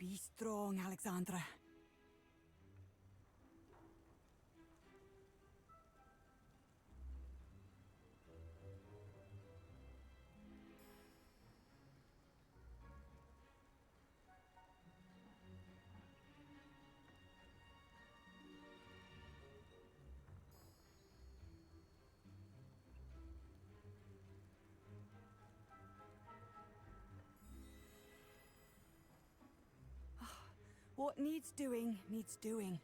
Be strong, Alexandra. What needs doing, needs doing.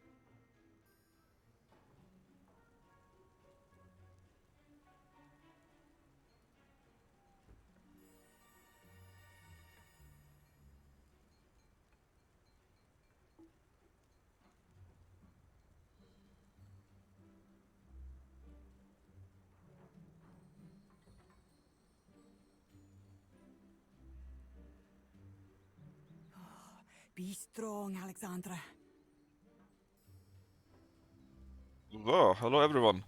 Be strong, Alexandra. Oh, hello everyone.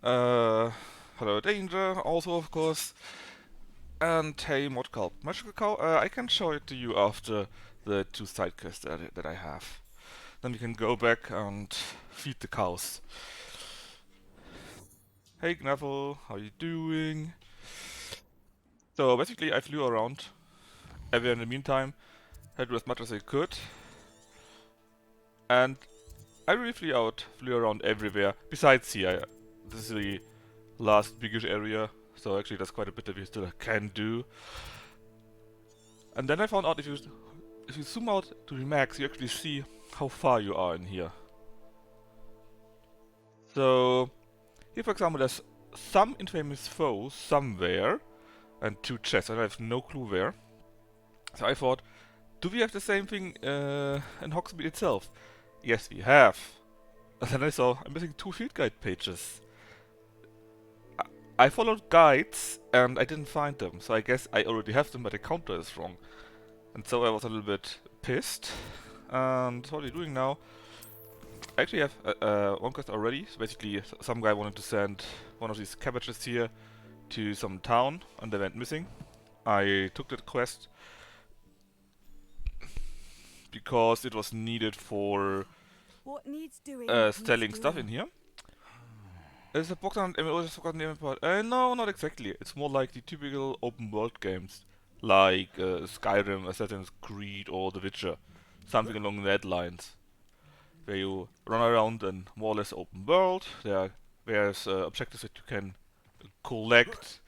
Uh, Hello Danger, also of course. And hey Modcow. Magical Cow, I can show it to you after the 2 side quests that I have. Then we can go back and feed the cows. Hey Gnavel, how you doing? So basically I flew around everywhere in the meantime, had to do as much as I could. And I really flew around everywhere, besides here. This is the last biggish area, so actually there's quite a bit that we still can do. And then I found out if you zoom out to the max, you actually see how far you are in here. So here, for example, there's some infamous foe somewhere, and 2 chests, and I have no clue where. So I thought, do we have the same thing in Hogsmeade itself? Yes, we have. And then I saw I'm missing 2 field guide pages. I followed guides and I didn't find them, so I guess I already have them, but the counter is wrong. And so I was a little bit pissed. And what are you doing now? I actually have one quest already. So basically, some guy wanted to send one of these cabbages here to some town, and they went missing. I took that quest because it was needed for What needs doing, selling needs stuff in doing. here. Is a box on MMO just forgotten the name part? No, not exactly. It's more like the typical open world games, like Skyrim, Assassin's Creed, or The Witcher. Something along that lines, where you run around in more or less open world. There are various objectives that you can collect,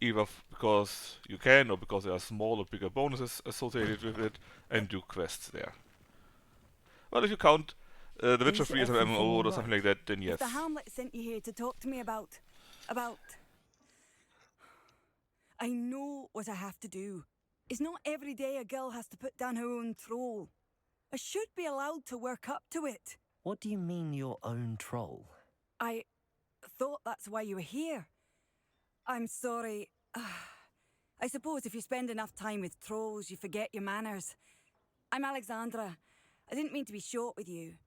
either because you can or because there are small or bigger bonuses associated with it, and do quests there. Well, if you count The Witcher Is 3 as an everything MMO or something like alright? that, then If yes. the Hamlet sent you here to talk to me about... I know what I have to do. It's not every day a girl has to put down her own troll. I should be allowed to work up to it. What do you mean your own troll? I thought that's why you were here. I'm sorry. I suppose if you spend enough time with trolls, you forget your manners. I'm Alexandra. I didn't mean to be short with you.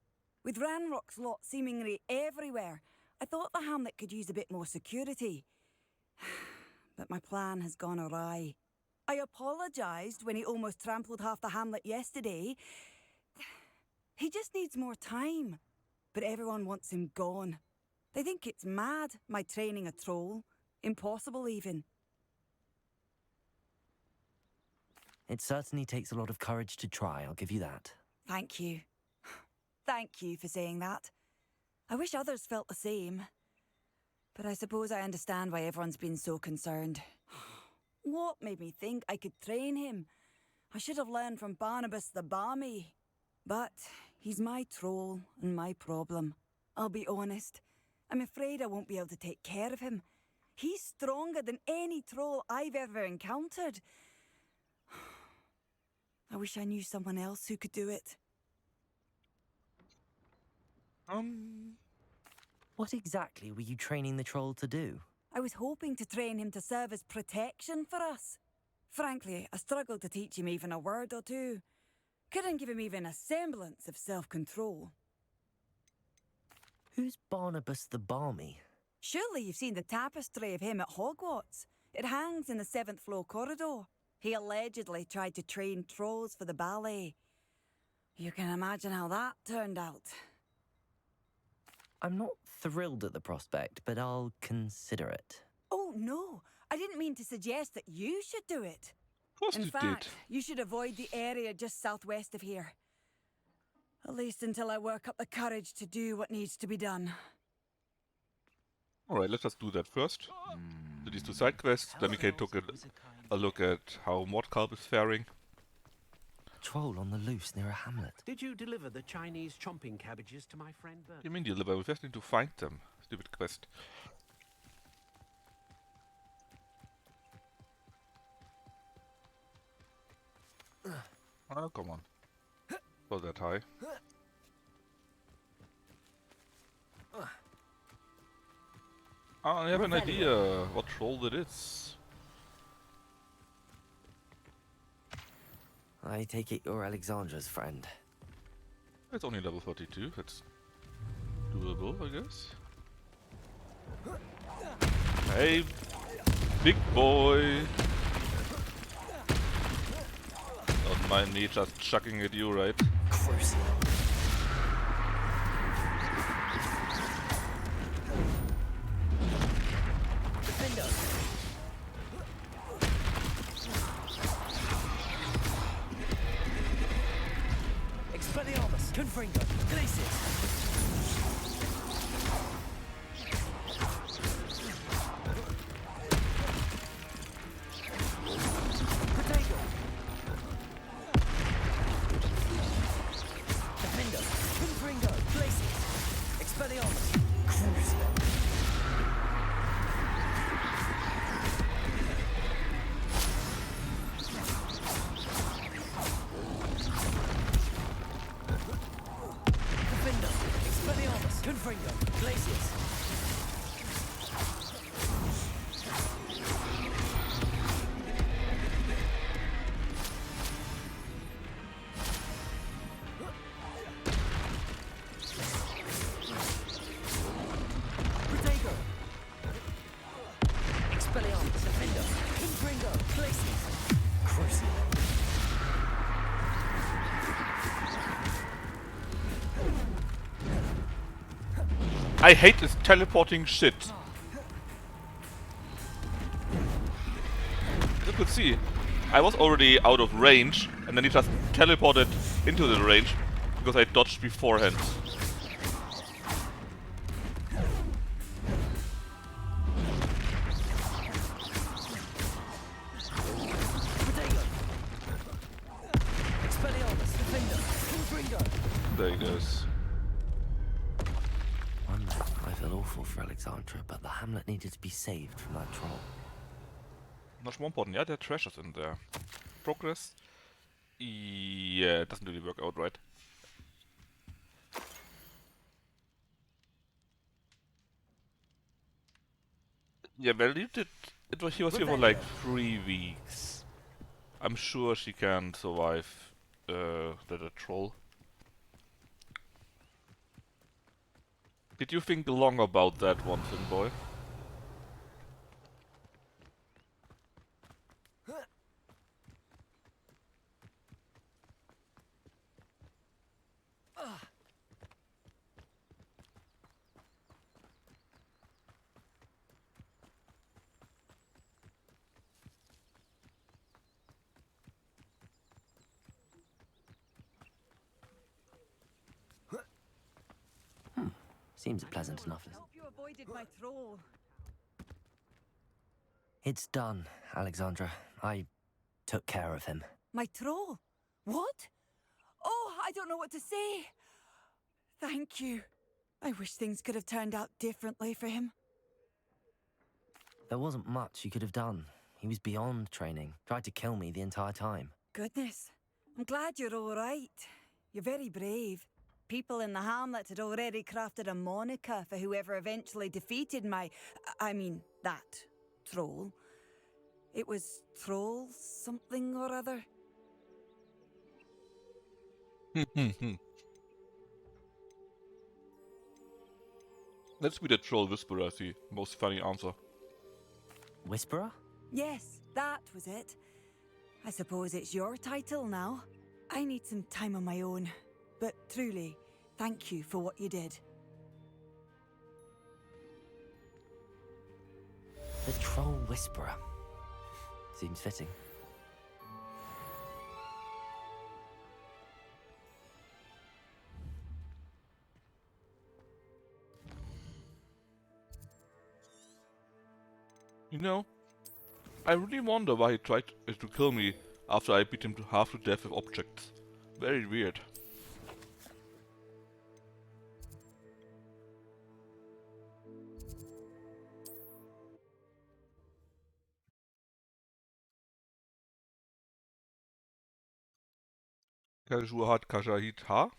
With Ranrock's lot seemingly everywhere, I thought the hamlet could use a bit more security. But my plan has gone awry. I apologised when he almost trampled half the hamlet yesterday. He just needs more time. But everyone wants him gone. They think it's mad, my training a troll. Impossible, even. It certainly takes a lot of courage to try, I'll give you that. Thank you. Thank you for saying that. I wish others felt the same. But I suppose I understand why everyone's been so concerned. What made me think I could train him? I should have learned from Barnabas the Barmy. But he's my troll and my problem. I'll be honest. I'm afraid I won't be able to take care of him. He's stronger than any troll I've ever encountered. I wish I knew someone else who could do it. What exactly were you training the troll to do? I was hoping to train him to serve as protection for us. Frankly, I struggled to teach him even a word or two. Couldn't give him even a semblance of self-control. Who's Barnabas the Barmy? Surely you've seen the tapestry of him at Hogwarts. It hangs in the 7th floor corridor. He allegedly tried to train trolls for the ballet. You can imagine how that turned out. I'm not thrilled at the prospect, but I'll consider it. Oh, no. I didn't mean to suggest that you should do it. Of course In you fact, did. you should avoid the area just southwest of here. At least until I work up the courage to do what needs to be done. Alright, let's just do that first. Do these 2 side quests, then we can take a look at how Mordkalp is faring. Troll on the loose near a hamlet. Did you deliver the Chinese chomping cabbages to my friend Bert? What do you mean deliver? We first need to find them. Stupid quest. Oh, come on. Not that high. I have an idea what troll it is. I take it you're Alexandra's friend. It's only level 42, that's doable, I guess. Hey, big boy! Don't mind me just chucking at you, right? Crucial. Defender. Expelliarmus. Confringo. Glacius. Protego. Defender. Confringo. Glacius. Expelliarmus. Crucial. Defender. Expelliarmus. Confringo. Glacius. Protego. Expelliarmus. Defender. Confringo. Glacius. Crucial. I hate this teleporting shit. As you could see, I was already out of range, and then he just teleported into the range because I dodged beforehand. Protego. Expelliarmus. Defender. Confringo. There he goes. I feel awful for Alexandra, but the hamlet needed to be saved from that troll. Much more important, yeah, there are treasures in there. Progress? Yeah, it doesn't really work out right. Yeah, well, he was here for like 3 weeks. I'm sure she can survive the troll. Did you think long about that one, Finn boy? Seems pleasant enough. I hope you avoided my troll. It's done, Alexandra. I took care of him. My troll? What? Oh, I don't know what to say. Thank you. I wish things could have turned out differently for him. There wasn't much you could have done. He was beyond training. Tried to kill me the entire time. Goodness. I'm glad you're all right. You're very brave. People in the hamlet had already crafted a moniker for whoever eventually defeated that troll. It was Troll something or other. Let's be the troll whisperer, the most funny answer. Whisperer? Yes, that was it. I suppose it's your title now. I need some time on my own. But truly, thank you for what you did. The Troll Whisperer. Seems fitting. You know, I really wonder why he tried to kill me after I beat him to half to death with objects. Very weird. Kajuhat Kajahit Ha? Off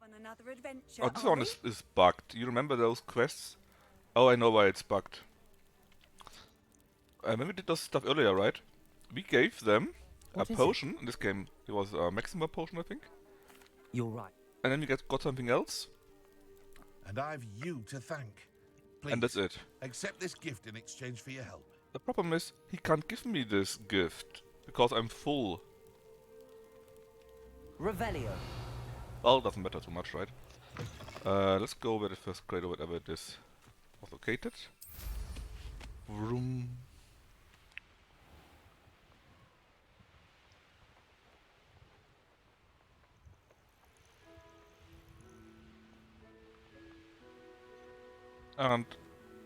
on another adventure, Oh, this are one we? is bugged. You remember those quests? Oh, I know why it's bugged. When we did this stuff earlier, right? We gave them a What is it? potion. In this game, it was a maxima potion, I think. You're right. And then we got something else. And I've you to thank. Please, And that's it. accept this gift in exchange for your help. The problem is, he can't give me this gift. Because I'm full. Revelio. Well, doesn't matter too much, right? Let's go where the first grade or whatever it is was located. Vroom. And,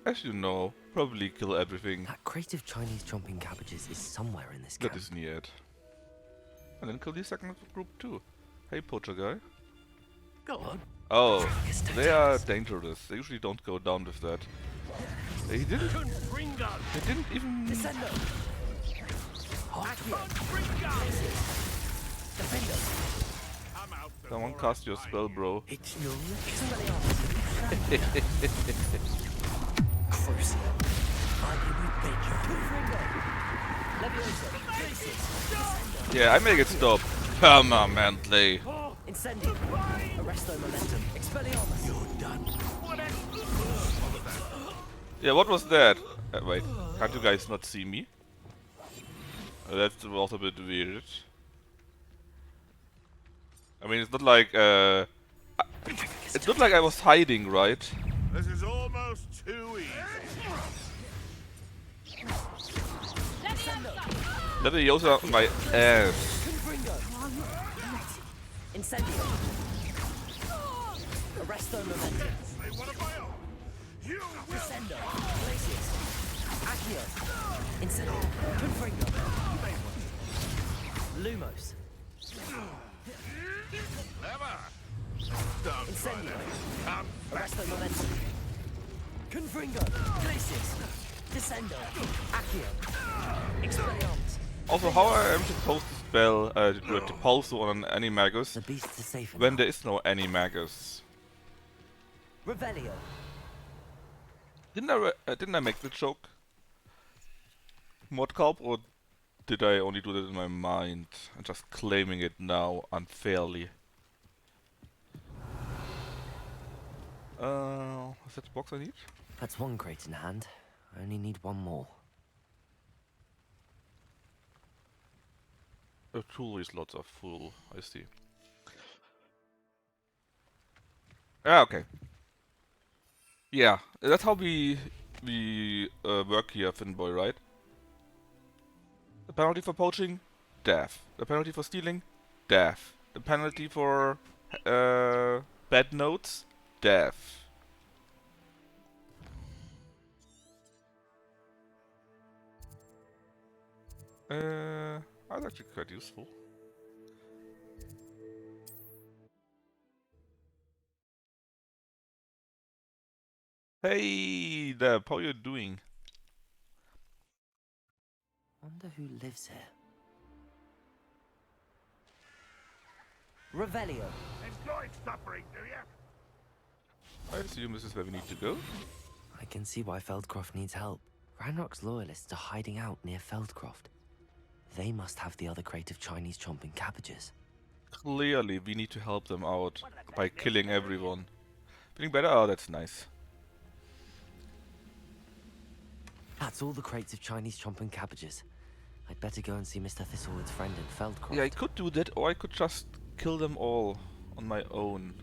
as you know, probably kill everything That crate of Chinese chomping cabbages is somewhere in this that camp. is near it. And then kill the second group too. Hey, poacher guy. Go on. Oh, they are dangerous. They usually don't go down with that. He didn't. Confringo. He didn't even. Descendo. Confringo. Defendo. I'm out. Someone cast your spell, bro. It's no Crucial. I am with Yeah, I make it stop. Permanently. Incendio. Arresto momentum. Expelliarmus. You're done. Yeah, what was that? Wait, can't you guys not see me? That was a bit weird. I mean, it's not like it's not like I was hiding, right? This is almost too easy. Leviosa my ass. Confringo. Incendio. Arresto momentum. They want to buy off. You will. Descendo. Glacius. Accio. Incendio. Confringo. Lumos. Never. Don't Incendio. come back. Arresto momentum. Confringo. Glacius. Descendo. Accio. Expelliarmus. Also, how I am supposed to spell to do a Depulso on an Animagus The beasts are safe when now. there is no Animagus? Revelio. Didn't I make the joke? Modcarp, or did I only do that in my mind and just claiming it now unfairly? Is that the box I need? That's one crate in hand. I only need one more. The jewelry slots are full, I see. Ah, okay. Yeah, that's how we work here, Finboy, right? The penalty for poaching, death. The penalty for stealing, death. The penalty for bad notes, death. That's actually quite useful. Hey, Deb, how you doing? Wonder who lives here. Revelio. Enjoy suffering, do you? I assume this is where we need to go. I can see why Feldcroft needs help. Ranrock's loyalists are hiding out near Feldcroft. They must have the other crate of Chinese chomping cabbages. Clearly, we need to help them out by killing everyone. Feeling better? Oh, that's nice. That's all the crates of Chinese chomping cabbages. I'd better go and see Mr. Thistlewood's friend in Feldcroft. Yeah, I could do that, or I could just kill them all on my own.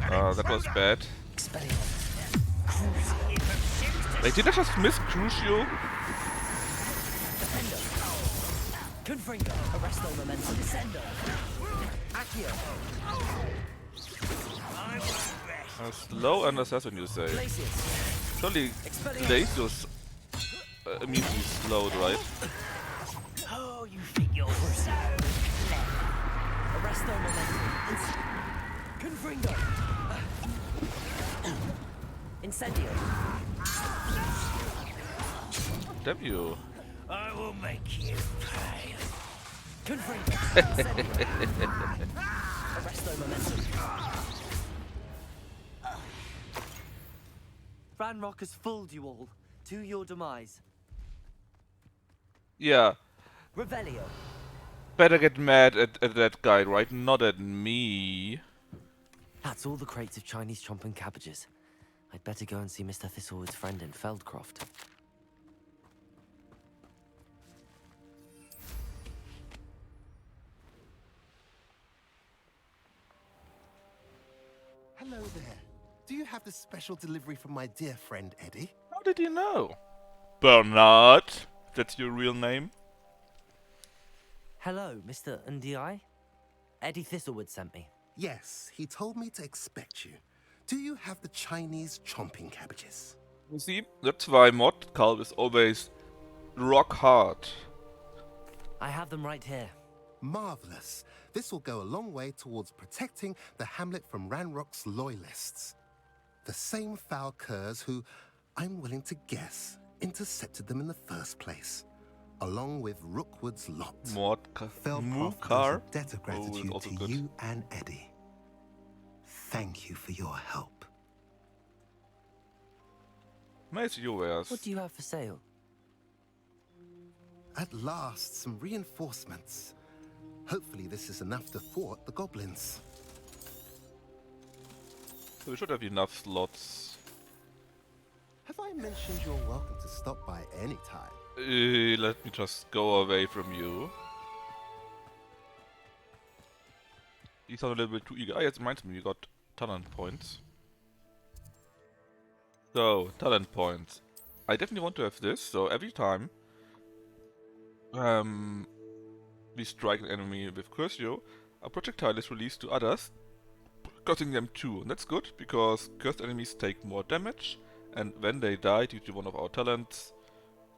That was bad. Wait, did I just miss Crucio? Confringo, Arresto Momentum, Descendo, Accio, Slow and assassin, you say? Glacius, Surely Glacius immediately slowed, right? oh, you think you're so clever. Arresto Momentum, Confringo, Incendio, Damn you. I will make you pay. Confringo, Incendio, Arresto Momentum. Ranrock has fooled you all. To your demise. Yeah, Revelio, better get mad at that guy, right? Not at me. That's all the crates of Chinese chomping cabbages. I'd better go and see Mr. Thistlewood's friend in Feldcroft. Hello there. Do you have the special delivery from my dear friend Eddie? How did you know? Bernard? That's your real name? Hello, Mr. Ndi? Eddie Thistlewood sent me. Yes, he told me to expect you. Do you have the Chinese chomping cabbages? You see, that's why Mod Calv is always rock hard. I have them right here. Marvelous. This will go a long way towards protecting the hamlet from Ranrock's loyalists. The same foul curs who, I'm willing to guess, intercepted them in the first place, along with Rookwood's lot. Mukar? owes a debt of Oh, gratitude also to good. you and Eddie. Thank you for your help. Nice yours. What do you have for sale? At last, some reinforcements. Hopefully this is enough to thwart the goblins. We should have enough slots. Have I mentioned you're welcome to stop by any time? Let me just go away from you. You sound a little bit too eager. Ah, yes, reminds me, you got talent points. So, talent points. I definitely want to have this, so every time we strike an enemy with Cursio, a projectile is released to others, costing them 2. And that's good, because cursed enemies take more damage, and when they die due to one of our talents,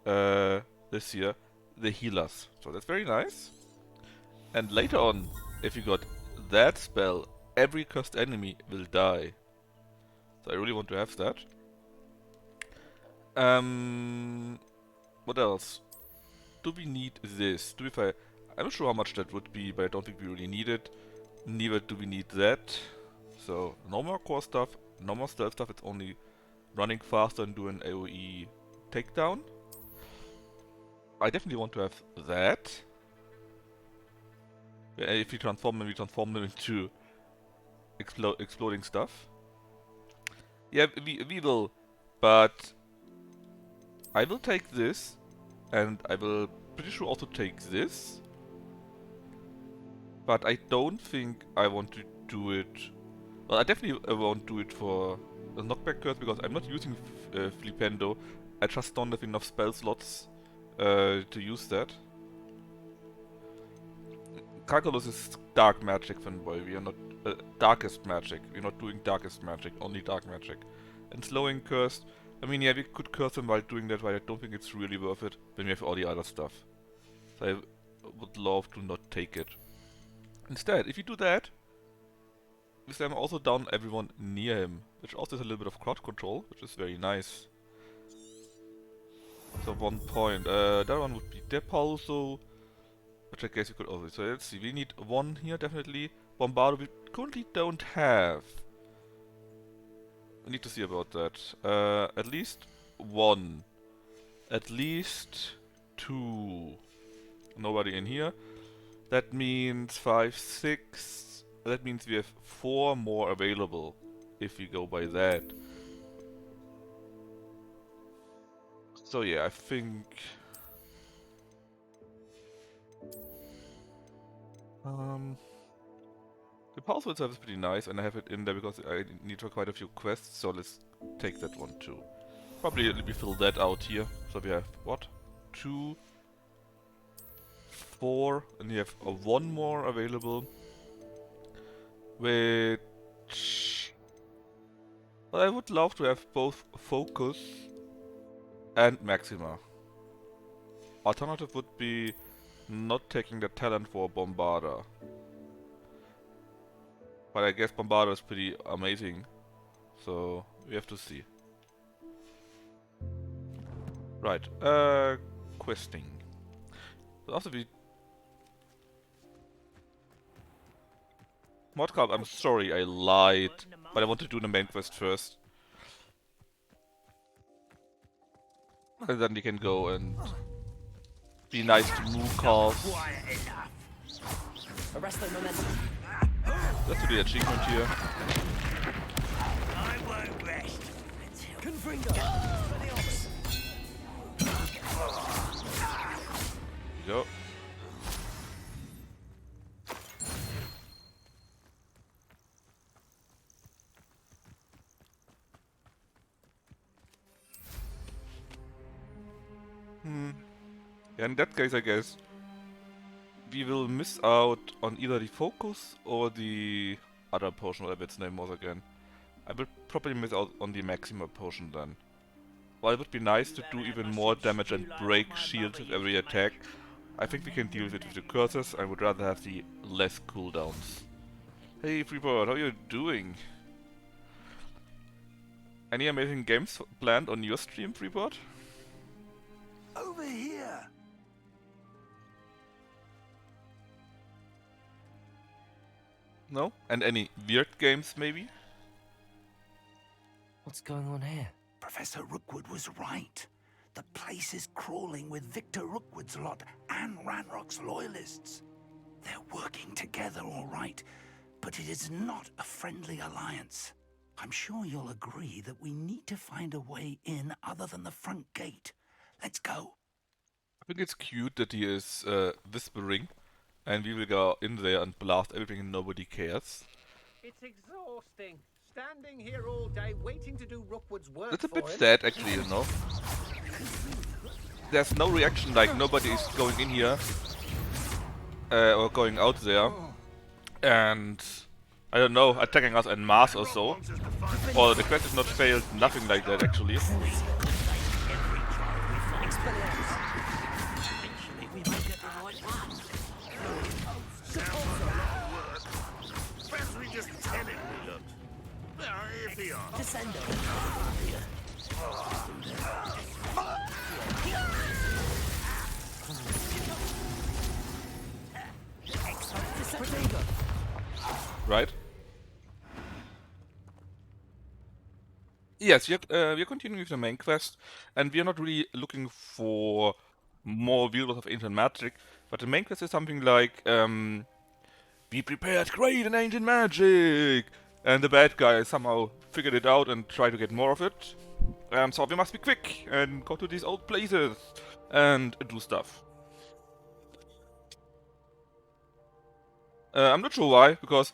this year, they heal us. So that's very nice. And later on, if you got that spell, every cursed enemy will die. So I really want to have that. What else? Do we need this? To be fair, I'm not sure how much that would be, but I don't think we really need it. Neither do we need that. So, no more core stuff, no more stealth stuff, it's only running faster and doing AoE takedown. I definitely want to have that. Yeah, if we transform them into exploding stuff. Yeah, we will, but I will take this, and I will pretty sure also take this. But I don't think I want to do it. Well, I definitely won't do it for a knockback curse because I'm not using Flipendo. I just don't have enough spell slots to use that. Calculus is dark magic, fanboy. We are not darkest magic. We're not doing darkest magic, only dark magic. And slowing cursed. I mean, yeah, we could curse them while doing that, but I don't think it's really worth it when we have all the other stuff. So I would love to not take it. Instead, if you do that, we slam also down everyone near him, which also has a little bit of crowd control, which is very nice. So 1 point. That one would be Depulso, which I guess you could also. So let's see, we need 1 here definitely. Bombardo we currently don't have. We need to see about that. At least 1. At least 2. Nobody in here. That means 5, 6. That means we have 4 more available if we go by that. So yeah, I think... The pulse itself is pretty nice, and I have it in there because I need for quite a few quests, so let's take that one too. Probably let me fill that out here. So we have, what? 2, 4, and you have one more available. Which... Well, I would love to have both Focus and Maxima. Alternative would be not taking the talent for Bombarder. But I guess Bombarder is pretty amazing, so we have to see. Right, questing. So after we... Modcard, I'm sorry, I lied, but I want to do the main quest first. And then we can go and be nice to move calls. Arrest the momentum. That's the achievement here. I won't rest until Confringo. Go. Yeah, in that case, I guess we will miss out on either the focus or the other potion, whatever its name was again. I will probably miss out on the Maxima potion then. While it would be nice to do even more damage and break shields with every attack, I think we can deal with it with the curses. I would rather have the less cooldowns. Hey Freebird, how are you doing? Any amazing games planned on your stream, Freebird? Over here. No? And any weird games, maybe? What's going on here? Professor Rookwood was right. The place is crawling with Victor Rookwood's lot and Ranrock's loyalists. They're working together, all right, but it is not a friendly alliance. I'm sure you'll agree that we need to find a way in other than the front gate. Let's go. I think it's cute that he is whispering, and we will go in there and blast everything and nobody cares. It's exhausting. Standing here all day waiting to do Rookwood's work. That's a for bit him. sad, actually, you know. There's no reaction, like nobody is going in here or going out there, and I don't know, attacking us en masse or so. Or the quest is not failed, nothing like that, actually. Eventually we might get the right one. Best we just tell it we looked. If they are. Descendo. Right? Yes, we're continuing with the main quest, and we are not really looking for more wielders of ancient magic, but the main quest is something like, be prepared, create an ancient magic! And the bad guy somehow figured it out and tried to get more of it. So we must be quick and go to these old places and do stuff. I'm not sure why, because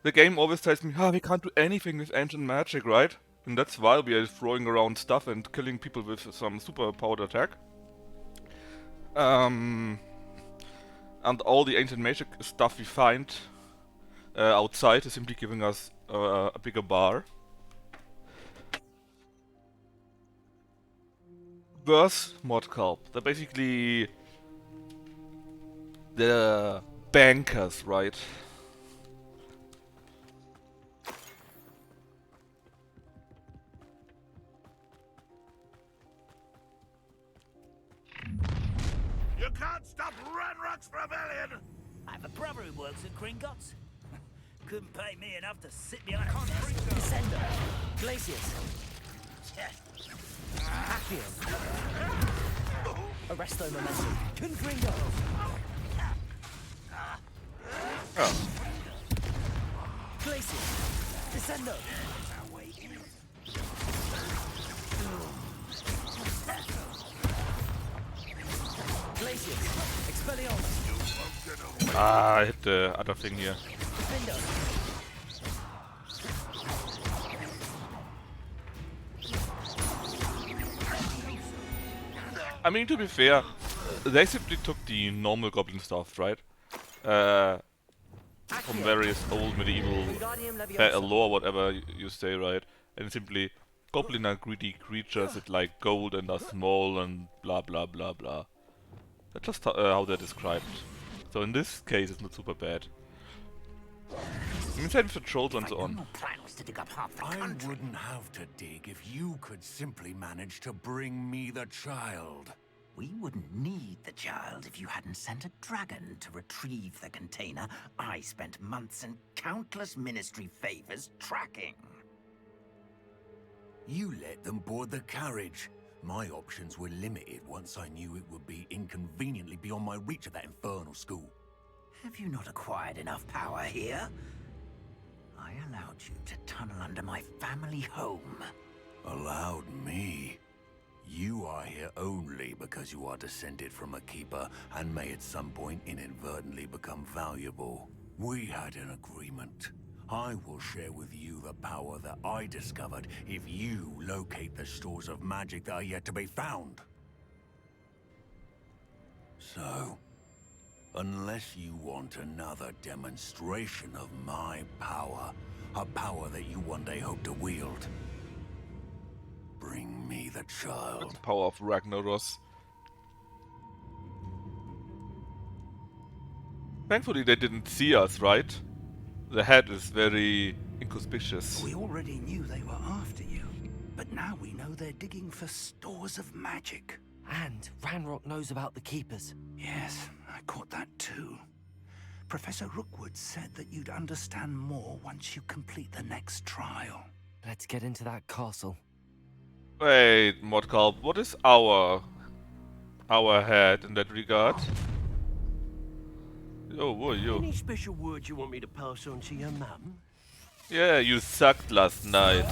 the game always tells me, we can't do anything with ancient magic, right? And that's why we are throwing around stuff and killing people with some super powered attack. And all the ancient magic stuff we find outside is simply giving us a bigger bar. Verse Modcalp. They're basically the bankers, right? You can't stop Ranrock's rebellion! I have a brother who works at Gringotts. Couldn't pay me enough to sit behind a desk. Descendo. Glacius. Accio. Arresto momentum. Confringo. Oh. Glacius. Descendo. Glacius. Expelliarmus. Ah, I hit the other thing here. Defender. I mean, to be fair, they simply took the normal goblin stuff, right? From various old medieval lore, whatever you say, right? And simply, goblin are greedy creatures that like gold and are small and blah blah blah blah. That's just how they're described. So in this case, it's not super bad. I mean, same for trolls and so on. Your plan was to dig up half the I country. wouldn't have to dig if you could simply manage to bring me the child. We wouldn't need the child if you hadn't sent a dragon to retrieve the container I spent months and countless ministry favors tracking. You let them board the carriage. My options were limited once I knew it would be inconveniently beyond my reach at that infernal school. Have you not acquired enough power here? I allowed you to tunnel under my family home. Allowed me? You are here only because you are descended from a keeper and may at some point inadvertently become valuable. We had an agreement. I will share with you the power that I discovered if you locate the stores of magic that are yet to be found. So, unless you want another demonstration of my power, a power that you one day hope to wield, bring me the child. The power of Ragnaros. Thankfully they didn't see us, right? The head is very inconspicuous. We already knew they were after you, but now we know they're digging for stores of magic. And Ranrock knows about the Keepers. Yes, I caught that too. Professor Rookwoods said that you'd understand more once you complete the next trial. Let's get into that castle. Wait, Modcalp, what is our head in that regard? Oh, whoa, you. Any special words you want me to pass on to your mum? Yeah, you sucked last night.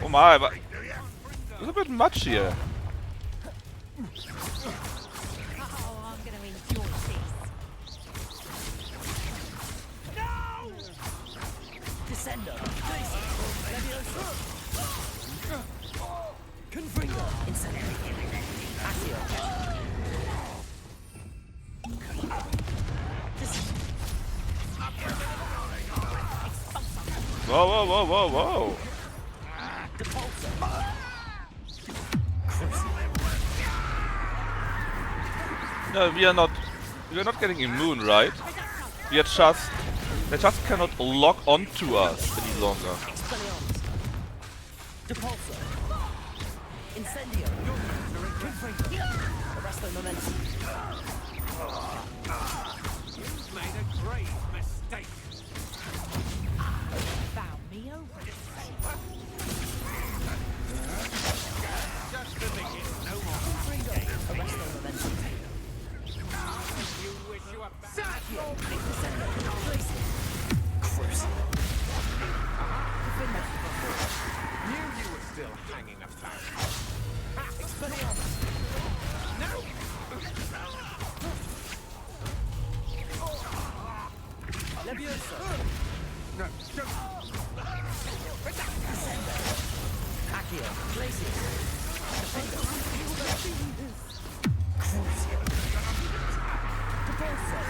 Oh my, but it's a bit much here. Descender. Confringo. Incendiary. Accio. Whoa, whoa, whoa, whoa, whoa. No, we are not getting immune, right? We are just, they just cannot lock onto us any longer. Depulso. Incendio. Confringo. Arresto momentum. You've made a grave mistake. Found me over. Just the beginning, no more. Confringo. Arresto momentum. You wish you were back. Descender. Glacius. Crucial. Knew you were still hanging about. Expelliarmus. No! Levioso. No, don't. Accio. Glacius. Defender. Crucial. Depulso.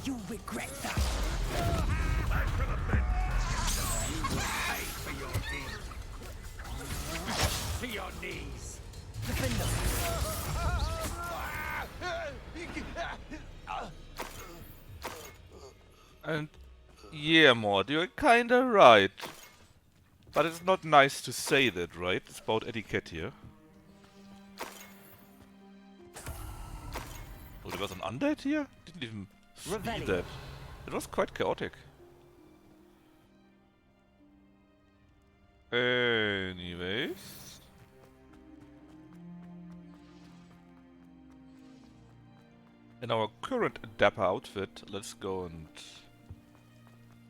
You regret that. Pay for your deeds. To your knees. Defender. And yeah, Mord, you're kinda right. But it's not nice to say that, right? It's about etiquette here. Oh, there was an undead here? Didn't even see Revelio. that. It was quite chaotic. Anyways. in our current dapper outfit, let's go and...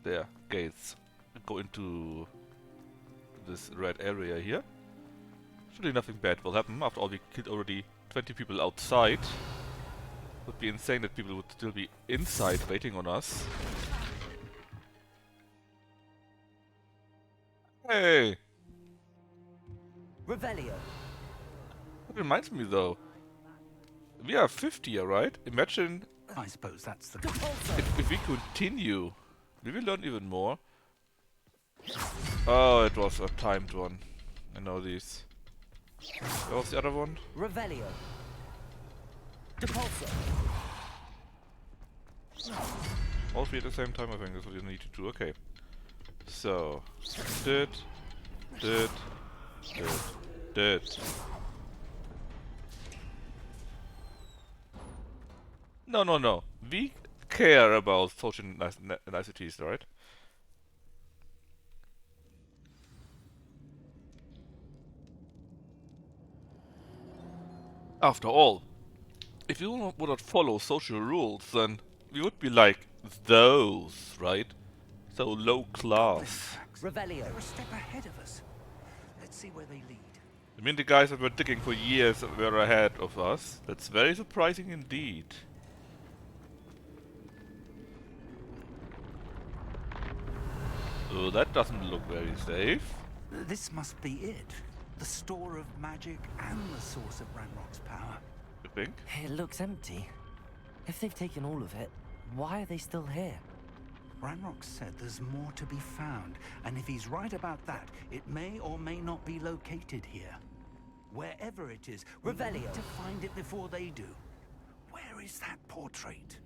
There, gates. Go into this red area here. Surely nothing bad will happen. After all, we killed already 20 people outside. Would be insane that people would still be inside waiting on us. Hey! Revelio. That reminds me though. We are 50, right? Imagine I suppose that's the... if we continue. We will learn even more. Oh, it was a timed one. I know these. Where was the other one? Revelio. Depulso. All three at the same time, I think, is what you need to do. Okay. So, did. No. We care about social niceties, right? After all, if you would not follow social rules, then we would be like those, right? So low class. Revelio. They're a step ahead of us. Let's see where they lead. I mean, the guys that were digging for years were ahead of us. That's very surprising indeed. Oh, that doesn't look very safe. This must be it. The store of magic and the source of Ranrock's power. You think? It looks empty. If they've taken all of it, why are they still here? Ranrock said there's more to be found, and if he's right about that, it may or may not be located here. Wherever it is, we Revelio. need to find it before they do. Where is that portrait?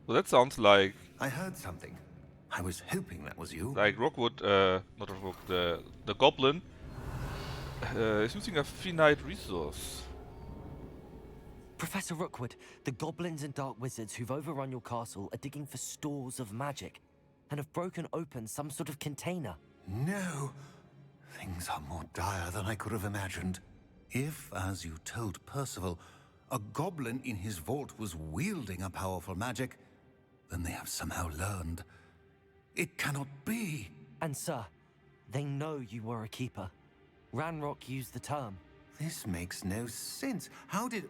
Well, that sounds like I heard something. I was hoping that was you. Rookwood, not Rookwood, the goblin is using a finite resource. Professor Rookwood, the goblins and dark wizards who've overrun your castle are digging for stores of magic and have broken open some sort of container. No. Things are more dire than I could have imagined. If, as you told Percival, a goblin in his vault was wielding a powerful magic, then they have somehow learned. It cannot be. And sir, they know you were a keeper. Ranrock used the term. This makes no sense. How did...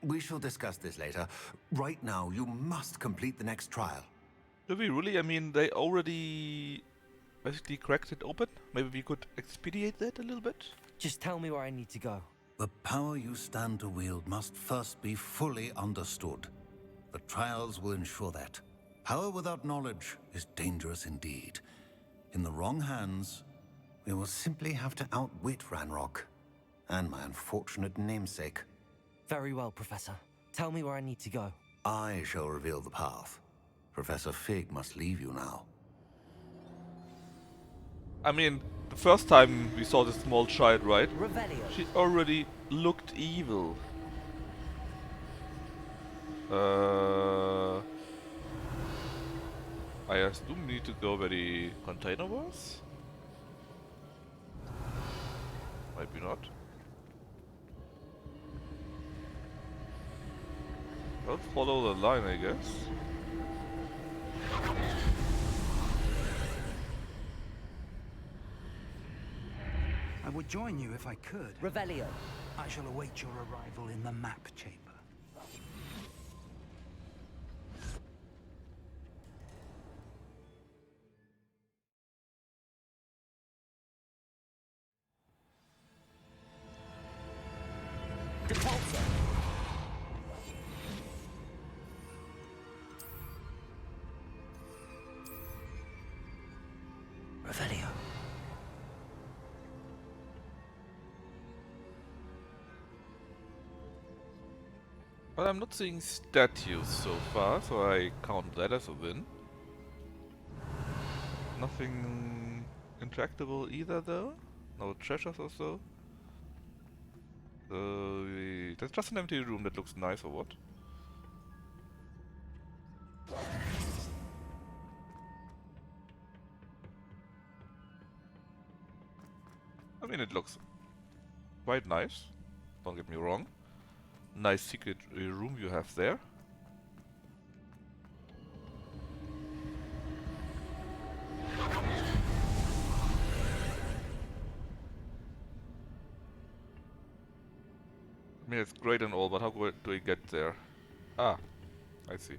We shall discuss this later. Right now, you must complete the next trial. Do we really? I mean, they already basically cracked it open. Maybe we could expedite that a little bit? Just tell me where I need to go. The power you stand to wield must first be fully understood. The trials will ensure that. Power without knowledge is dangerous indeed. In the wrong hands, we will simply have to outwit Ranrock and my unfortunate namesake. Very well, Professor. Tell me where I need to go. I shall reveal the path. Professor Fig must leave you now. I mean, the first time we saw this small child, right? Revelio. She already looked evil. I assume we need to go where the container was? Maybe not. Don't follow the line, I guess. I would join you if I could. Revelio. I shall await your arrival in the map chamber. Depulso. Revelio. But I'm not seeing statues so far, so I count that as a win. Nothing interactable either though. No treasures or so. So that's just an empty room that looks nice or what? I mean, it looks quite nice. Don't get me wrong. Nice secret room you have there. I mean, it's great and all, but how do we get there? Ah, I see.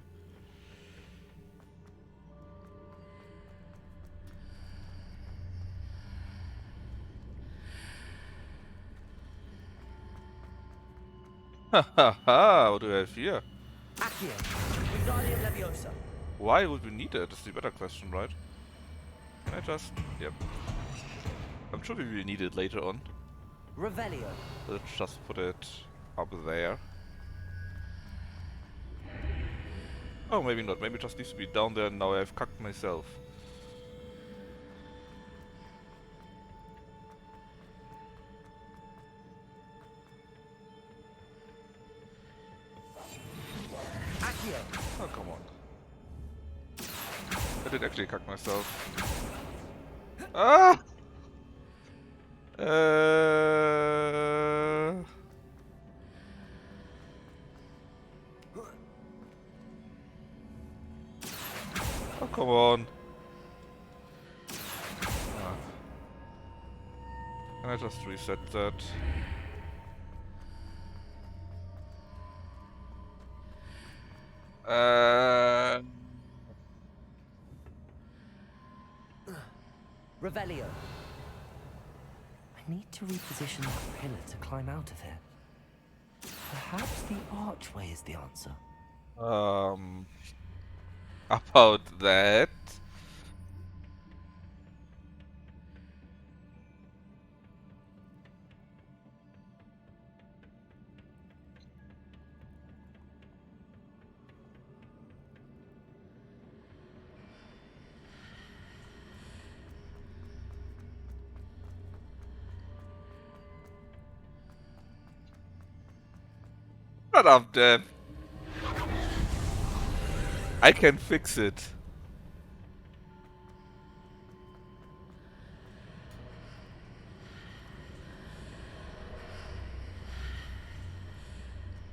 Ha ha ha! What do we have here? Accio. Wingardium Leviosa. Why would we need it? That's the better question, right? Can I just... Yep. I'm sure we will need it later on. Revelio. Let's just put it up there. Oh, maybe not. Maybe it just needs to be down there and now I've cucked myself. Accio. Oh, come on. I did actually cuck myself. Ah! Oh, come on. Ah. Can I just reset that? Revelio. I need to reposition that pillar to climb out of here. Perhaps the archway is the answer. About that. Shut up, Dan. I can fix it.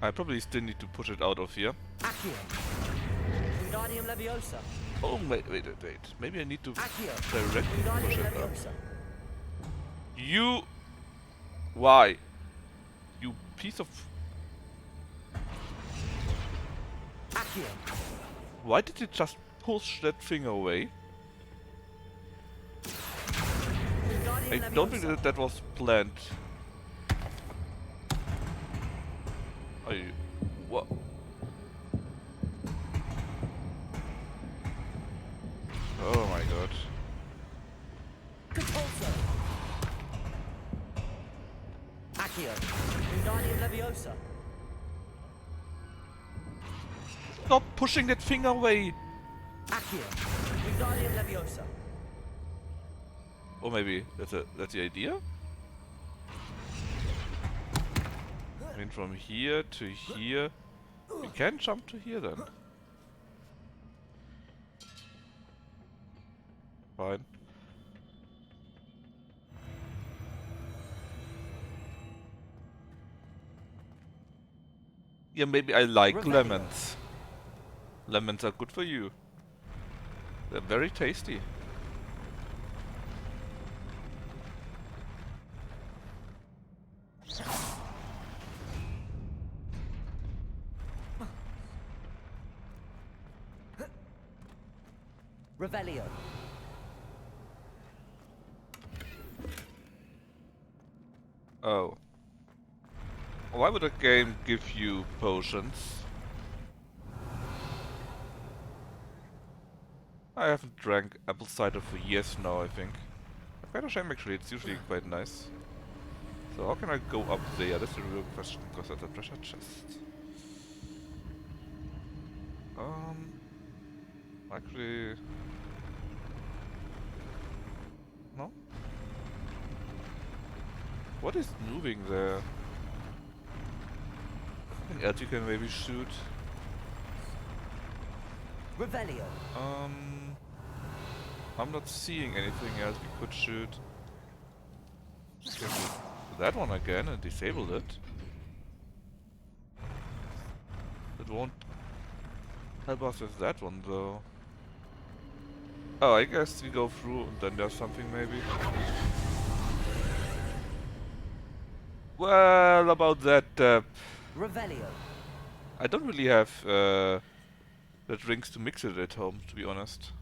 I probably still need to push it out of here. Accio. Wingardium Leviosa. Oh, wait. Maybe I need to Accio. directly push Wingardium it up. Leviosa. You... Why? You piece of... Accio. Why did you just push that thing away? Wingardium I don't think Leviosa. that was planned. Are you... What? Oh my god. Repulsor. Accio. Wingardium Leviosa. Stop pushing that thing away! Accio. Wingardium Leviosa. Or maybe that's the idea? I mean, from here to here, we can jump to here then. Fine. Yeah, maybe I like Revelio. lemons. Lemons are good for you. They're very tasty. Revelio. Oh. Why would a game give you potions? I haven't drank apple cider for years now, I think. Quite a shame actually, it's usually quite nice. So how can I go up there? That's the real question, because that's a treasure chest. Actually... No? What is moving there? Anything else you can maybe shoot? Revelio. I'm not seeing anything else we could shoot. Can we do that one again and disable it? It won't help us with that one though. Oh, I guess we go through and then there's something maybe. Well, about that, Revelio. I don't really have the drinks to mix it at home, to be honest.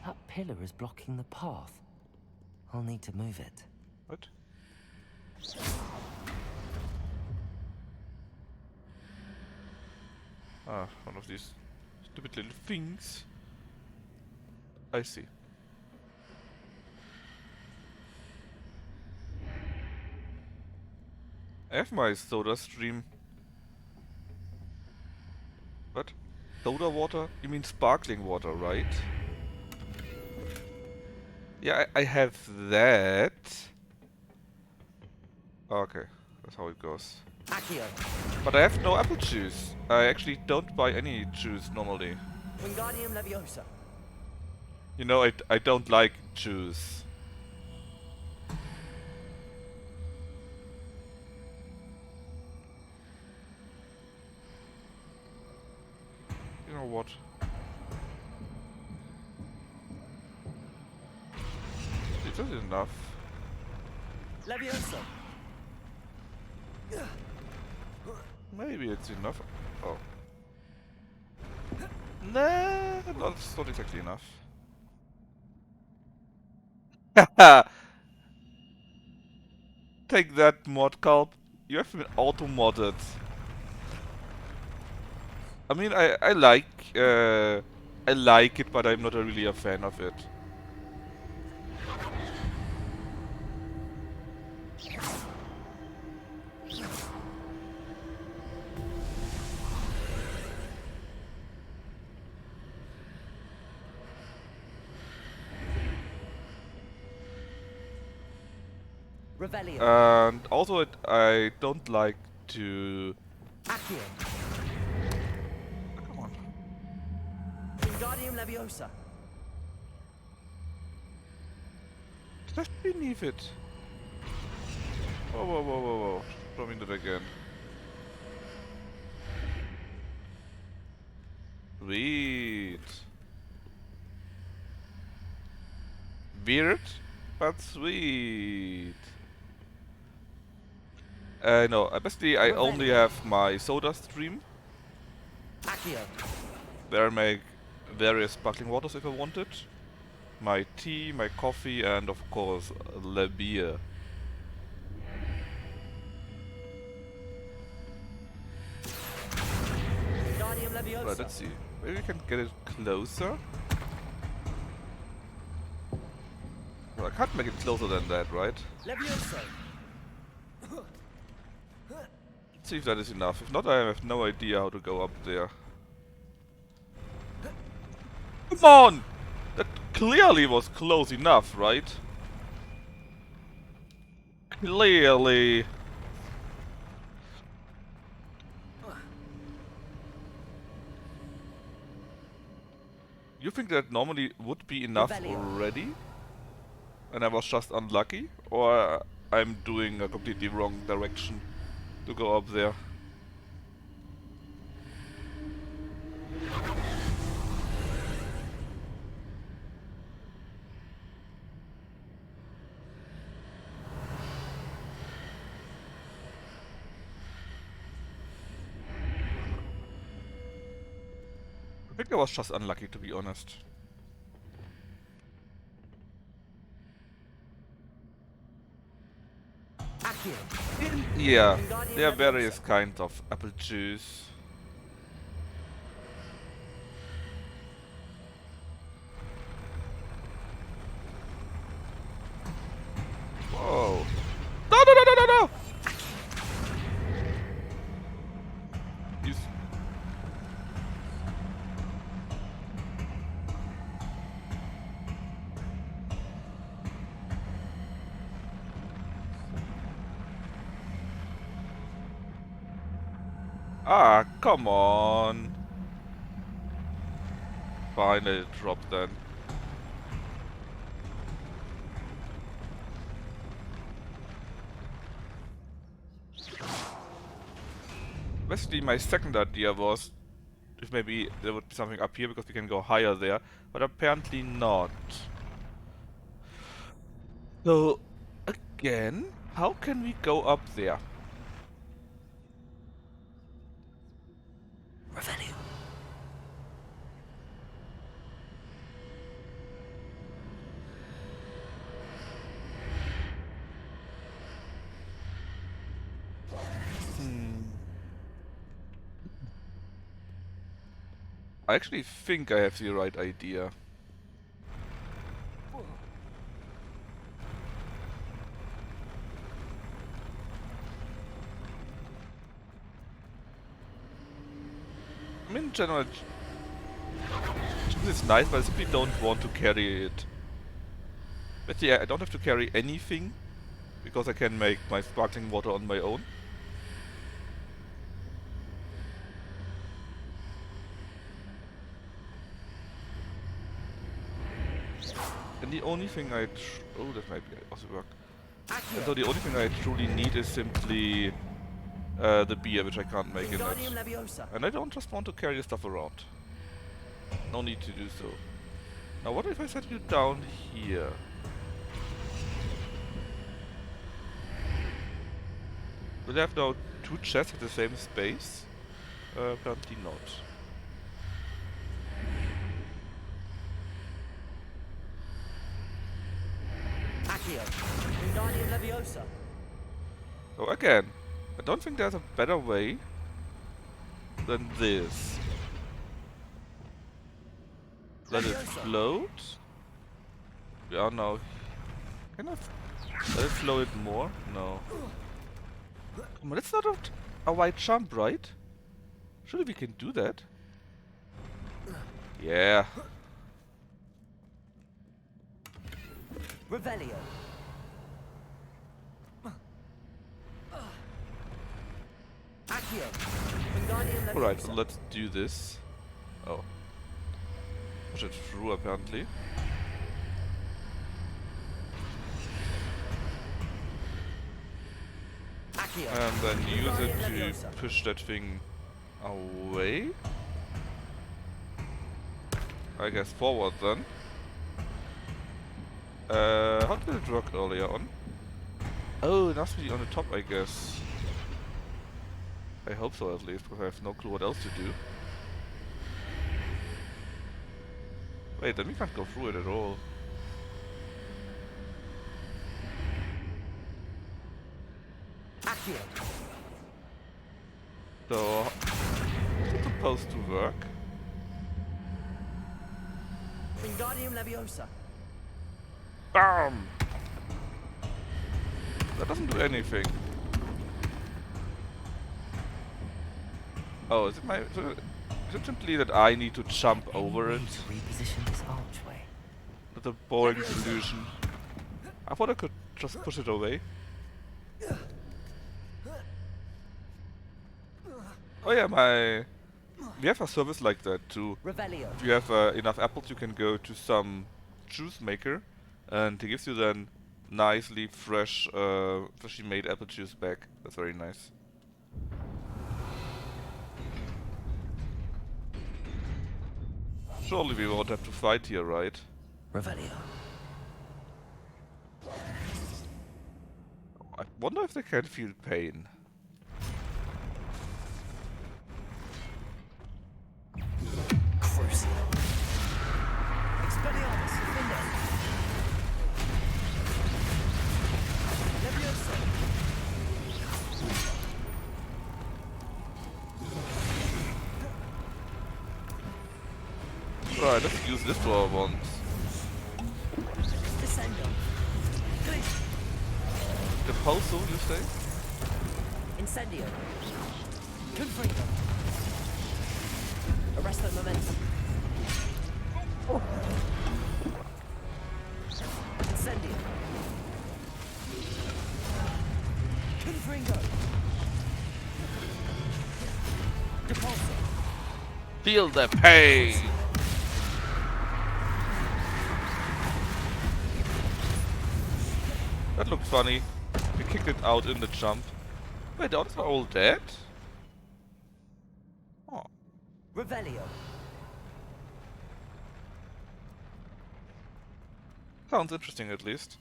That pillar is blocking the path. I'll need to move it. What? Ah, one of these stupid little things. I see. I have my soda stream. What? Soda water? You mean sparkling water, right? Yeah, I have that. Okay, that's how it goes. Accio. But I have no apple juice. I actually don't buy any juice normally. Wingardium Leviosa. You know, I don't like juice. You know what? Is that enough? Leviosa. Maybe it's enough. Oh. Nah, that's not exactly enough. Take that, mod culp. You have been auto-modded. I mean, I like it, but I'm not really a fan of it. Revelio. And also, I don't like to. Accio. Come on. Wingardium Leviosa. Just beneath it. Whoa, whoa, whoa, whoa, whoa. Show me that again. Sweet. Weird, but sweet. No, basically I only have my soda stream, Accio. where I make various sparkling waters if I want it. My tea, my coffee, and of course, the beer. Wingardium Leviosa. Right, let's see. Maybe we can get it closer. Well, I can't make it closer than that, right? Leviosa. Let's see if that is enough. If not, I have no idea how to go up there. Come on! That clearly was close enough, right? Clearly. You think that normally would be enough already? And I was just unlucky? Or I'm doing a completely wrong direction to go up there? I think I was just unlucky, to be honest. Accio. Yeah, there are various kinds of apple juice. Whoa. No, no, no, no, no, no! Use. Ah, come on. Fine, let it drop then. Basically, my second idea was if maybe there would be something up here because we can go higher there, but apparently not. So, again, how can we go up there? Revelio. I actually think I have the right idea. I mean, in general, it's nice, but I simply don't want to carry it. But yeah, I don't have to carry anything, because I can make my sparkling water on my own. And the only thing oh, that might be also work. And so the only thing I truly need is simply the beer, which I can't make in it. And I don't just want to carry the stuff around. No need to do so. Now what if I set you down here? Will I have now 2 chests at the same space? Apparently not. So again, I don't think there's a better way than this. Let it float. We are now... Can I let it flow it more? No. Come on, that's not a wide jump, right? Surely we can do that. Yeah. Revelio. Alright, so let's do this. Oh. Push it through, apparently. And then use it to push that thing away. I guess forward then. How did it work earlier on? Oh, it must be on the top, I guess. I hope so, at least, because I have no clue what else to do. Wait, then we can't go through it at all. So, is it supposed to work? BAM! That doesn't do anything. Oh, is it simply that I need to jump over it? Reposition this archway. That's a boring solution. I thought I could just push it away. Oh yeah, we have a service like that too. If you have enough apples, you can go to some juice maker, and he gives you then nicely fresh, freshly made apple juice back. That's very nice. Surely we won't have to fight here, right? Revelio. I wonder if they can feel pain. Crucial. Expelliarmus, Defender. Leviosa. Right, let's use this to our ones. Descendo. The pulso, you say? Incendio. Confringo. Arresto momentum. Incendio. Confringo. Depulso. Feel the pain! That looked funny. We kicked it out in the jump. Wait, are they all dead? Revelio. Sounds interesting at least.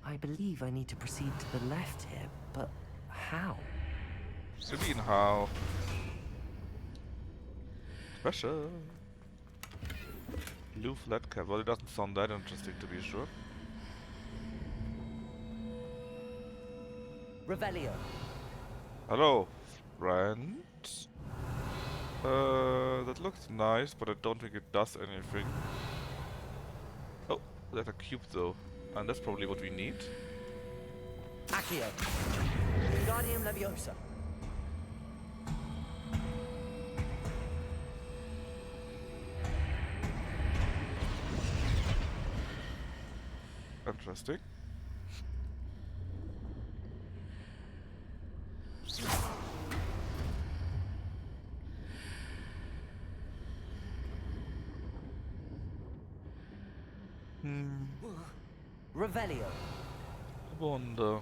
I believe I need to proceed to the left here, but how? What do you mean how? Special. Blue flat cap. Well, it doesn't sound that interesting to be sure. Revelio. Hello, friend. That looks nice, but I don't think it does anything. Oh, there's a cube though. And that's probably what we need. Accio. Wingardium Leviosa. Interesting. Revelio. I wonder.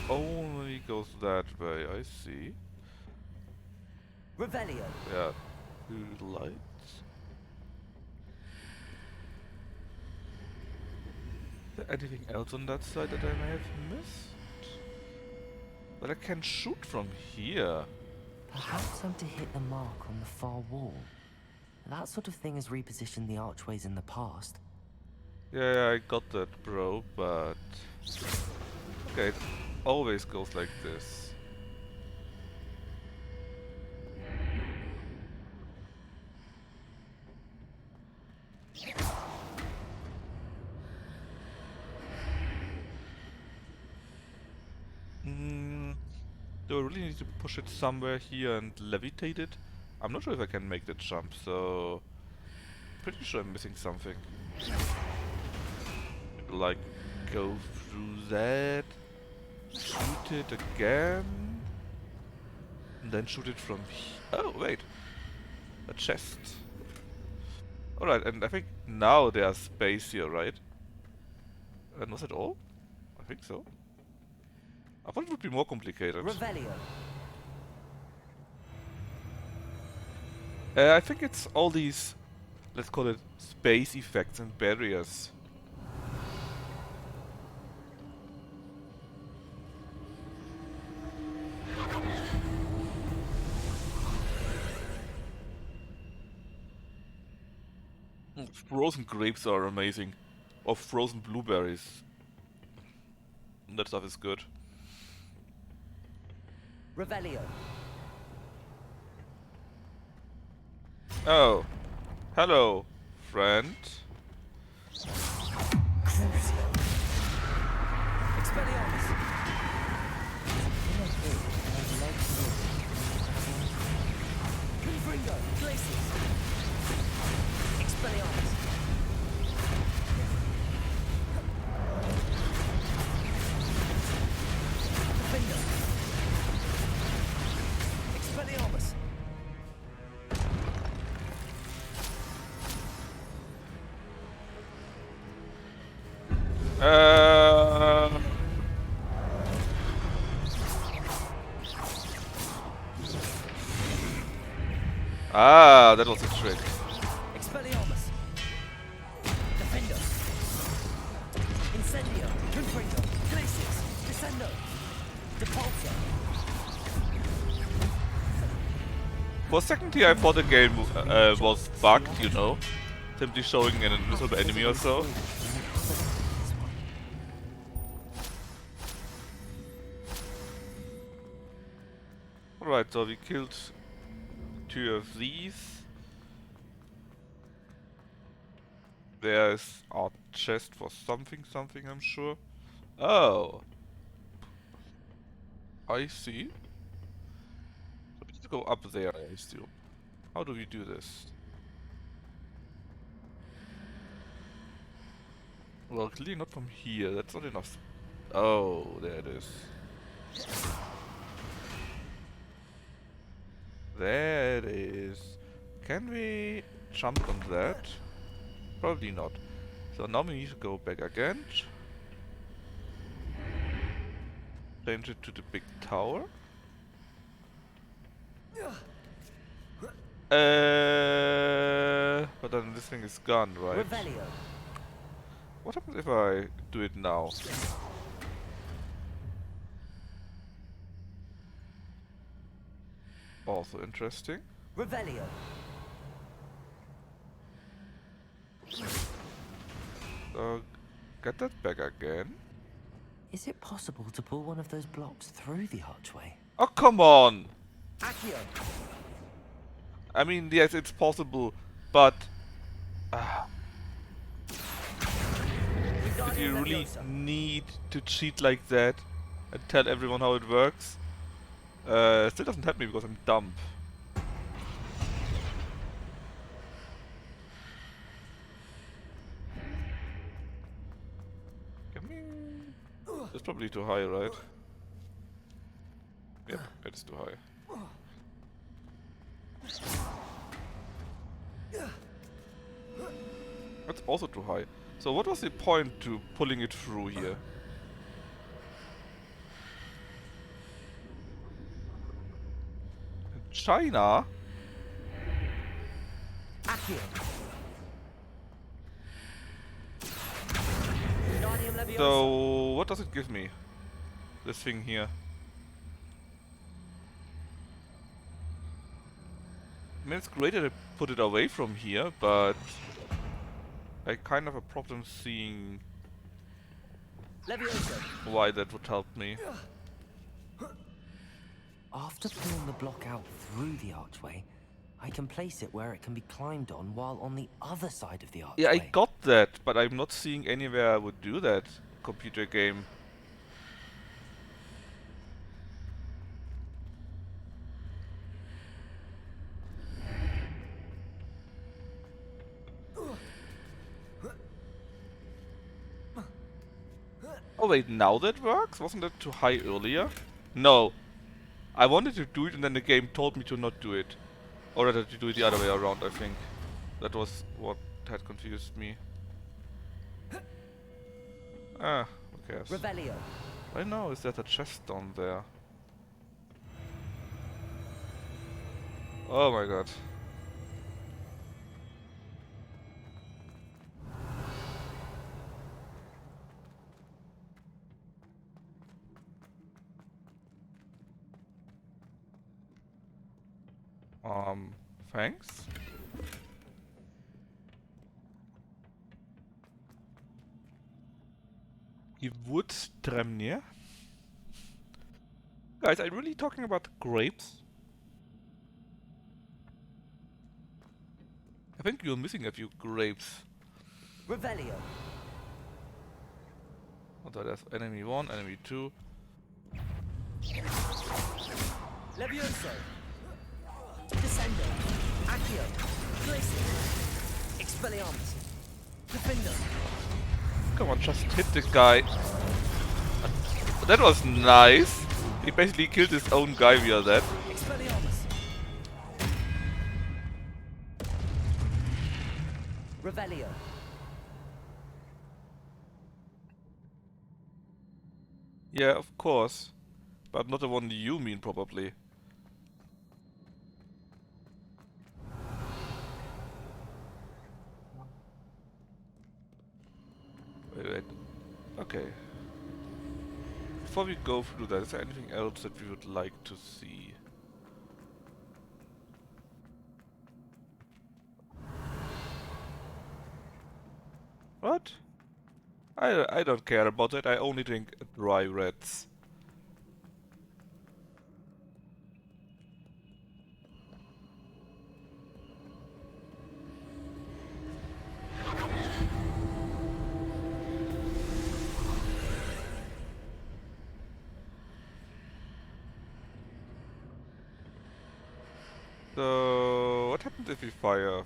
Only goes that way, I see. Revelio. Yeah. Two lights. Is there anything else on that side that I may have missed? But I can shoot from here. Perhaps I'm to hit the mark on the far wall. That sort of thing has repositioned the archways in the past. Yeah, I got that, bro, but... Okay, it always goes like this. Do I really need to push it somewhere here and levitate it? I'm not sure if I can make that jump, so... Pretty sure I'm missing something. Like, go through that, shoot it again, and then shoot it from here. Oh, wait. A chest. Alright, and I think now there's space here, right? And was it all? I think so. I thought it would be more complicated. Revelio. I think it's all these, let's call it, space effects and barriers. Frozen grapes are amazing. Or frozen blueberries. That stuff is good. Revelio. Oh. Hello, friend. Crucio. Expelliarmus. Confringo. Glacius. Expelliarmus. Confringo. Expelliarmus. Ah, that was a trick. Expelliarmus. Defendo. Incendio. Confringo. Glacius. Descendo. Depulso. For a second here, I thought the game was bugged, you know, simply showing an invisible enemy or so. Alright, so we killed 2 of these. There's a chest for something, I'm sure. Oh. I see. So we need to go up there, I assume. How do we do this? Well, clearly not from here. That's not enough Oh, there it is. There it is. Can we jump on that? Probably not. So now we need to go back again. Change it to the big tower. But then this thing is gone, right? Revelio. What happens if I do it now? Also interesting. Revelio. So, get that back again. Is it possible to pull one of those blocks through the archway? Oh, come on! Accio. I mean, yes, it's possible, but... Did you really need to cheat like that and tell everyone how it works? Still doesn't help me because I'm dumb. Come here. It's probably too high, right? Yep, it's too high. That's also too high. So what was the point to pulling it through here? China? Accio. Wingardium Leviosa. So what does it give me? This thing here. I mean, it's great that I put it away from here, but I kind of have a problem seeing Leviosa. why that would help me. After pulling the block out through the archway, I can place it where it can be climbed on while on the other side of the archway. Yeah, I got that, but I'm not seeing anywhere I would do that. Computer game. Oh wait, now that works? Wasn't that too high earlier? No. I wanted to do it and then the game told me to not do it. Or rather to do it the other way around, I think. That was what had confused me. Ah, who cares? Revelio. I know, is that a chest down there? Oh my god. Thanks. Gewürztraminer? Guys, are you really talking about grapes? I think you're missing a few grapes. Revelio. Oh, there's enemy 1, enemy 2. Levioso. Descendo. Accio. Glacius. Expelliarmus. Defender. Come on, just hit the guy. That was nice. He basically killed his own guy via that. Expelliarmus. Revelio. Yeah, of course. But not the one you mean, probably. Wait. Okay. Before we go through that, is there anything else that we would like to see? What? I don't care about that. I only drink dry reds. So, what happens if we fire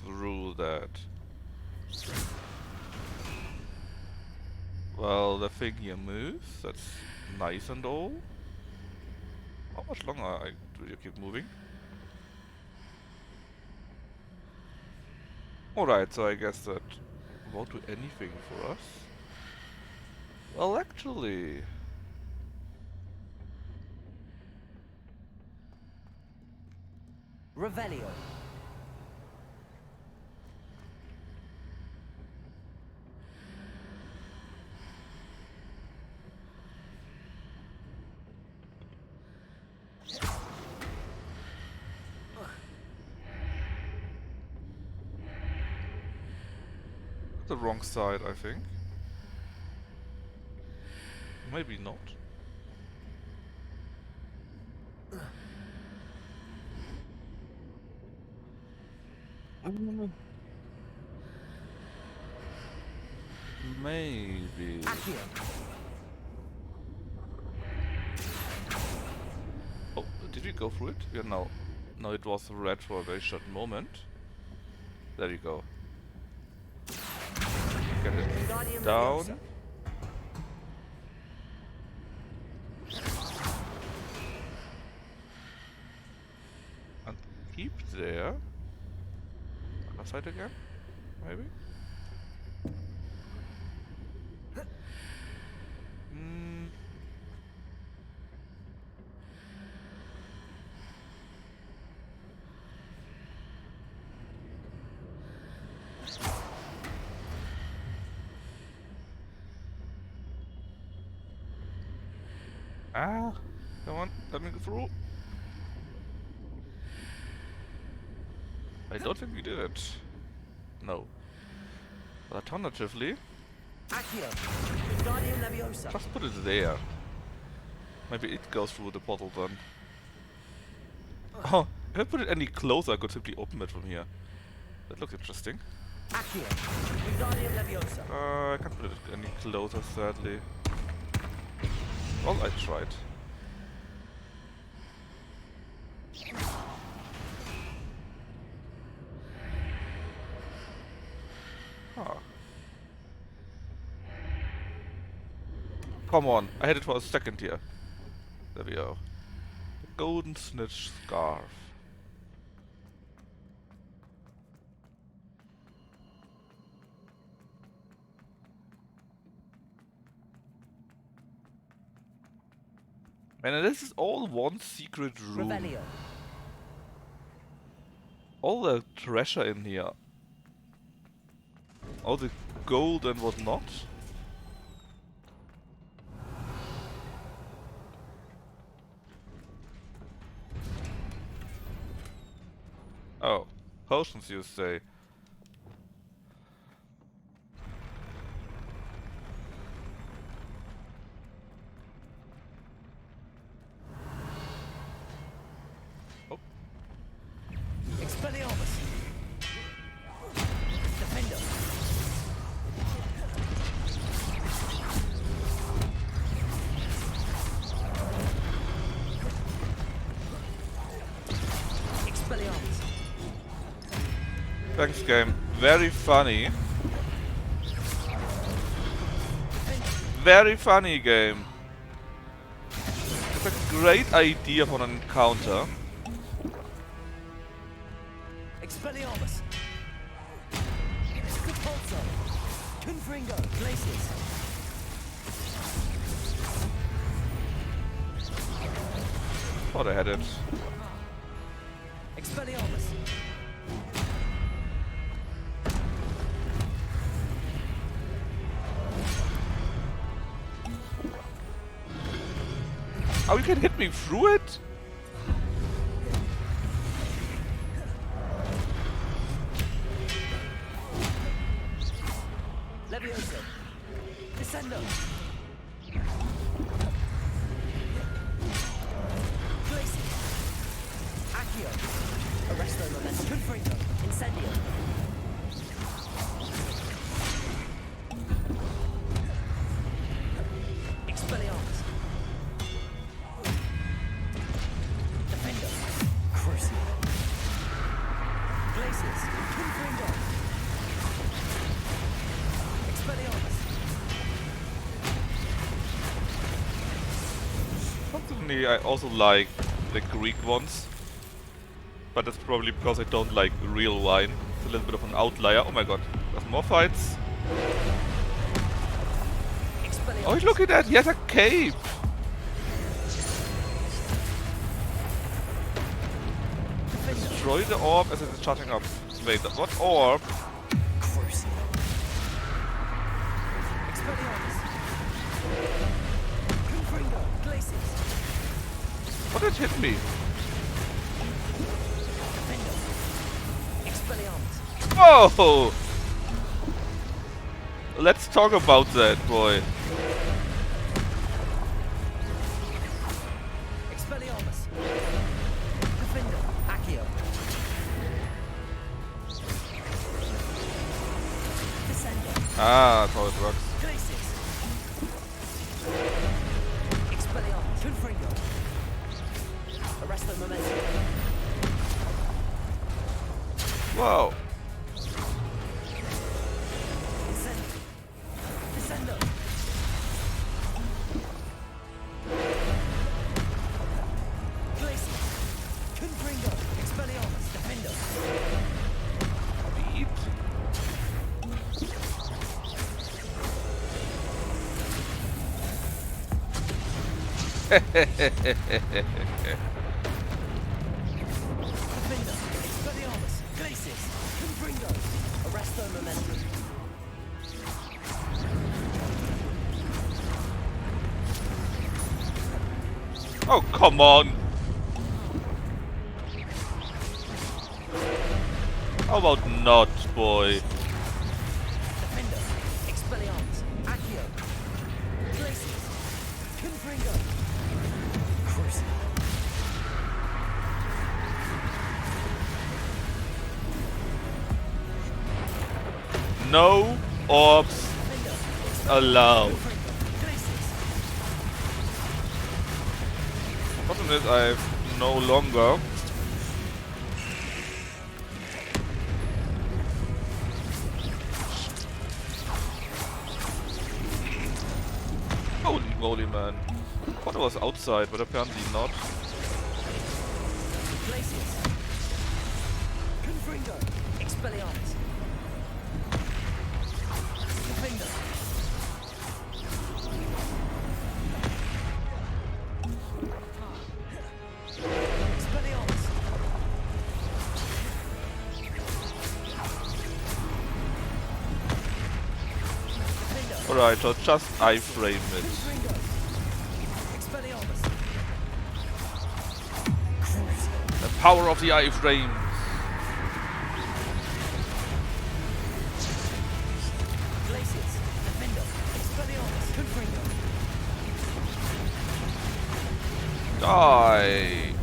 through that? Well, the thing here moves. That's nice and all. How much longer do you keep moving? Alright, so I guess that won't do anything for us. Well, actually... Revelio. The wrong side, I think. Maybe not. Maybe. Oh, did we go through it? Yeah, no. No, it was red for a very short moment. There you go. Get it down. And keep there. Other side again? Maybe? Ah, come on, let me go through. I don't think we did it. No. Alternatively, just put it there. Maybe it goes through the portal then. Oh, if I put it any closer, I could simply open it from here. That looks interesting. I can't put it any closer, sadly. Well, I tried. Ah. Come on, I had it for a second here. There we go. The golden snitch scarf. And this is all one secret room. Revelio. All the treasure in here. All the gold and whatnot. Oh, potions you say. Expelliarmus. Defender. Expelliarmus. Thanks, game. Very funny. Very funny game. It's a great idea for an encounter. Expelliarmus. Repulso. Confringo. Glaciers. Thought I had it. Expelliarmus. Oh, you can hit me through it? Levioso. Descendo. Glacier. Accio. Arresto Lorenzo. Confringo. Incendio. Expelliarmus. Defender. Crucio. Glaciers. Confringo. Expelliarmus. Personally, I also like the Greek ones. But that's probably because I don't like real wine. It's a little bit of an outlier. Oh my god, there's more fights. Oh, look at that! He has a cape! Destroy the orb as it is charging up. Wait, what orb? What did hit me? Whoa! Let's talk about that, boy. Ah, that's how it works. Wow. Oh, come on! How about not, boy? No orbs allowed. Problem is, I've no longer holy moly, man. I thought it was outside, but apparently not. Alright, so just iframe it. The power of the iframes. Die!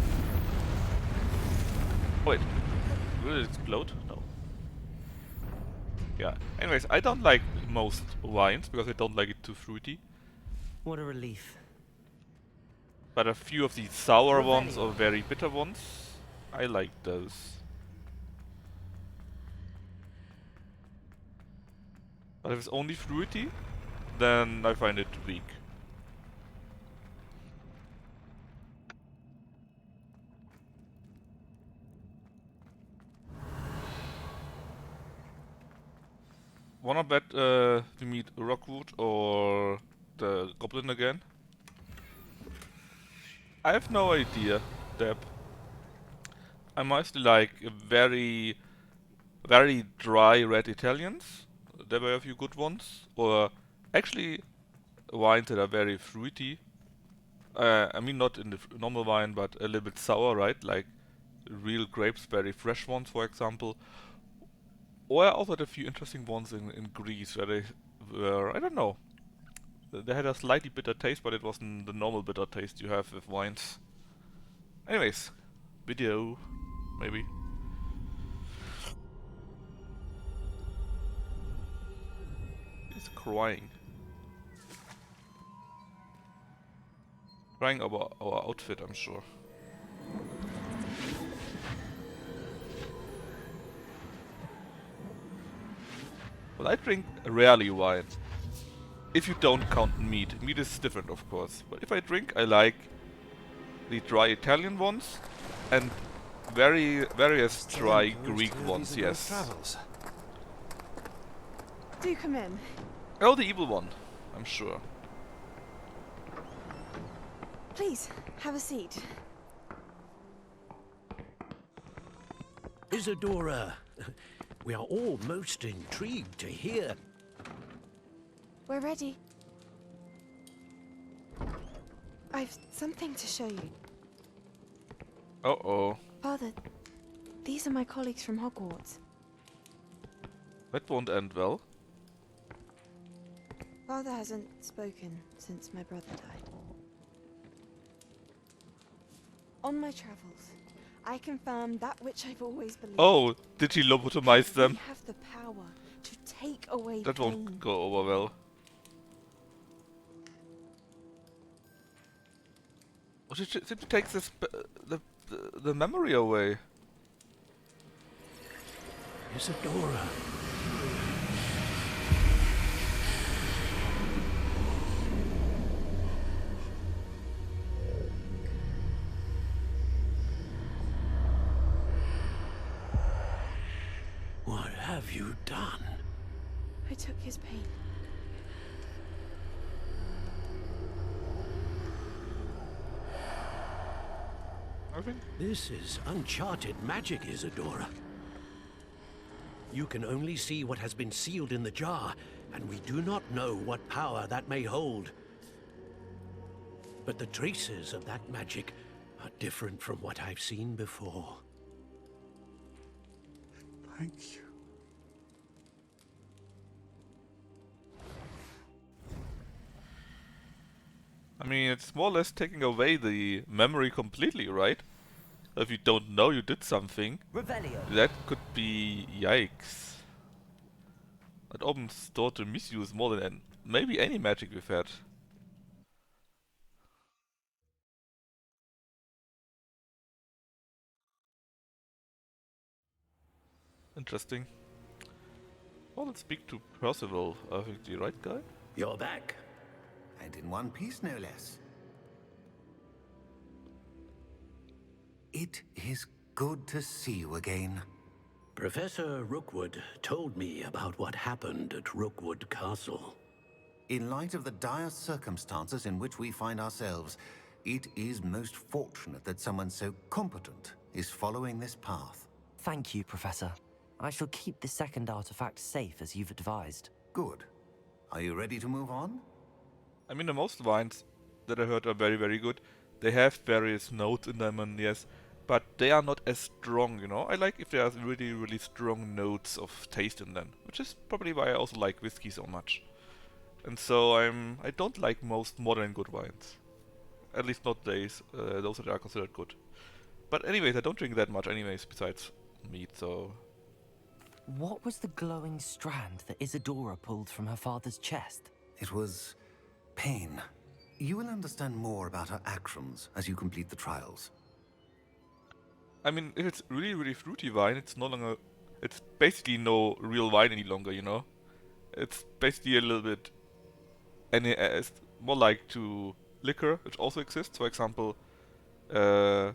Wait, will it explode? No. Yeah. Anyways, I don't like most wines because I don't like it too fruity. What a relief. But a few of these sour ones or very bitter ones, I like those. But if it's only fruity, then I find it weak. Wanna bet we meet Rookwood or the Goblin again? I have no idea, Deb. I mostly like very dry red Italians. There were a few good ones. Or actually wines that are very fruity. I mean not in the normal wine, but a little bit sour, right? Like real grapes, very fresh ones, for example. Or I also had a few interesting ones in Greece where they were, I don't know. They had a slightly bitter taste, but it wasn't the normal bitter taste you have with wines. Anyways, video, maybe. He's crying. Crying about our outfit, I'm sure. Well, I drink rarely wine. If you don't count meat. Meat is different, of course. But if I drink, I like the dry Italian ones, and various dry Greek ones, yes. Do come in. Oh, the evil one, I'm sure. Please, have a seat. Isadora, we are all most intrigued to hear. We're ready. I've something to show you. Uh-oh. Father, these are my colleagues from Hogwarts. That won't end well. Father hasn't spoken since my brother died. On my travels, I confirmed that which I've always believed. Oh, did he lobotomize them? We have the power to take away That pain. won't go over well. Oh, she simply takes the memory away. Isadora. What have you done? I took his pain. This is uncharted magic, Isadora. You can only see what has been sealed in the jar, and we do not know what power that may hold. But the traces of that magic are different from what I've seen before. Thank you. I mean, it's more or less taking away the memory completely, right? If you don't know you did something, Revelio. that could be yikes. That opens door to misuse more than maybe any magic we've had. Interesting. Well, let's speak to Percival. I think the right guy. You're back. And in one piece, no less. It is good to see you again. Professor Rookwood told me about what happened at Rookwood Castle. In light of the dire circumstances in which we find ourselves, it is most fortunate that someone so competent is following this path. Thank you, Professor. I shall keep the second artifact safe as you've advised. Good. Are you ready to move on? I mean, the most wines that I heard are very, very good. They have various notes in them, and yes, but they are not as strong, you know? I like if there are really, really strong notes of taste in them, which is probably why I also like whiskey so much. And so I don't like most modern good wines. At least not those that are considered good. But anyways, I don't drink that much anyways, besides meat, so... What was the glowing strand that Isadora pulled from her father's chest? It was pain. You will understand more about her actions as you complete the trials. I mean, if it's really, really fruity wine, it's no longer... It's basically no real wine any longer, you know? It's basically a little bit... it's more like to liquor, which also exists. For example, the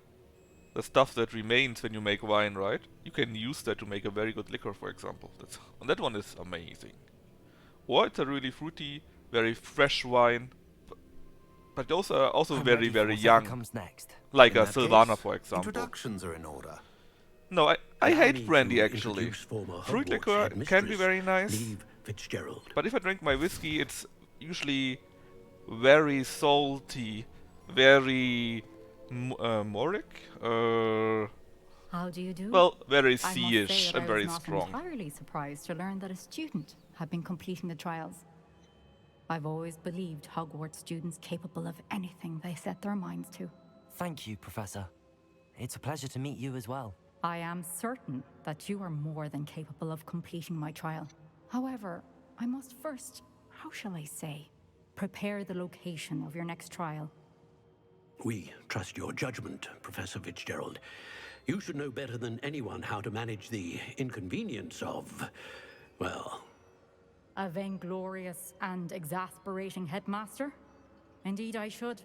stuff that remains when you make wine, right? You can use that to make a very good liquor, for example. And that one is amazing. Or it's a really fruity, very fresh wine, but also very, very young. Comes next. Like In a that Sylvana, case, for example. Introductions are in order. No, I Allow hate me brandy, to actually. introduce former Fruit Hogwarts liquor can be headmistress, very nice. Liv Fitzgerald. But if I drink my whiskey, it's usually very salty, very moric. How do you do? Well, very I must say sea-ish that and I very was not strong. entirely surprised to learn that a student had been completing the trials. I've always believed Hogwarts students capable of anything they set their minds to. Thank you, Professor. It's a pleasure to meet you as well. I am certain that you are more than capable of completing my trial. However, I must first, how shall I say, prepare the location of your next trial. We trust your judgment, Professor Fitzgerald. You should know better than anyone how to manage the inconvenience of, well... A vainglorious and exasperating headmaster? Indeed I should.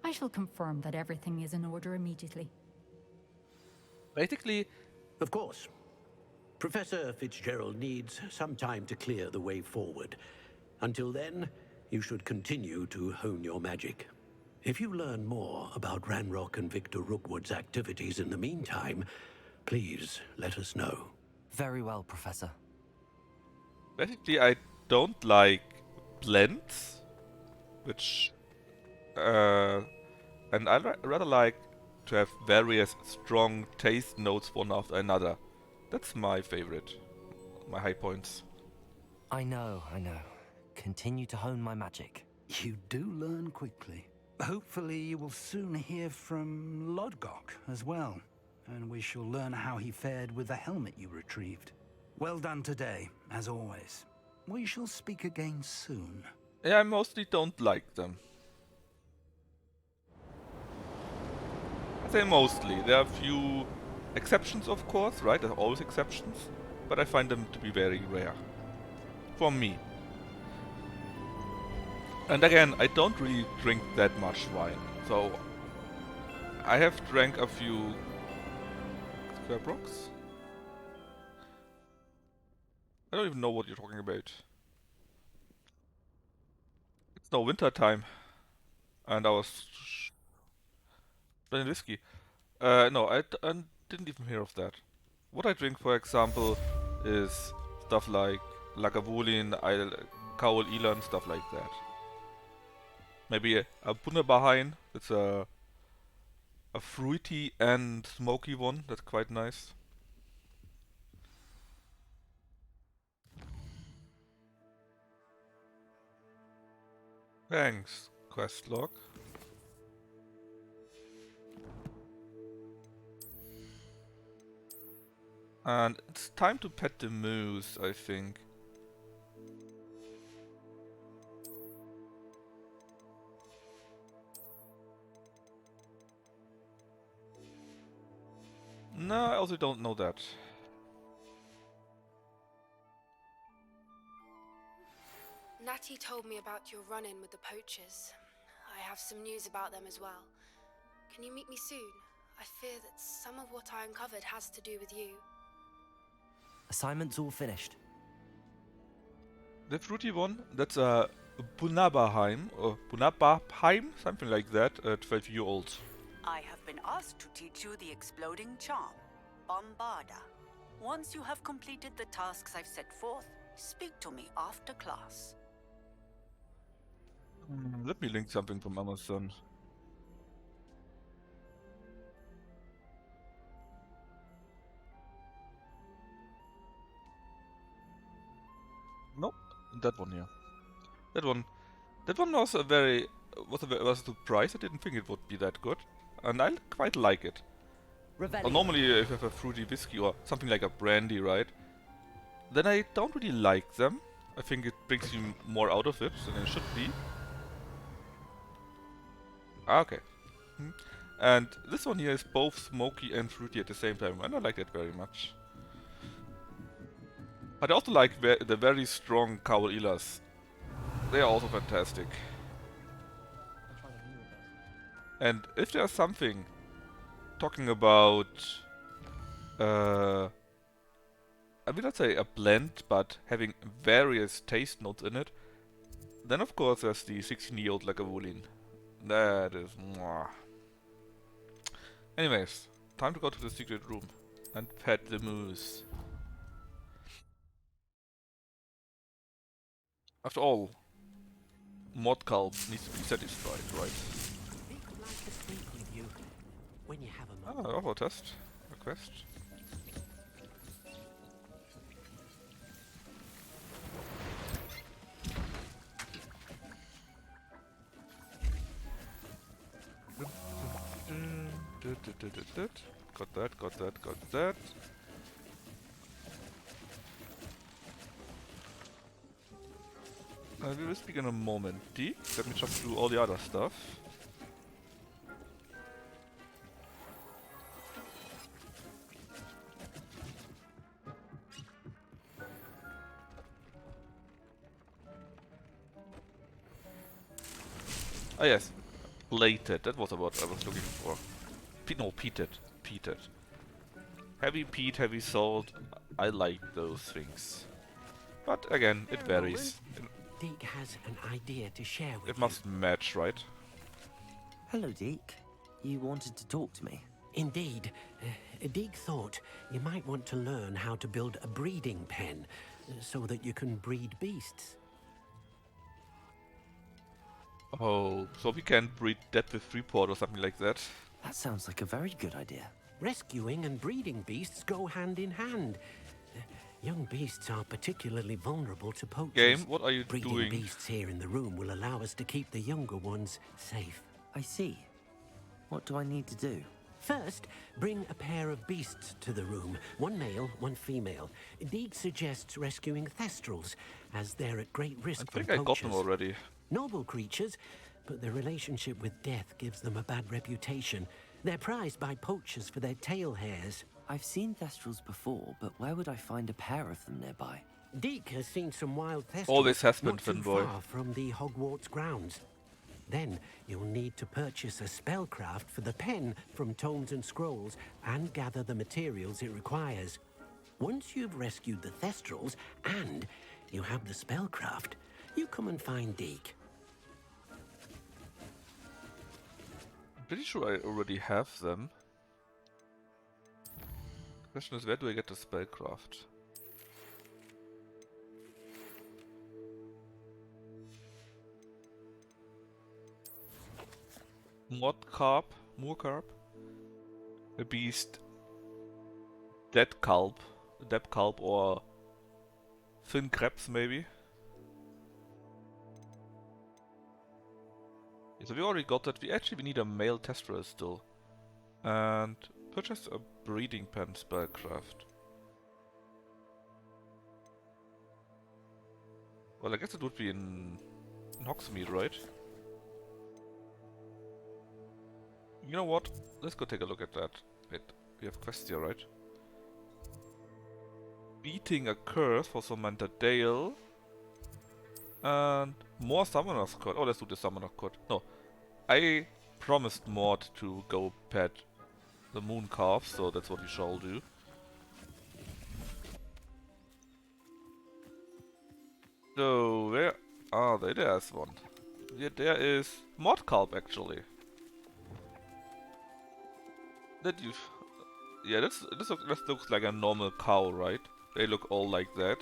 I shall confirm that everything is in order immediately. Basically, Of course. Professor Fitzgerald needs some time to clear the way forward. Until then, you should continue to hone your magic. If you learn more about Ranrock and Victor Rookwood's activities in the meantime, please let us know. Very well, Professor. basically I don't like blends, which and I rather like to have various strong taste notes one after another. That's my favorite, my high points. I know. Continue to hone my magic. You do learn quickly. Hopefully you will soon hear from Lodgok as well, and we shall learn how he fared with the helmet you retrieved. Well done today, as always. We shall speak again soon. Yeah, I mostly don't like them. I say mostly. There are a few exceptions, of course, right? There are always exceptions, but I find them to be very rare. For me. And again, I don't really drink that much wine, so I have drank a few square blocks. I don't even know what you're talking about. It's now winter time, and I was drinking whiskey. No, I didn't even hear of that. What I drink, for example, is stuff like Lagavulin, Kaol Ilan, stuff like that. Maybe a Bunnebahain, it's a fruity and smoky one, that's quite nice. Thanks, quest log. And it's time to pet the moose, I think. No, I also don't know that. Natty told me about your run-in with the poachers. I have some news about them as well. Can you meet me soon? I fear that some of what I uncovered has to do with you. Assignment's all finished. The fruity one, that's a Bunabaheim, or Bunabaheim, something like that, 12-year-old. I have been asked to teach you the exploding charm, Bombarda. Once you have completed the tasks I've set forth, speak to me after class. Let me link something from Amazon. Nope, that one here. That one was was a surprise. I didn't think it would be that good, and I quite like it. Normally, if you have a fruity whiskey or something like a brandy, right? Then I don't really like them. I think it brings you more out of it than it should be. Okay. And this one here is both smoky and fruity at the same time, and I like that very much. But I also like the very strong Kaol Ilas. They are also fantastic. And if there's something talking about, I will not say a blend, but having various taste notes in it, then of course there's the 16-year-old Lagavulin. That is mwah. Anyways, time to go to the secret room and pet the moose. After all, Mordkalb needs to be satisfied, right? I'd like to speak with you when you have a moment. Oh, test. Request. Got that. We will speak in a moment. Let me just do all the other stuff. Ah yes, Plated, that was what I was looking for. No, peated. Peated. Heavy peat, heavy salt. I like those things. But again, it varies. Deke has an idea to share with It must match, right? Hello, Deke. You wanted to talk to me? Indeed. Deke thought you might want to learn how to build a breeding pen so that you can breed beasts. Oh, so we can breed that with Freeport or something like that. That sounds like a very good idea. Rescuing and breeding beasts go hand in hand. Young beasts are particularly vulnerable to poachers. Game, what are you Breeding doing? beasts here in the room will allow us to keep the younger ones safe. I see. What do I need to do? First, bring a pair of beasts to the room. One male, one female. Deke suggests rescuing thestrals, as they're at great risk from I think I got them poachers. already. Noble creatures, but their relationship with death gives them a bad reputation. They're prized by poachers for their tail hairs. I've seen thestrals before, but where would I find a pair of them nearby? Deke has seen some wild thestrals Always has been, not too Finboy. far from the Hogwarts grounds. Then you'll need to purchase a spellcraft for the pen from Tomes and Scrolls and gather the materials it requires. Once you've rescued the thestrals and you have the spellcraft, you come and find Deke. Pretty sure I already have them. Question is, where do I get the spellcraft? Moorcarp, a beast, dead culp, or thin crabs maybe. So we already got that. We need a male testral still. And purchase a breeding pen spellcraft. Well, I guess it would be in Hogsmeade, right? You know what? Let's go take a look at that. Wait, we have quests here, right? Beating a curse for Samantha Dale. And more Summoner's Court. Oh, let's do the Summoner's Court. No. I promised Maud to go pet the moon calf, so that's what we shall do. So, where are they? There's one. Yeah, there is Mordkalp actually. Yeah, this looks like a normal cow, right? They look all like that.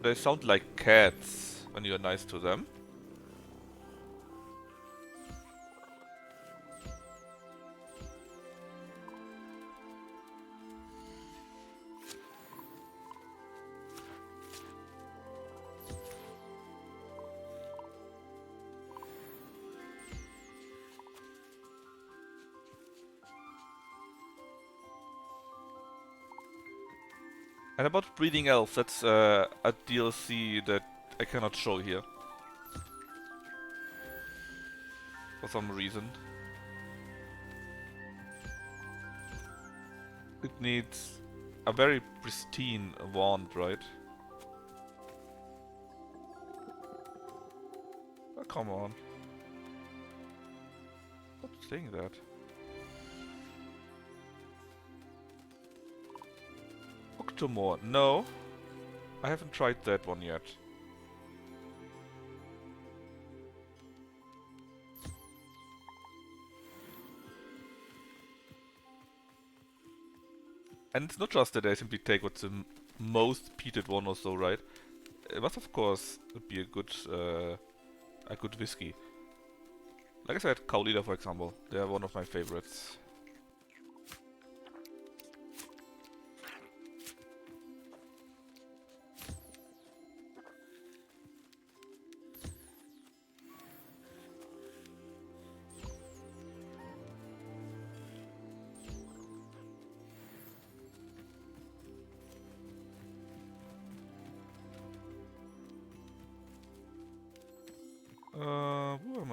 They sound like cats when you're nice to them. And about breeding elves, that's a DLC that I cannot show here. For some reason. It needs a very pristine wand, right? Oh, come on. Stop saying that. More. No, I haven't tried that one yet. And it's not just that I simply take what's the most peated one or so, right? It must of course be a good whiskey. Like I said, cow leader for example, they are one of my favorites.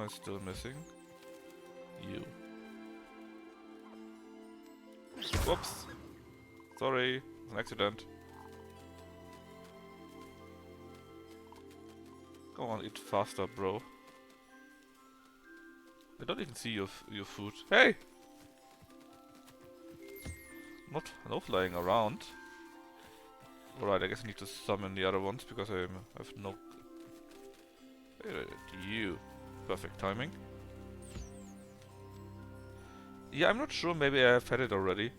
I still missing? You. Whoops. Sorry, it's an accident. Go on, eat faster, bro. I don't even see your food. Hey! No flying around. Alright, I guess I need to summon the other ones because I have no... You. Perfect timing. Yeah, I'm not sure, maybe I have had it already.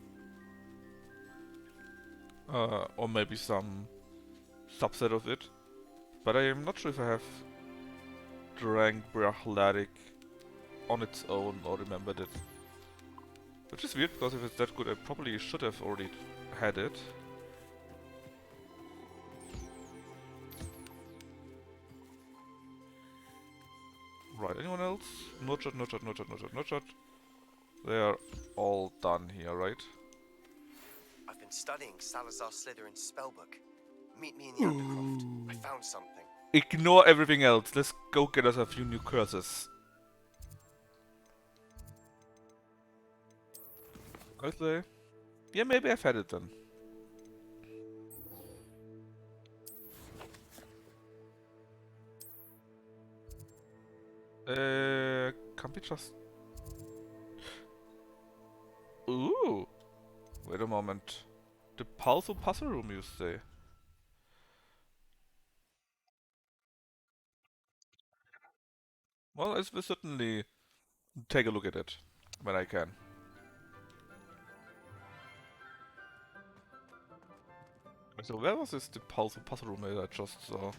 Or maybe some subset of it. But I am not sure if I have drank Brachlatic on its own or remembered it. Which is weird, because if it's that good I probably should have already had it. Right, anyone else? No shot, no shot, no shot, no shot, no shot. They are all done here, right? I've been studying Salazar Slytherin's spellbook. Meet me in the Undercroft. I found something. Ignore everything else. Let's go get us a few new curses. Okay. Yeah, maybe I've had it then. Can't be just... Ooh! Wait a moment. The Pulse of Puzzle Room, you say? Well, I will certainly take a look at it when I can. So where was this the Pulse of Puzzle Room that I just saw?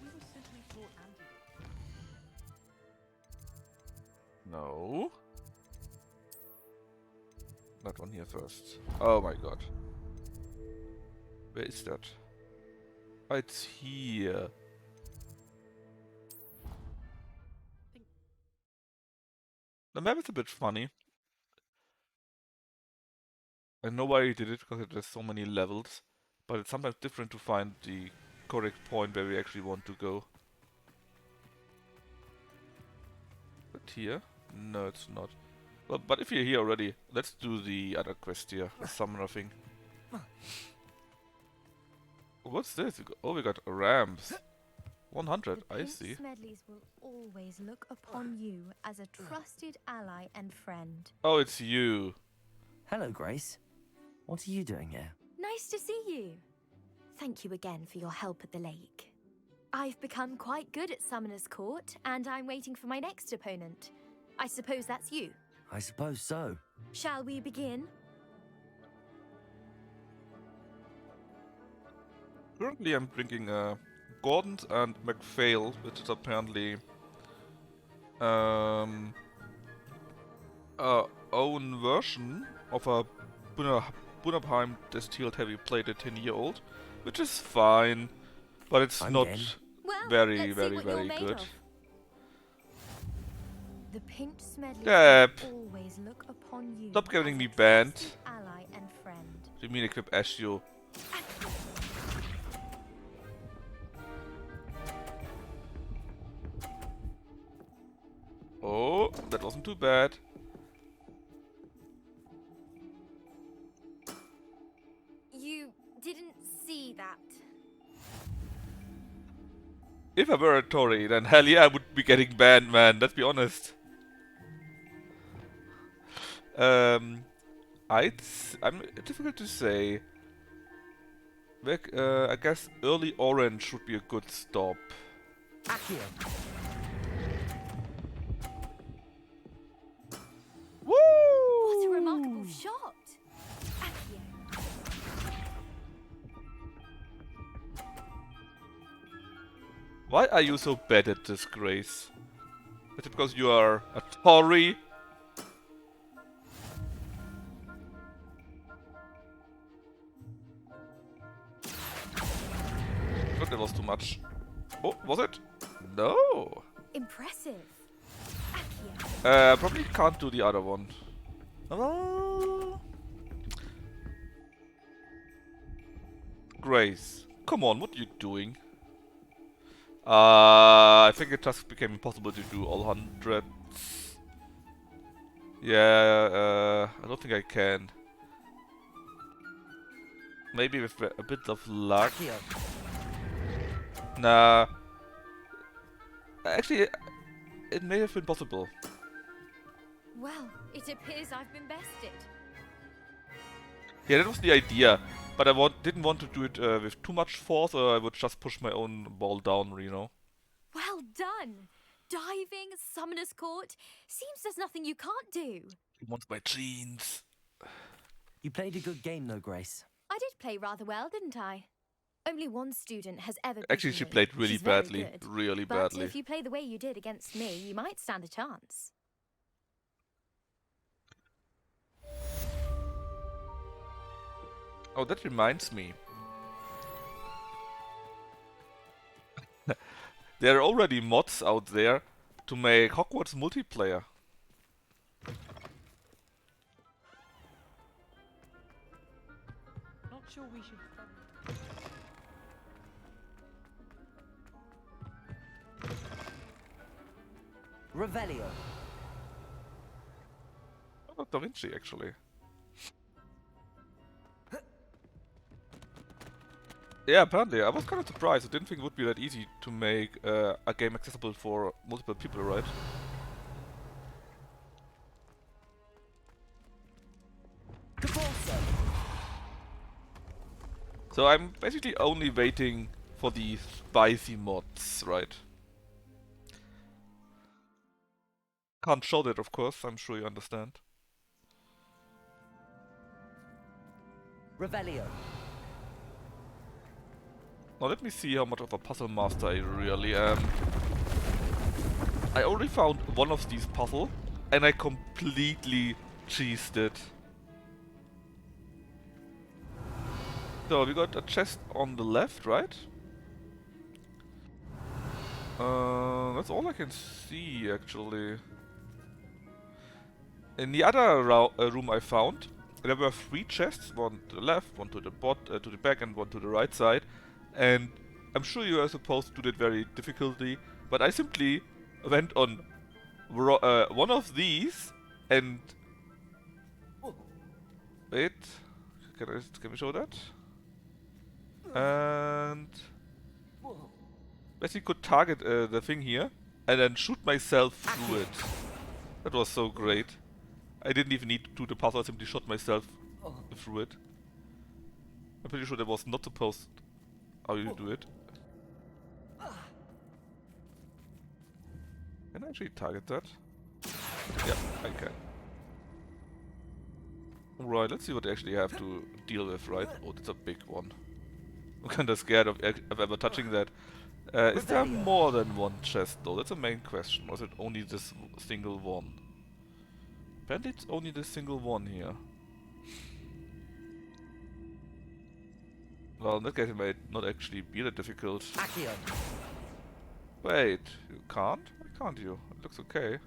No. That one here first. Oh my god. Where is that? Oh, it's here. The map is a bit funny. I know why he did it, because it has so many levels. But it's sometimes different to find the correct point where we actually want to go. But here? No, it's not. Well, but if you're here already, let's do the other quest here, the summoner thing. What's this? Oh, we got ramps. 100, I see. Smedleys will always look upon you as a trusted ally and friend. Oh, it's you. Hello, Grace. What are you doing here? Nice to see you. Thank you again for your help at the lake. I've become quite good at Summoner's Court, and I'm waiting for my next opponent. I suppose that's you. I suppose so. Shall we begin? Currently I'm drinking Gordon's and McPhail, which is apparently own version of a Bunabheim distilled heavy plated 10-year-old, which is fine, but it's not very good. The Pink Smedleys Yep. always look upon you. Stop getting me banned. Ally and friend. You mean equip Ashio? Oh, that wasn't too bad. You didn't see that. If I were a Tory, then hell yeah, I would be getting banned, man. Let's be honest. I'm difficult to say. I guess early orange would be a good stop. Woo! What a remarkable shot! Why are you so bad at this, Grace? Is it because you are a Tory? Oh, that was too much. Oh, was it? No. Impressive. Probably can't do the other one. Grace, come on, what are you doing? I think it just became impossible to do all 100. Yeah, I don't think I can. Maybe with a bit of luck. Nah. Actually, it may have been possible. Well, it appears I've been bested. Yeah, that was the idea. But I didn't want to do it with too much force, or I would just push my own ball down, you know. Well done! Diving, Summoner's Court. Seems there's nothing you can't do. He wants my jeans. You played a good game though, Grace. I did play rather well, didn't I? Only one student has ever Actually, beaten she me. played really She's very badly. good. Really but badly. If you play the way you did against me, you might stand a chance. Oh, that reminds me. There are already mods out there to make Hogwarts multiplayer. Not sure we should. Revelio. Oh, not Da Vinci, actually. Yeah, apparently. I was kind of surprised. I didn't think it would be that easy to make a game accessible for multiple people, right? So I'm basically only waiting for the spicy mods, right? Can't show that, of course. I'm sure you understand. Revelio. Now let me see how much of a puzzle master I really am. I already found one of these puzzles, and I completely cheesed it. So we got a chest on the left, right? That's all I can see, actually. In the other room I found, there were 3 chests, one to the left, one to the to the back, and one to the right side. And I'm sure you are supposed to do that very difficultly, but I simply went on one of these and wait, can we show that? And basically could target the thing here and then shoot myself through it. That was so great. I didn't even need to do the puzzle, I simply shot myself through it. I'm pretty sure that was not supposed how you do it. Can I actually target that? Yeah, I can. Right, let's see what I actually have to deal with, right? Oh, that's a big one. I'm kinda scared of ever touching that. Is there more than one chest though? That's the main question. Or is it only this single one? Apparently it's only this single one here. Well, in that case it might not actually be that difficult. Wait, you can't? Why can't you? It looks okay.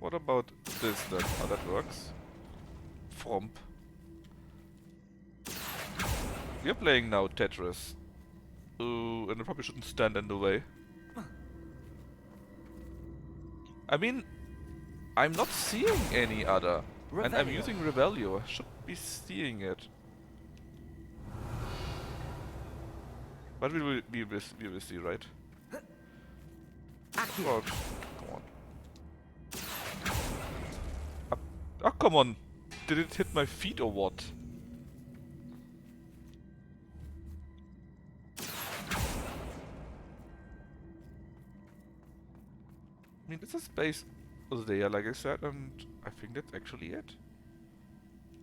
What about this then? Oh, that works. Fromp. We're playing now Tetris. Ooh, and I probably shouldn't stand in the way. I mean, I'm not seeing any other. And I'm using Revelio. I should be seeing it. But we will see, right? Oh, come on. Oh, come on. Did it hit my feet or what? I mean, there's a space there, like I said, and I think that's actually it.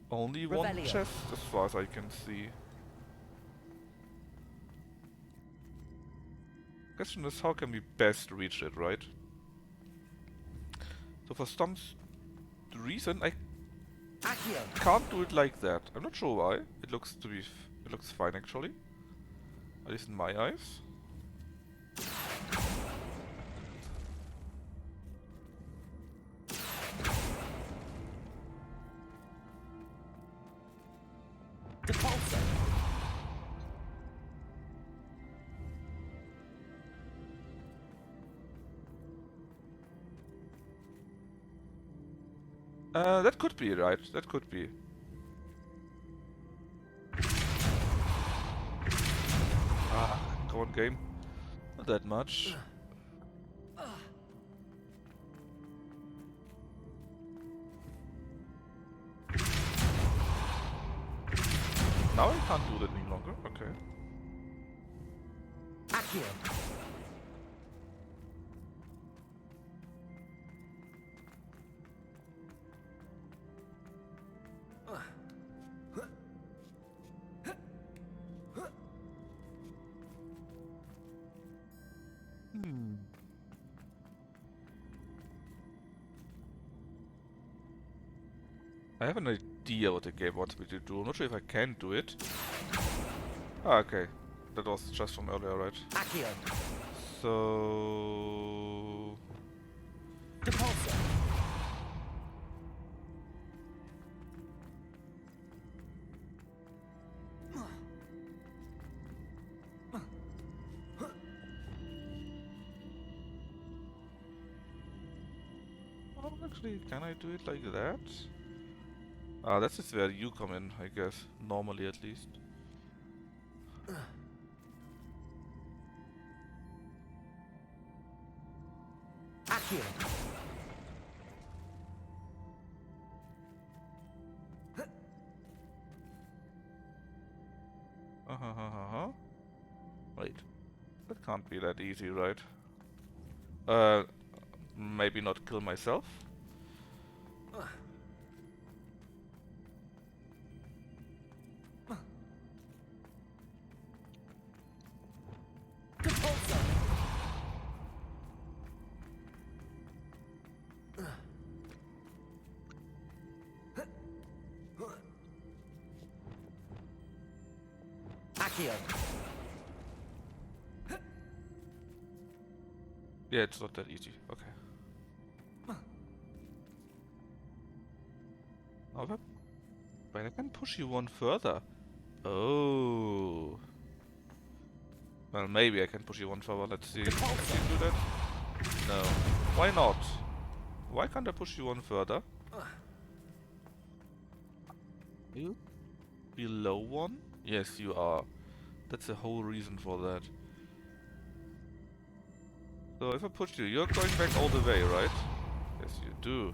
Only one chest, as far as I can see. Question is, how can we best reach it, right? So for some reason, I can't do it like that. I'm not sure why. It looks fine actually, at least in my eyes. That could be, right? That could be. Ah, come on, game. Not that much. Now I can't do that any longer. Okay. Accio. I have an idea what the game wants me to do. I'm not sure if I can do it. Ah, okay. That was just from earlier, right? Accio. So... Depulso. Oh, actually, can I do it like that? Ah, that's just where you come in, I guess. Normally, at least. Accio. Wait. That can't be that easy, right? Maybe not kill myself? Depulso. Accio. Yeah, it's not that easy. Okay. Oh, but I can push you one further. Oh. Well, maybe I can push you one further. Let's see. Can you do that? No. Why not? Why can't I push you one further? You? Below one? Yes, you are. That's the whole reason for that. So if I push you, you're going back all the way, right? Yes, you do.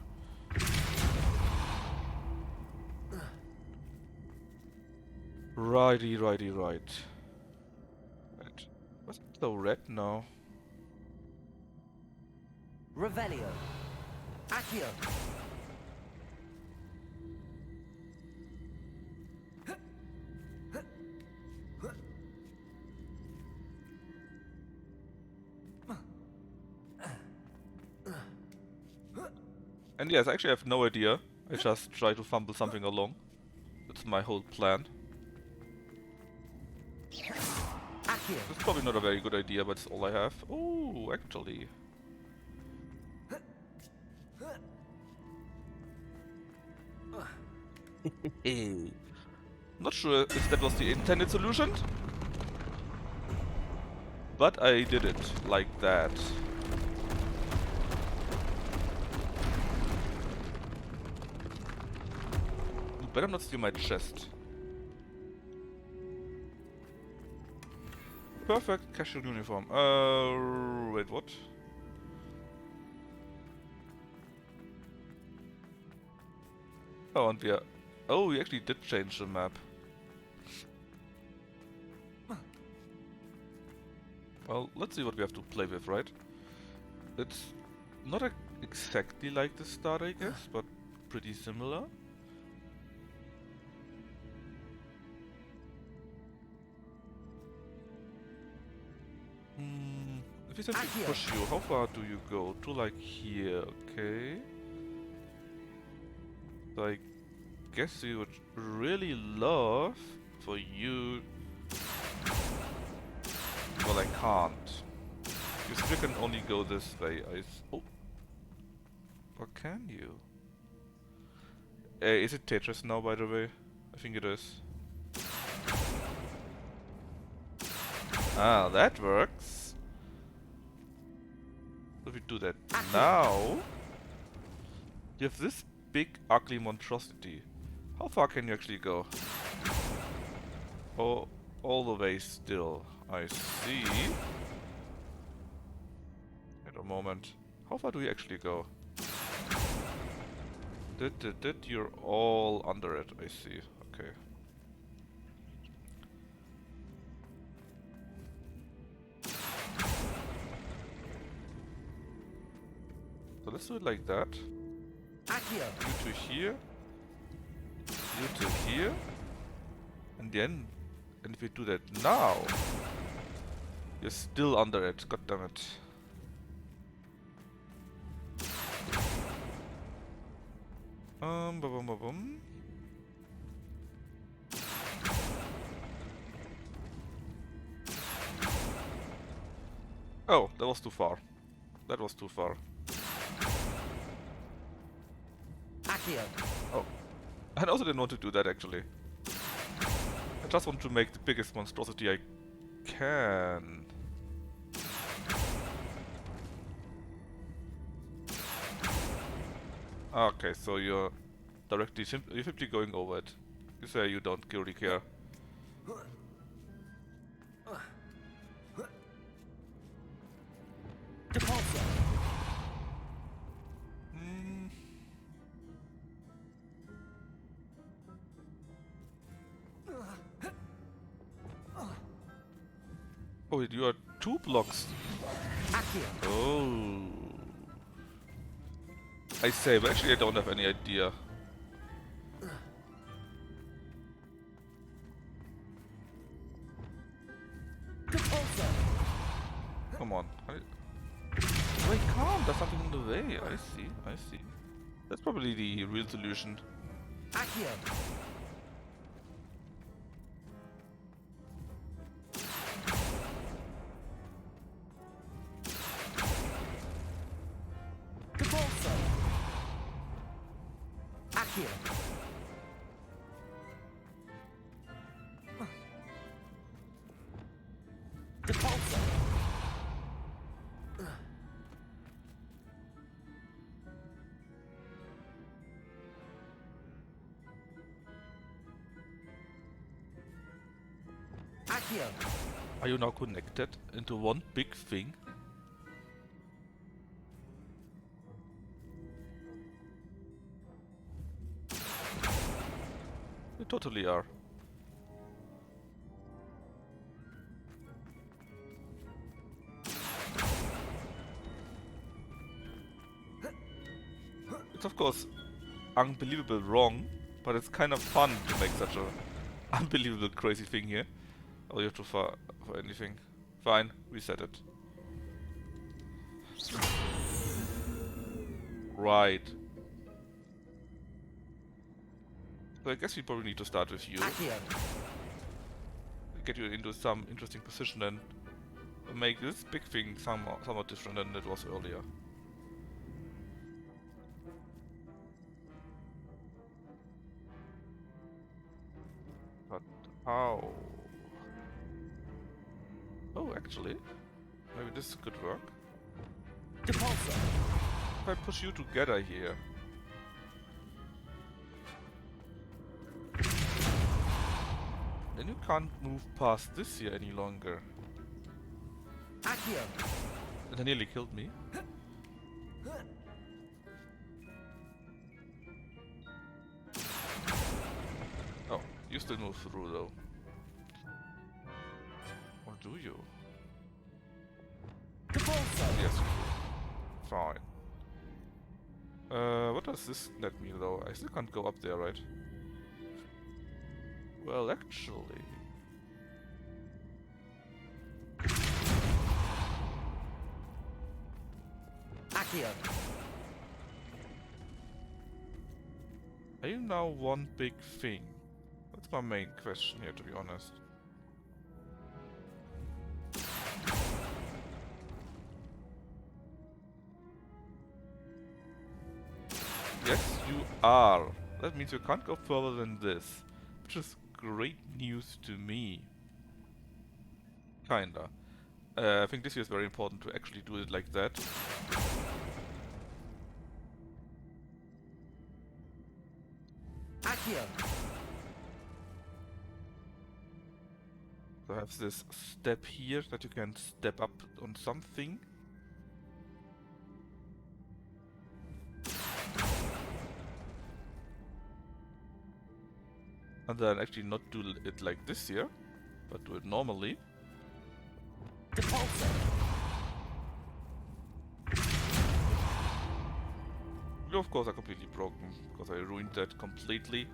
Righty, righty, right. Right. Was it so red now? Revelio. Accio. And yes, I actually have no idea. I just try to fumble something along. That's my whole plan. Accio. It's probably not a very good idea, but it's all I have. Oh, actually. Not sure if that was the intended solution, but I did it like that. You better not steal my chest. Perfect casual uniform. Wait, what? Oh, and we are... Oh, we actually did change the map. Well, let's see what we have to play with, right? It's not exactly like the start, I guess, but pretty similar. If we simply push you, how far do you go? To like here, okay. So I guess we would really love for you... Well, I can't. You still can only go this way, Oh! Or can you? Is it Tetris now, by the way? I think it is. Ah, that works. So if we do that now, you have this big ugly monstrosity. How far can you actually go? Oh, all the way still. I see. Wait a moment. How far do you actually go? You're all under it. I see. Okay. So let's do it like that. You to here. You to here. And then, and if we do that now, you're still under it. God damn it. Boom, boom, boom, boom. Oh, that was too far. That was too far. Oh. I also didn't want to do that actually. I just want to make the biggest monstrosity I can. Okay, so you're directly you're simply going over it. You say you don't really care. Oh, you are 2 blocks. Oh. I say, but actually I don't have any idea. Come on. Wait, calm, there's something in the way. I see, I see. That's probably the real solution. Are you now connected into one big thing? You totally are. It's of course unbelievable wrong, but it's kind of fun to make such a unbelievable crazy thing here. Oh, you have to far for anything. Fine, reset it. Right. So I guess we probably need to start with you. Get you into some interesting position and make this big thing somewhat different than it was earlier. But how? Oh, actually, maybe this could work. If I push you together here. Then you can't move past this here any longer. That nearly killed me. Oh, you still move through though. Or do you? Yes, you do. Fine. What does this let me though? I still can't go up there, right? Well, actually... Are you now one big thing? That's my main question here, to be honest. Yes, you are. That means you can't go further than this, which is great news to me. Kinda. I think this here is very important to actually do it like that. So I have this step here that you can step up on something. And then actually not do it like this here, but do it normally. You of course are completely broken, because I ruined that completely.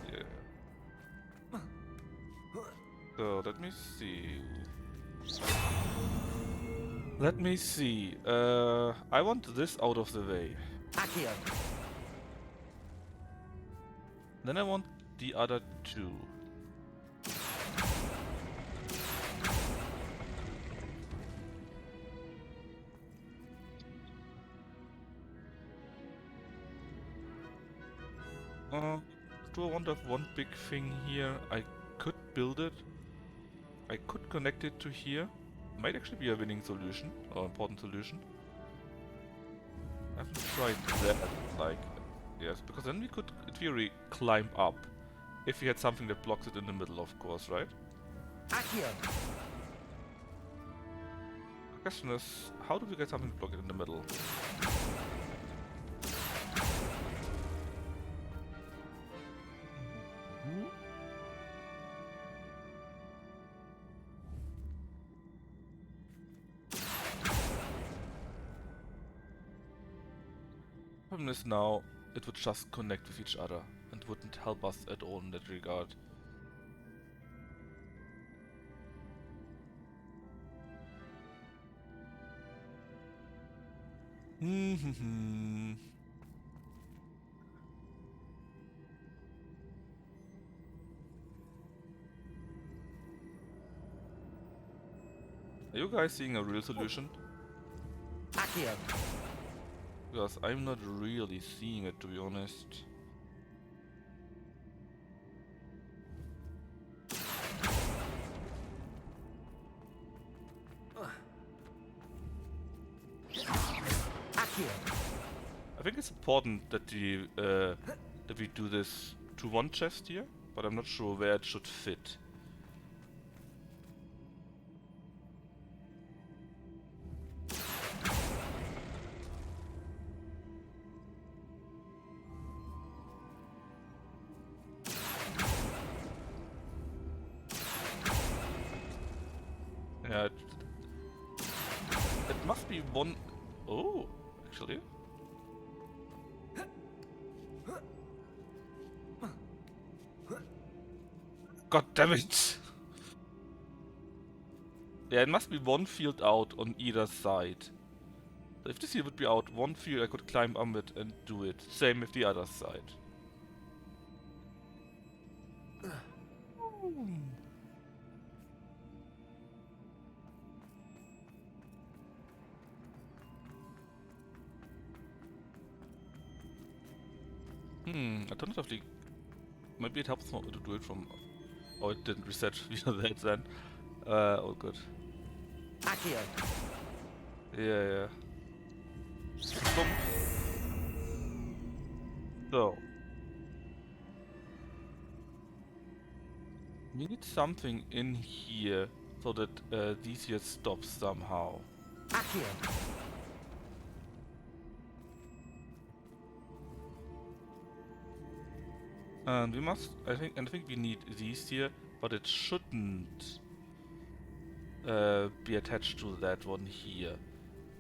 Yeah. So let me see. Let me see. I want this out of the way. Then I want the other two. Do I want to have one big thing here? I could build it. I could connect it to here. Might actually be a winning solution, or important solution. I haven't tried that, like, yes, because then we could, in theory, climb up. If we had something that blocks it in the middle, of course, right? The question is, how do we get something to block it in the middle? Problem is now, it would just connect with each other and wouldn't help us at all in that regard. Are you guys seeing a real solution? Because I'm not really seeing it, to be honest. I think it's important that we do this to one chest here, but I'm not sure where it should fit. Yeah, it must be one. Oh, actually. God damn it! Yeah, it must be one field out on either side. So if this here would be out one field, I could climb on it and do it. Same with the other side. Alternatively, maybe it helps more to do it from. Oh, it didn't reset via that then. Oh, good. Yeah. Boom. So. We need something in here so that these here stop somehow. And we must, I think we need these here, but it shouldn't be attached to that one here.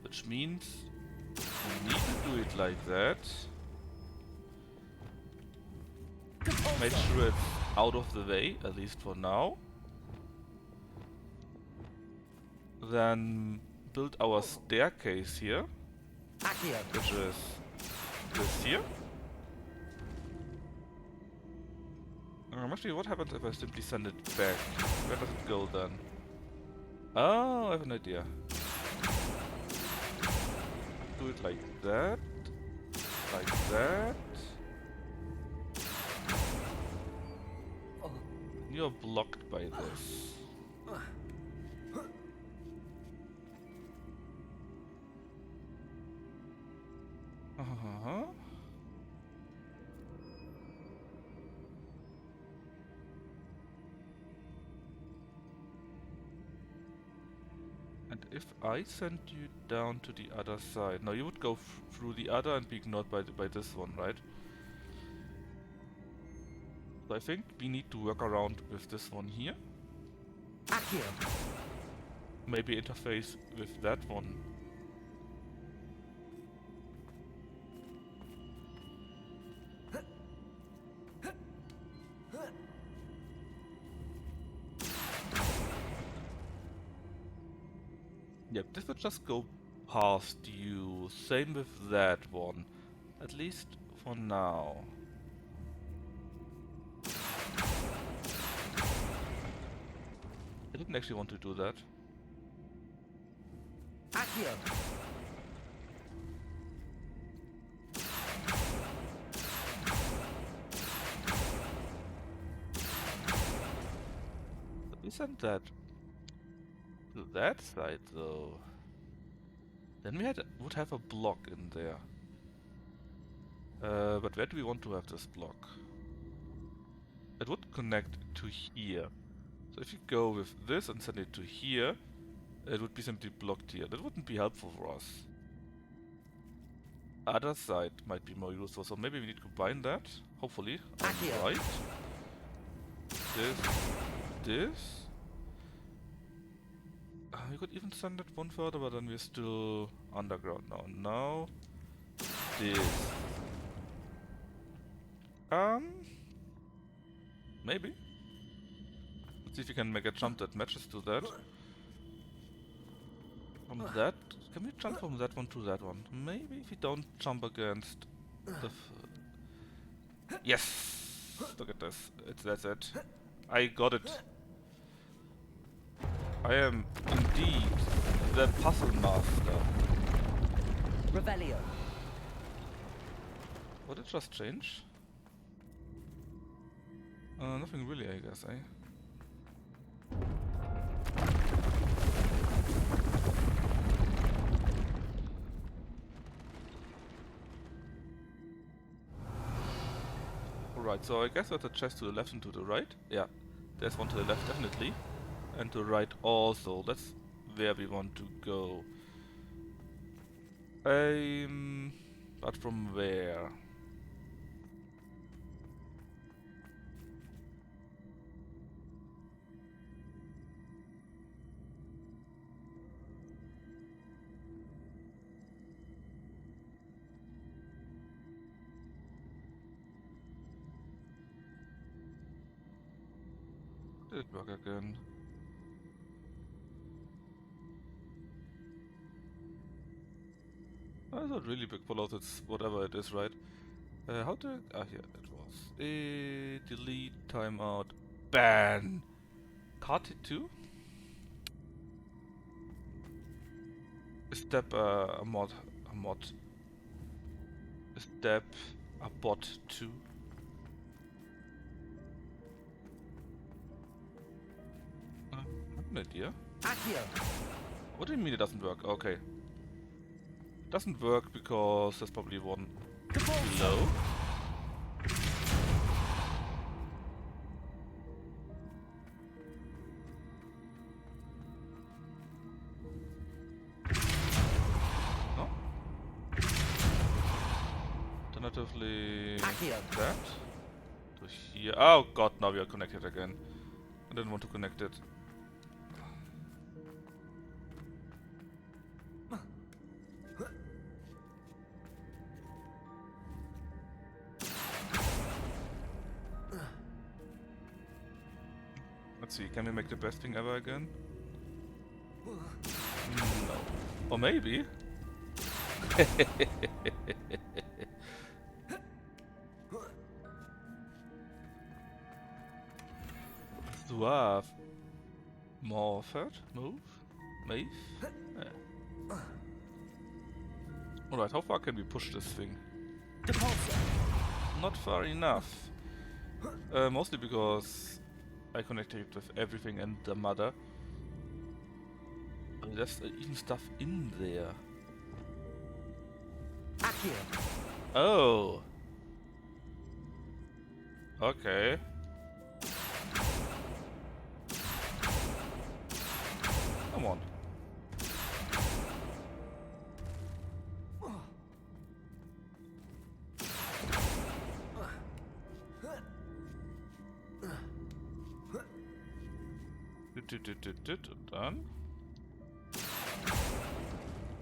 Which means we need to do it like that. Make sure it's out of the way, at least for now. Then build our staircase here, which is this here. Actually, what happens if I simply send it back? Where does it go then? Oh, I have an idea. Do it like that. Like that. You're blocked by this. And if I send you down to the other side, now you would go through the other and be ignored by this one, right? So I think we need to work around with this one here. Accio. Maybe interface with that one. Yep, this would just go past you. Same with that one. At least for now. I didn't actually want to do that. Accio. We sent that to that side though. Then we would have a block in there. But where do we want to have this block? It would connect to here. So if you go with this and send it to here, it would be simply blocked here. That wouldn't be helpful for us. Other side might be more useful, so maybe we need to combine that. Hopefully. Right. This. We could even send it one further, but then we're still underground now. Now, this. Maybe. Let's see if we can make a jump that matches to that. From that, can we jump from that one to that one? Maybe if we don't jump against the... Yes! Look at this. That's it. I got it. I am indeed the puzzle master. Revelio. What did it just change? Nothing really, I guess, eh? Alright, so I guess there's a chest to the left and to the right. Yeah, there's one to the left definitely. And to the right also. That's where we want to go. But from where? Did it work again? It's not really big pullout, it's whatever it is, right? How to... Ah, here it was. Delete, timeout, ban! Card 2? Step a mod. Step a bot 2. I have an idea. Accio. What do you mean it doesn't work? Okay. Doesn't work because there's probably one below. No? Alternatively that to here. Oh god, now we are connected again. I didn't want to connect it. Let's see, can we make the best thing ever again? No. Or maybe? Suave. Morphert? Move? Maeve? Yeah. Alright, how far can we push this thing? Not far enough. Mostly because I connected with everything and the mother. And there's even stuff in there. Accio. Oh. Okay. Come on. Und dann...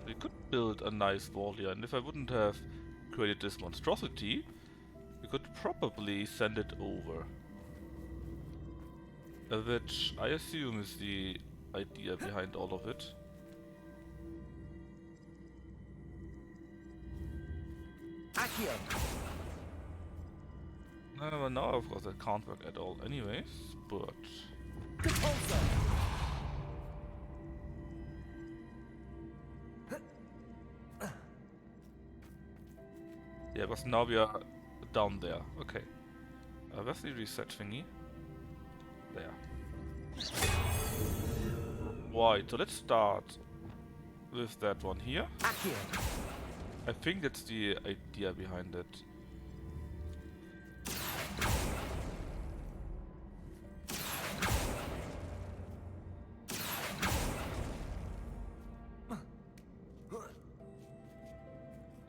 We could build a nice wall here, and if I wouldn't have created this monstrosity, we could probably send it over. Which I assume is the idea behind all of it. Accio! Well, now of course that can't work at all anyways, but... Repulsor! Yeah, because now we are down there. Okay. Where's the reset thingy? There. Right, so let's start with that one here. Accio! I think that's the idea behind it.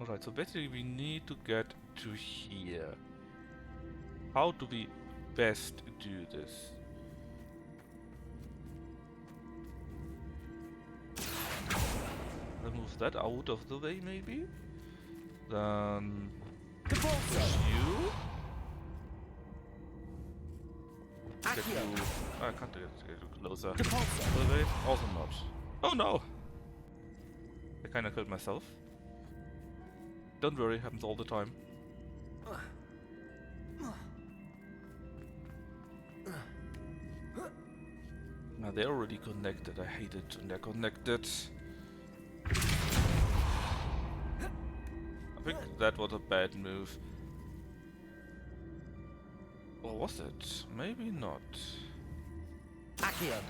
Alright, so basically we need to get to here. How do we best do this? Remove that out of the way maybe? Then push you. Get you... I can't get you closer. Wait, also not. Oh no! I kinda killed myself. Don't worry, happens all the time. Now they're already connected. I hate it when they're connected. I think that was a bad move. Or was it? Maybe not. Accio!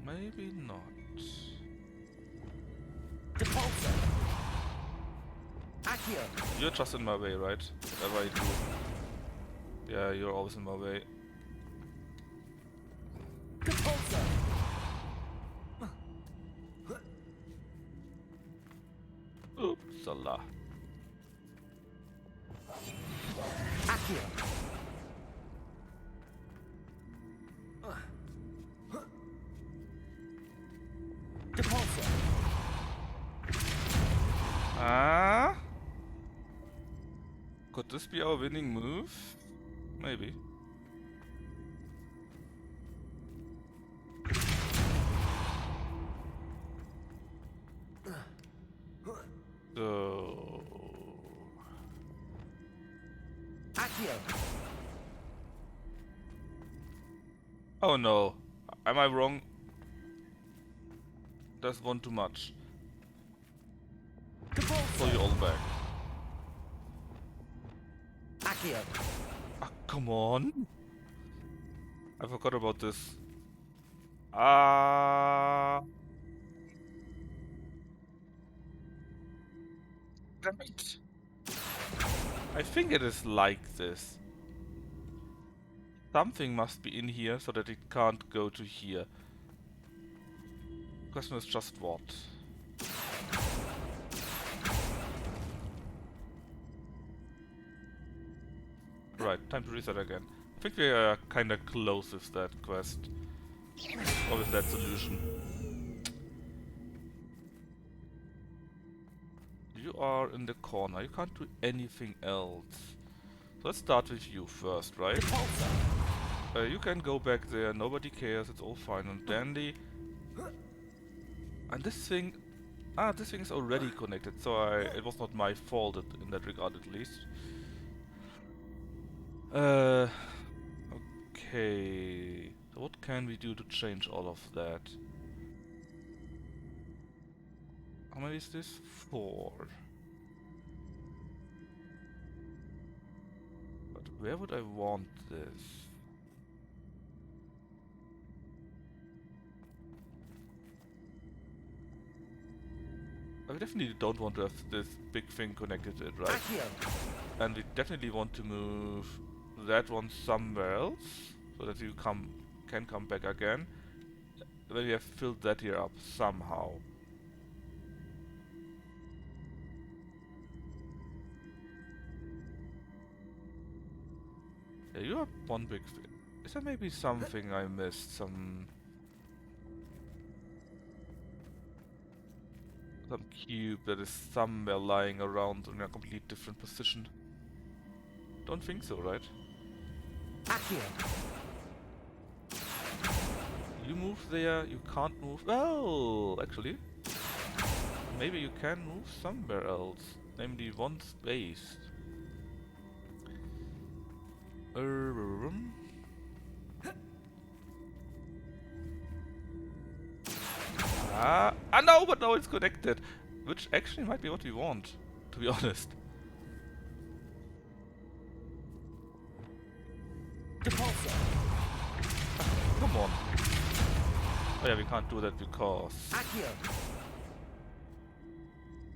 Maybe not. Repulsor! Accio! You're just in my way, right? Whatever I do. Yeah, you're always in my way. Repulsor! Oopsala. Accio! Repulsor! Ah? Could this be our winning move? Maybe. So... Accio! Oh no. Am I wrong? That's one too much. Pull you all back. Accio! Ah, come on! I forgot about this. Ah. Damn it. I think it is like this. Something must be in here so that it can't go to here. Question is just what? Right, time to reset again. I think we are kinda close with that quest. Or with that solution. You are in the corner, you can't do anything else. So let's start with you first, right? You can go back there, nobody cares, it's all fine and dandy. And this thing... Ah, this thing is already connected, so it was not my fault in that regard at least. Okay... So what can we do to change all of that? How many is this? 4. But where would I want this? I definitely don't want to have this big thing connected to it, right? And we definitely want to move that one somewhere else, so that you can come back again. When we have filled that here up somehow. Yeah, you are one big thing. Is there maybe something I missed? Some some cube that is somewhere lying around in a completely different position. Don't think so, right? Accio. You move there, you can't move. Well, actually, maybe you can move somewhere else, namely one space. No, but now it's connected, which actually might be what we want, to be honest. Come on. Oh yeah, we can't do that because...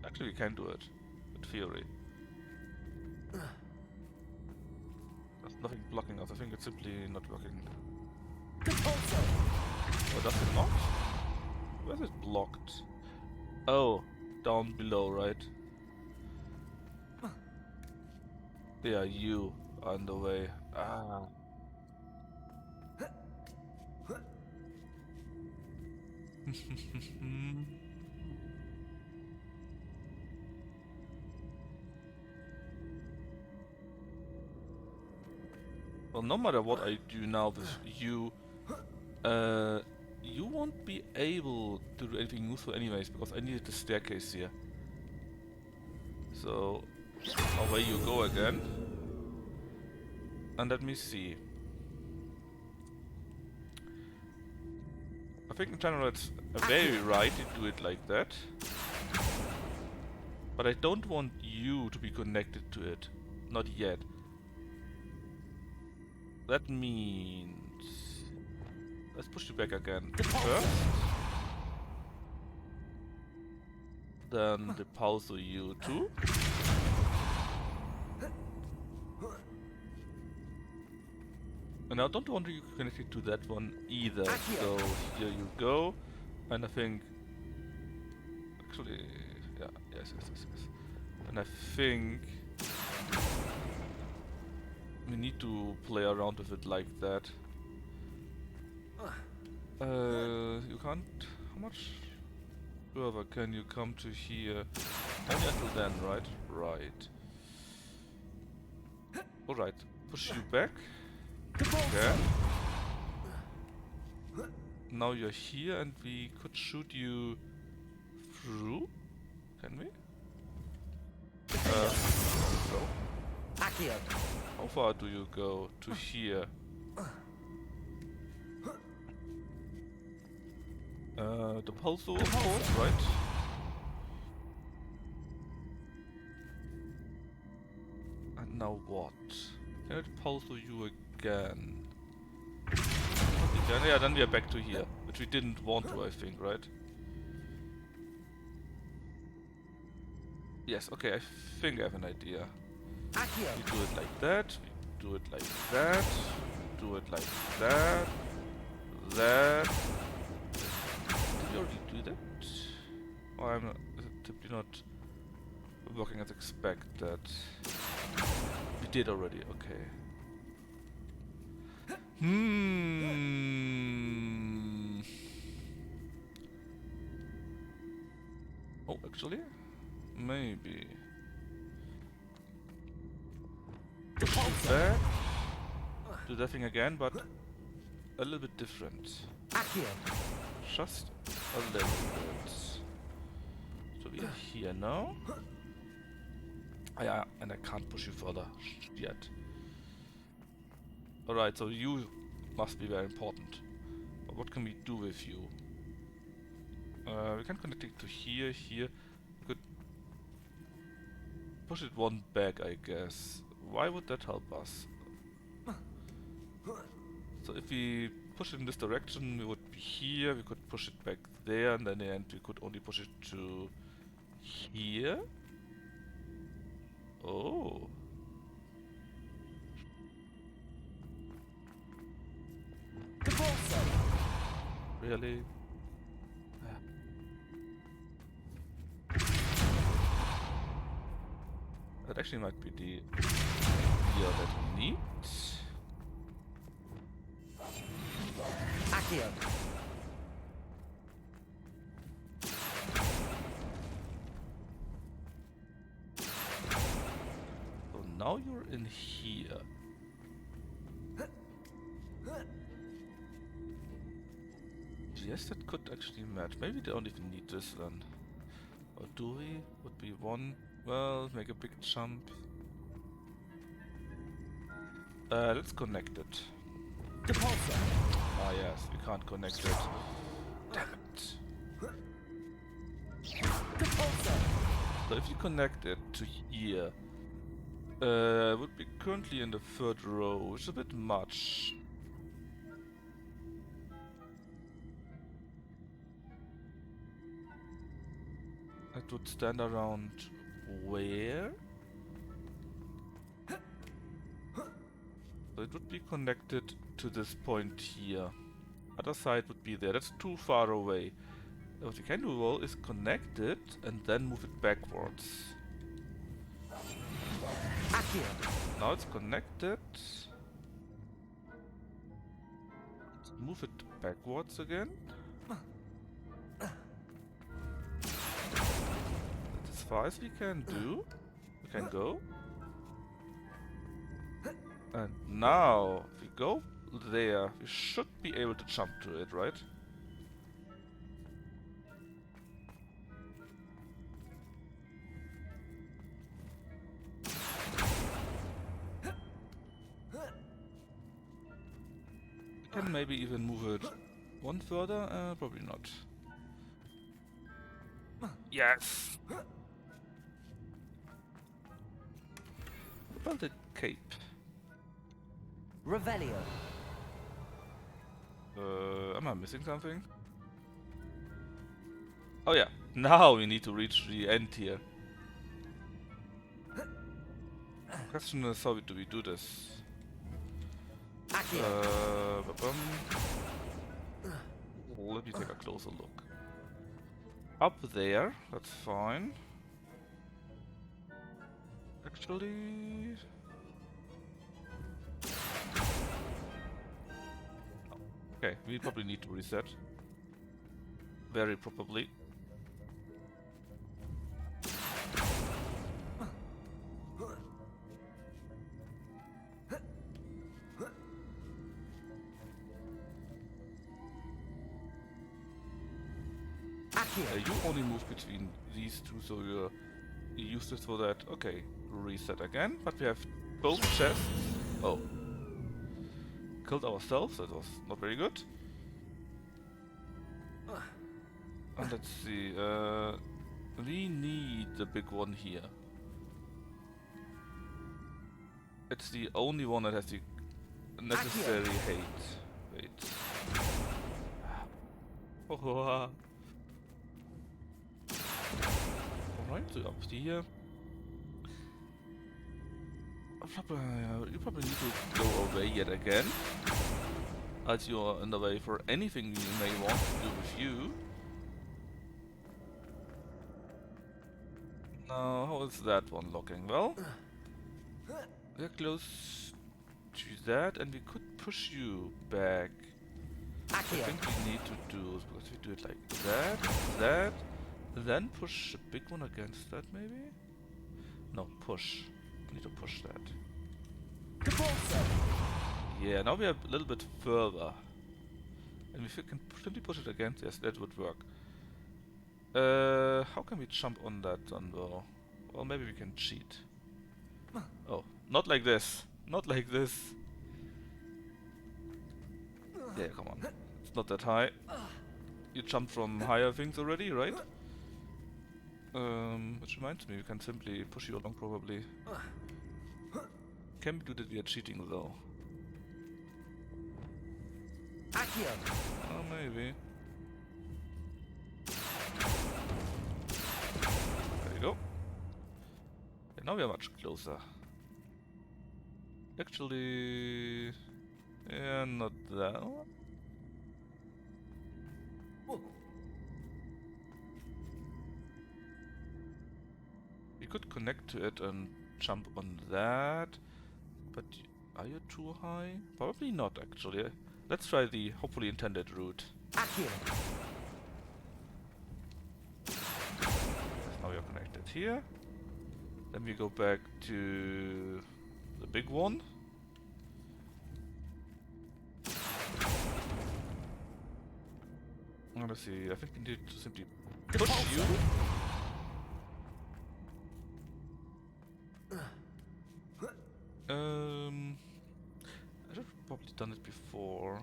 Actually, we can do it, in theory. There's nothing blocking us. I think it's simply not working. Oh, does it not? Where is it blocked? Oh, down below, right? Yeah, you are in the way. Ah. Well, no matter what I do now with you, you won't be able to do anything useful anyways, because I needed the staircase here. So, away you go again. And let me see. I think in general it's very right to do it like that. But I don't want you to be connected to it. Not yet. That means... Let's push you back again first. Then repulse you too. And I don't want you connected to that one either. So here you go. And I think... Actually... Yeah, yes. And I think... we need to play around with it like that. You can't... How much further can you come to here? Only until then, right? Right. Alright, push you back. Okay. Now you're here and we could shoot you through? Can we? So. How far do you go to here? The pulsar, of course, right? And now what? Can it pulsar you again? Yeah, then we are back to here, which we didn't want to, I think, right? Yes, okay, I think I have an idea. We do it like that, we do it like that, do it like that, that. Did we already do that? Or is it simply not working as expected? We did already, okay. Oh, actually? Maybe. Push it back. Do that thing again, but a little bit different. Just a little bit. So we are here now. Yeah, and I can't push you further yet. Alright, so you must be very important. But what can we do with you? We can connect it to here, here. We could push it one back, I guess. Why would that help us? So if we push it in this direction, we would be here, we could push it back there, and then in the end we could only push it to here. Oh. Really? That actually might be the idea that we need. now you're in here. Yes, that could actually match. Maybe we don't even need this then. Or do we? Would be one. Well, make a big jump. Let's connect it. Ah yes, we can't connect it. Damn it. So if you connect it to here, would be currently in the 3rd row, which is a bit much. It would stand around where? So it would be connected to this point here. Other side would be there. That's too far away. What you can do though is connect it and then move it backwards. Now it's connected. Let's move it backwards again. That's as far as we can do. We can go. And now, if we go there, we should be able to jump to it, right? We can maybe even move it one further, probably not. Yes! What about the cape? Revelio. Am I missing something? Oh yeah, now we need to reach the end here. Question is, how do we do this? Let me take a closer look. Up there, that's fine. Actually... Okay, we probably need to reset. Very probably. You only move between these two, so you use this for that. Okay, reset again, but we have both chests. Oh. Killed ourselves, that was not very good. And let's see, we need the big one here. It's the only one that has the necessary hate. Wait. Oh. Alright, so up here. You probably need to go away yet again, as you are in the way for anything you may want to do with you. Now, how is that one looking? Well, we're close to that, and we could push you back. I think we need to do, because we do it like that, then push the big one against that, maybe? No, push. We need to push that. Yeah, now we are a little bit further. And if we can simply push it against, yes, that would work. How can we jump on that then, though? Well, maybe we can cheat. Oh, not like this. Not like this. Yeah, come on. It's not that high. You jumped from higher things already, right? Which reminds me, we can simply push you along, probably. Can we do that? We are cheating, though. Oh, maybe. There you go. And now we are much closer. Actually... yeah, not that one. We could connect to it and jump on that, but are you too high? Probably not, actually. Let's try the hopefully intended route. Now we are connected here. Then we go back to The big one. Let's see, I think we need to simply push you. I should have probably done it before.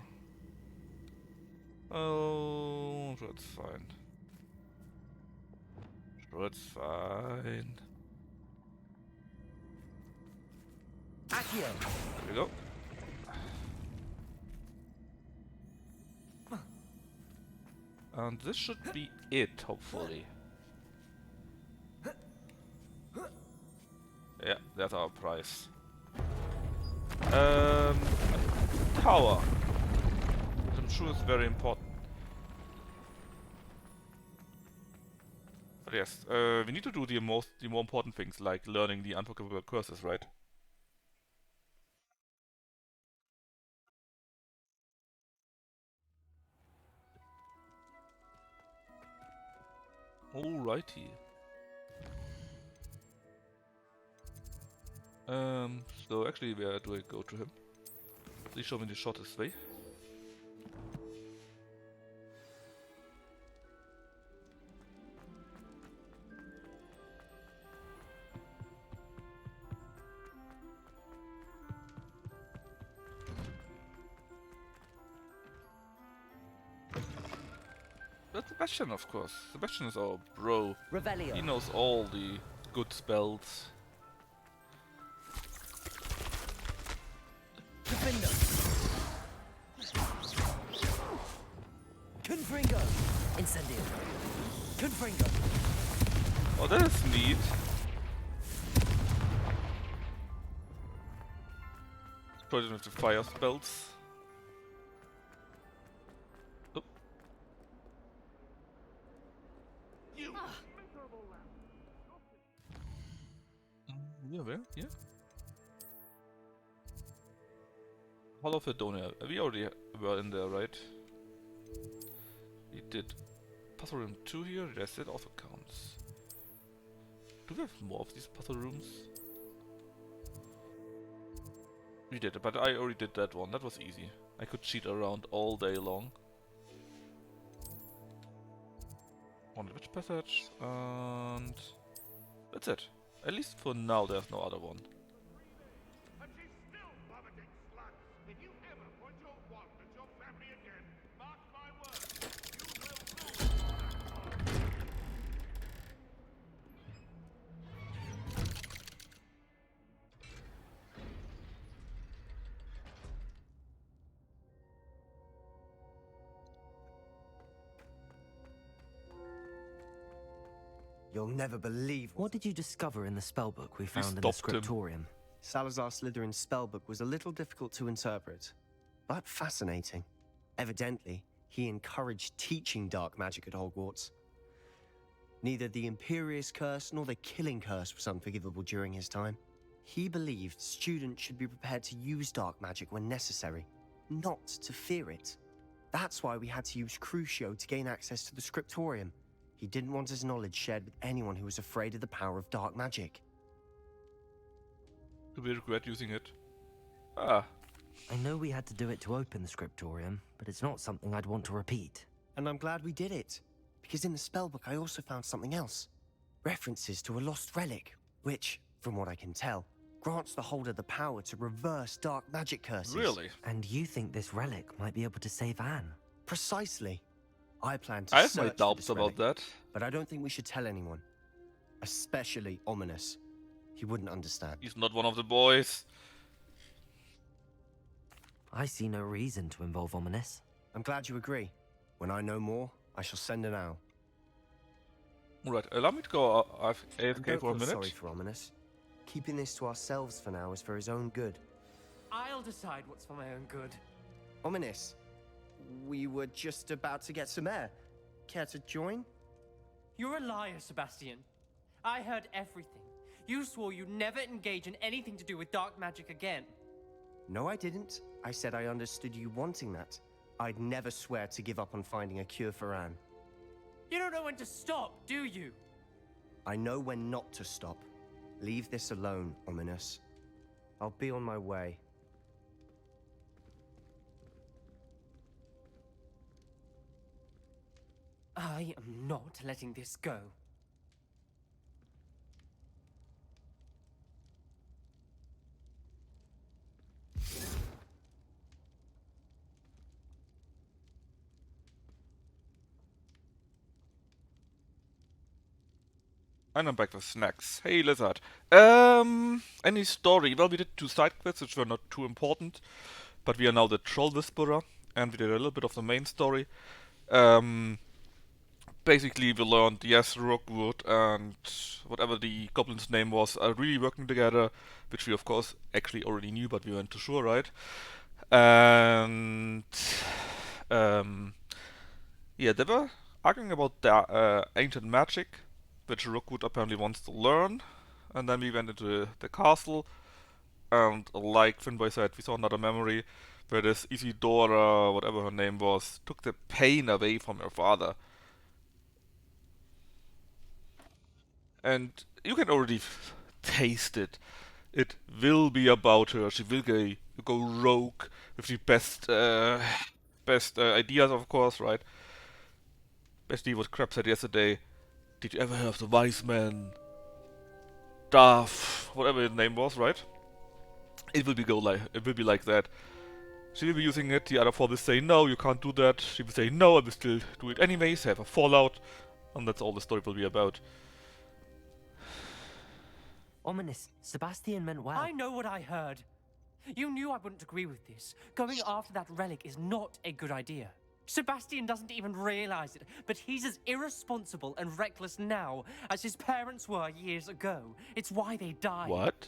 Oh, sure, it's fine. Sure, it's fine. Accio. There we go. And this should be it, hopefully. Yeah, that's our prize. Tower. I'm sure it's very important. But yes, we need to do the more important things, like learning the unforgivable curses, right? Alrighty. So actually, where do I go to him? Please show me the shortest way. That's Sebastian, of course. Sebastian is our bro. Revelio. He knows all the good spells. Defender. Confringo. Incendio. Confringo. Oh, that is neat. Project with the fire spells. Oh. Yeah, where? Yeah. Hall of Adonia. We already were in there, right? We did puzzle room 2 here. Yes, that also counts. Do we have more of these puzzle rooms? We did, but I already did that one. That was easy. I could cheat around all day long. On the witch passage, and that's it. At least for now, there's no other one. You'll never believe What did you discover in the spellbook we found in the stopped him. scriptorium? Salazar Slytherin's spellbook was a little difficult to interpret, but fascinating. Evidently, he encouraged teaching dark magic at Hogwarts. Neither the Imperious Curse nor the Killing Curse was unforgivable during his time. He believed students should be prepared to use dark magic when necessary, not to fear it. That's why we had to use Crucio to gain access to the scriptorium. He didn't want his knowledge shared with anyone who was afraid of the power of dark magic. Do we regret using it? Ah. I know we had to do it to open the scriptorium, but it's not something I'd want to repeat. And I'm glad we did it, because in the spellbook I also found something else. References to a lost relic, which, from what I can tell, grants the holder the power to reverse dark magic curses. Really? And you think this relic might be able to save Anne? Precisely. I plan to I have search my for doubts this about relic, that. but I don't think we should tell anyone. Especially Ominous. He wouldn't understand. He's not one of the boys. I see no reason to involve Ominous. I'm glad you agree. When I know more, I shall send an owl. Alright, allow me to go AFK Don't for a feel minute. sorry for Ominous. Keeping this to ourselves for now is for his own good. I'll decide what's for my own good. Ominous, we were just about to get some air. Care to join? You're a liar, Sebastian. I heard everything. You swore you'd never engage in anything to do with dark magic again. No, I didn't. I said I understood you wanting that. I'd never swear to give up on finding a cure for Anne. You don't know when to stop, do you? I know when not to stop. Leave this alone, Ominous. I'll be on my way. I am not letting this go. And I'm back with snacks. Hey, Lizard. Any story? Well, we did 2 side quests, which were not too important. But we are now the Troll Whisperer, and we did a little bit of the main story. Basically, we learned, yes, Rookwood and whatever the goblin's name was are really working together, which we, of course, actually already knew, but we weren't too sure, right? And... yeah, they were arguing about their ancient magic, which Rookwood apparently wants to learn. And then we went into the castle, and like Finboy said, we saw another memory where this Isidora, whatever her name was, took the pain away from her father. And you can already taste it. It will be about her. She will go rogue with the best ideas, of course, right? Basically what Crab said yesterday. Did you ever hear of the wise man? Darth, whatever his name was, right? It will be like that. She will be using it, the other 4 will say, no, you can't do that. She will say, no, I will still do it anyways, have a fallout. And that's all the story will be about. Ominous. Sebastian meant well. I know what I heard. You knew I wouldn't agree with this. Going after that relic is not a good idea. Sebastian doesn't even realize it, but he's as irresponsible and reckless now as his parents were years ago. It's why they died. What?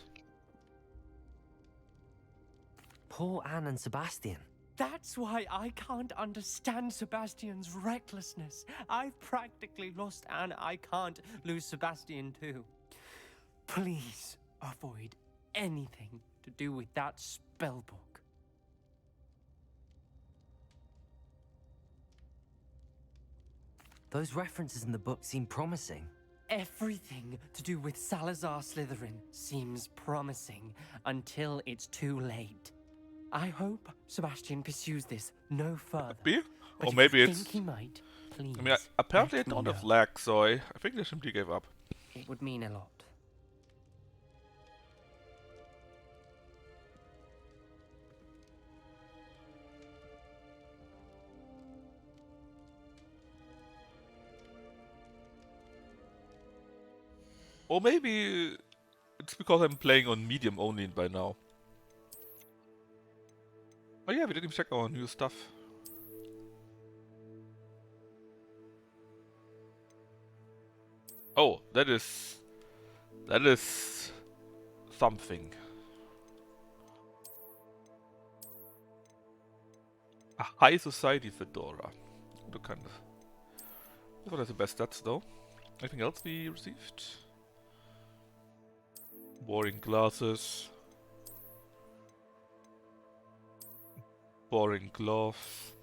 Poor Anne and Sebastian. That's why I can't understand Sebastian's recklessness. I've practically lost Anne. I can't lose Sebastian too. Please avoid anything to do with that spellbook. Those references in the book seem promising. Everything to do with Salazar Slytherin seems promising until it's too late. I hope Sebastian pursues this no further. Maybe? But Or if maybe you it's... think he might, please. I mean, apparently let I me don't have know. lag, so I think they simply gave up. It would mean a lot. Or maybe it's because I'm playing on medium only by now. Oh yeah, we didn't even check our new stuff. Oh, that is something. A high society fedora. What kind of... What are the best stats though? Anything else we received? Boring glasses. Boring gloves.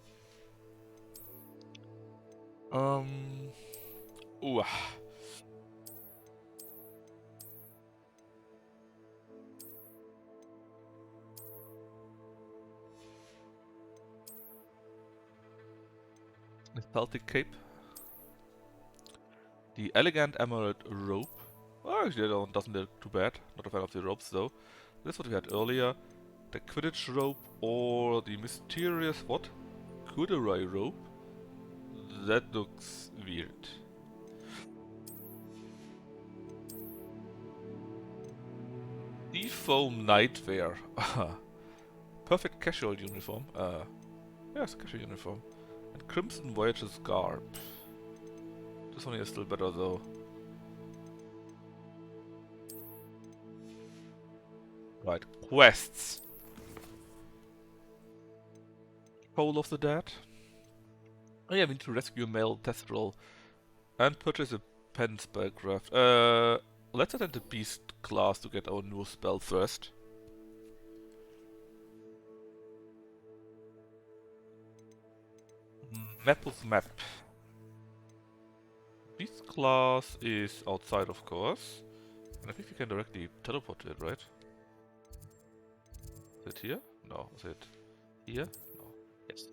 Ooh. The Celtic cape. The elegant emerald robe. Oh, actually, that doesn't look too bad. Not a fan of the robes though. This is what we had earlier. The Quidditch robe or the mysterious what? Corduroy robe? That looks weird. Seafoam nightwear. Perfect casual uniform. Yes, casual uniform. And Crimson Voyage's garb. This one is still better though. Right, quests. Soul of the Dead. Oh yeah, we need to rescue a male Testral and purchase a pen spellcraft. Let's attend the beast class to get our new spell first. Maple's map. Beast class is outside, of course. And I think we can directly teleport to it, right? it here? No. Is it here? No. Yes.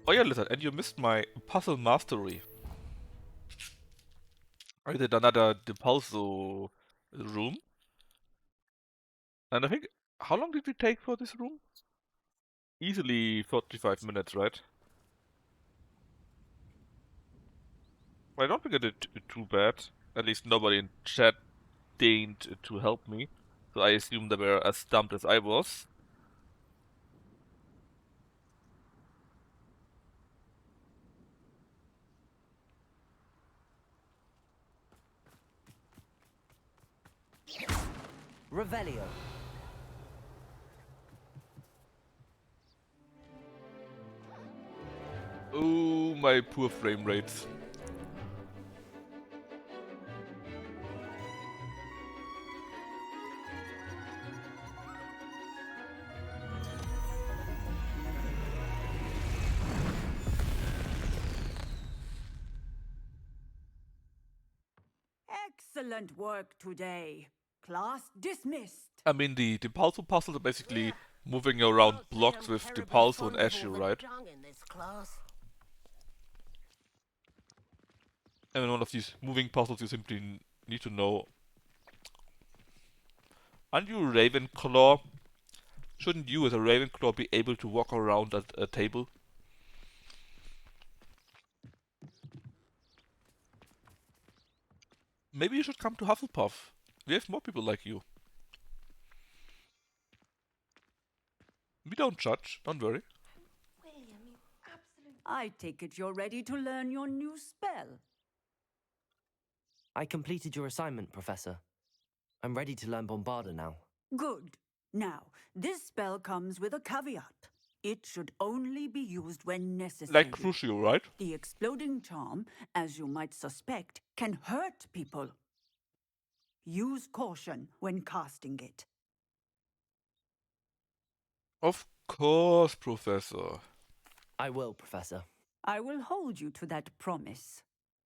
Oh yeah, Lizard, and you missed my puzzle mastery. I did another Depulso room. And I think, how long did we take for this room? Easily 45 minutes, right? I don't think I did too bad. At least nobody in chat deigned to help me. So I assume they were as stumped as I was. Revelio. Oh, my poor frame rates. Excellent work today. Class dismissed. I mean, the Depulso puzzles are basically moving around blocks with Depulso and Issue, right? And in one of these moving puzzles you simply need to know. Aren't you Ravenclaw? Shouldn't you as a Ravenclaw be able to walk around at a table? Maybe you should come to Hufflepuff. We have more people like you. We don't judge, don't worry. I take it you're ready to learn your new spell. I completed your assignment, Professor. I'm ready to learn Bombarda now. Good. Now, this spell comes with a caveat. It should only be used when necessary. Like Crucio, right? The exploding charm, as you might suspect, can hurt people. Use caution when casting it. Of course, Professor. I will, Professor. I will hold you to that promise.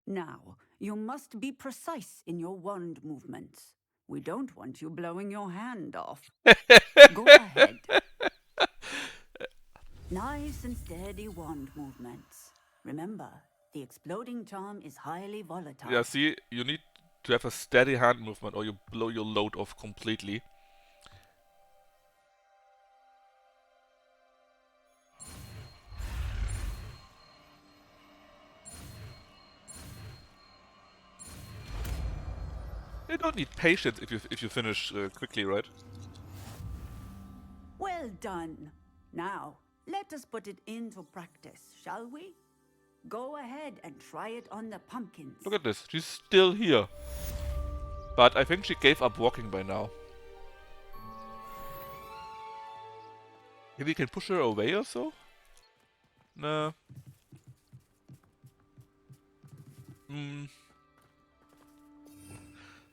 Now, you must be precise in your wand movements. We don't want you blowing your hand off. Go ahead. Nice and steady wand movements. Remember, the exploding charm is highly volatile. Yeah, see, you need to have a steady hand movement or you blow your load off completely. You don't need patience if you finish quickly, right? Well done. Now, let us put it into practice, shall we? Go ahead and try it on the pumpkins. Look at this, she's still here. But I think she gave up walking by now. Maybe you can push her away or so? Nah.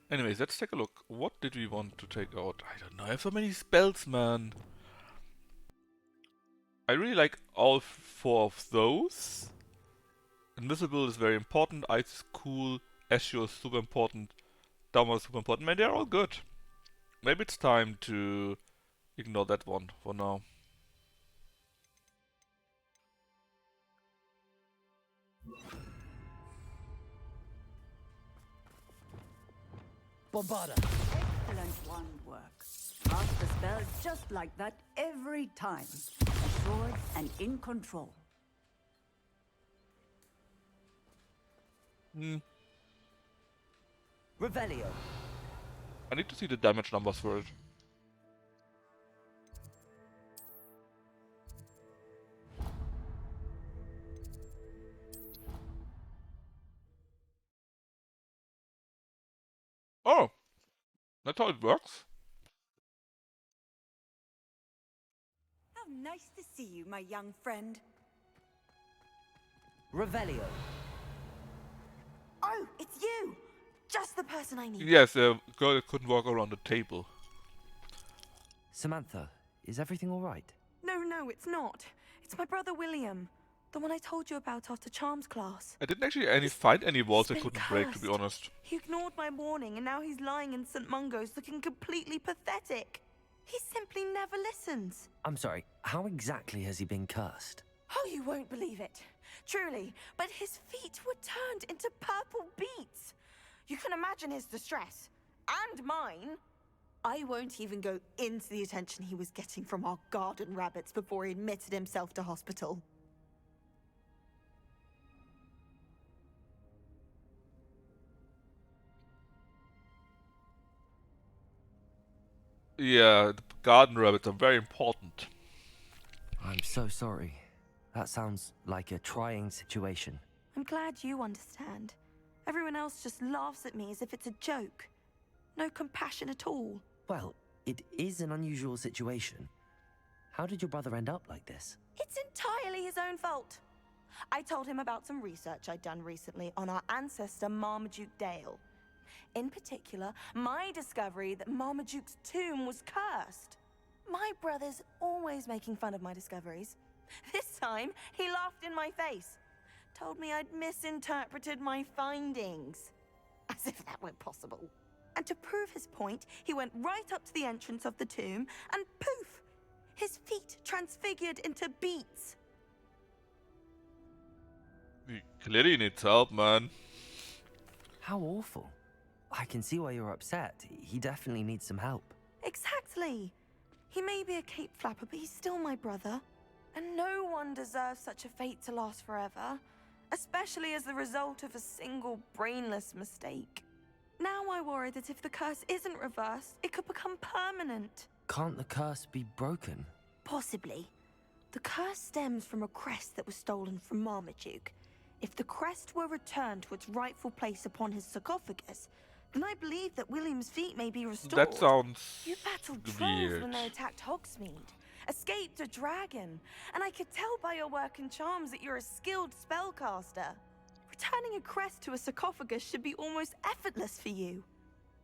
Anyways, let's take a look. What did we want to take out? I don't know, I have so many spells, man. I really like all four of those. Invisible is very important, Ice is cool, Ashio is super important, Downward is super important. Man, they're all good. Maybe it's time to ignore that one for now. Bombarda! Excellent wand work. Cast the spell just like that every time. Assured and in control. Revelio. I need to see the damage numbers for it. Oh! That's how it works. How nice to see you, my young friend. Revelio. Oh, it's you! Just the person I need. Yes, a girl that couldn't walk around the table. Samantha, is everything alright? No, it's not. It's my brother William. The one I told you about after Charms class. I didn't actually find any walls I He's been couldn't break, to be cursed. honest. He ignored my warning and now he's lying in St. Mungo's looking completely pathetic. He simply never listens. I'm sorry, how exactly has he been cursed? Oh, you won't believe it. Truly, but his feet were turned into purple beets. You can imagine his distress. And mine. I won't even go into the attention he was getting from our garden rabbits before he admitted himself to hospital. Yeah, the garden rabbits are very important. I'm so sorry. That sounds like a trying situation. I'm glad you understand. Everyone else just laughs at me as if it's a joke. No compassion at all. Well, it is an unusual situation. How did your brother end up like this? It's entirely his own fault. I told him about some research I'd done recently on our ancestor Marmaduke Dale. In particular, my discovery that Marmaduke's tomb was cursed. My brother's always making fun of my discoveries. This time, he laughed in my face. Told me I'd misinterpreted my findings. As if that were possible. And to prove his point, he went right up to the entrance of the tomb and poof! His feet transfigured into beets. He clearly needs help, man. How awful. I can see why you're upset. He definitely needs some help. Exactly. He may be a cape flapper, but he's still my brother. And no one deserves such a fate to last forever, especially as the result of a single brainless mistake. Now I worry that if the curse isn't reversed, it could become permanent. Can't the curse be broken? Possibly. The curse stems from a crest that was stolen from Marmaduke. If the crest were returned to its rightful place upon his sarcophagus, then I believe that William's feet may be restored. That sounds You battled trolls weird. when they attacked Hogsmeade, escaped a dragon, and I could tell by your work and charms that you're a skilled spellcaster. Returning a crest to a sarcophagus should be almost effortless for you.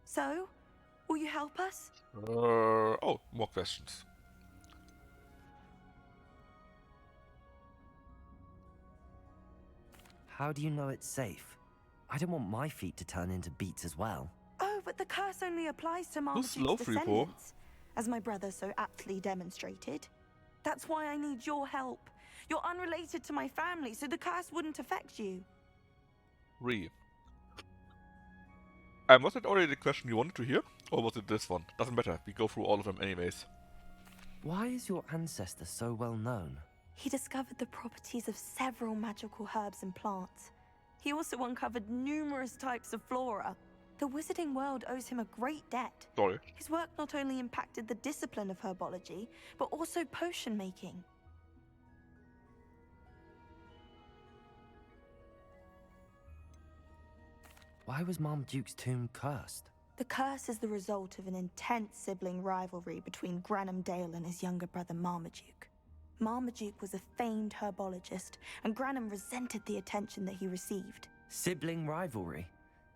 So, will you help us? Oh, more questions. How do you know it's safe? I don't want my feet to turn into beets as well. Oh, but the curse only applies to Who's Marmaduke's Lofri for? descendants, as my brother so aptly demonstrated. That's why I need your help. You're unrelated to my family, so the curse wouldn't affect you. Was it already the question you wanted to hear? Or was it this one? Doesn't matter, we go through all of them anyways. Why is your ancestor so well known? He discovered the properties of several magical herbs and plants. He also uncovered numerous types of flora. The wizarding world owes him a great debt. Sorry. His work not only impacted the discipline of herbology, but also potion making. Why was Marmaduke's tomb cursed? The curse is the result of an intense sibling rivalry between Granham Dale and his younger brother Marmaduke. Marmaduke was a famed herbologist, and Granham resented the attention that he received. Sibling rivalry?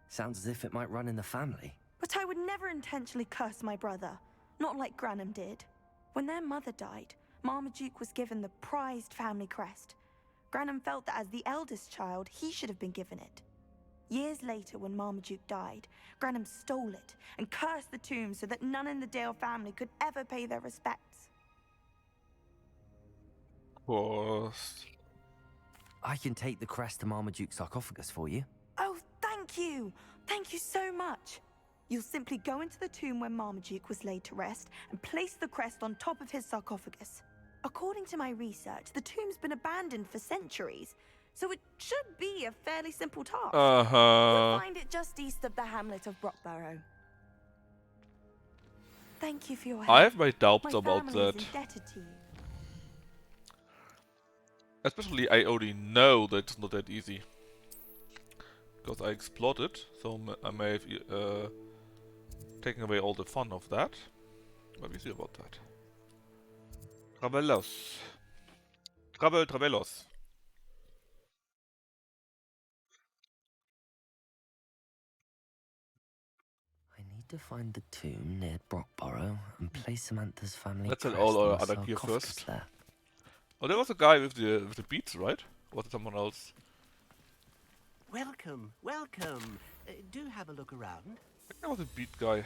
Sounds as if it might run in the family. But I would never intentionally curse my brother, not like Granham did. When their mother died, Marmaduke was given the prized family crest. Granham felt that as the eldest child, he should have been given it. Years later, when Marmaduke died, Granham stole it and cursed the tomb so that none in the Dale family could ever pay their respects. I can take the crest to Marmaduke's sarcophagus for you. Oh, thank you! Thank you so much! You'll simply go into the tomb where Marmaduke was laid to rest and place the crest on top of his sarcophagus. According to my research, the tomb's been abandoned for centuries, so it should be a fairly simple task. You'll find it just east of the hamlet of Brockborough. Thank you for your help. I have my doubts My about family is that. indebted to you. Especially I already know that it's not that easy. Because I explored it, so I may have taken away all the fun of that. But we see about that. Travelos. Travelos. I need to find the tomb near Brockborough and place Samantha's family Let's crest tell all on our the other gear sarcophagus first. there. Oh, there was a guy with the beats, right? Or was it someone else? Welcome, welcome. Do have a look around. That was a beat guy.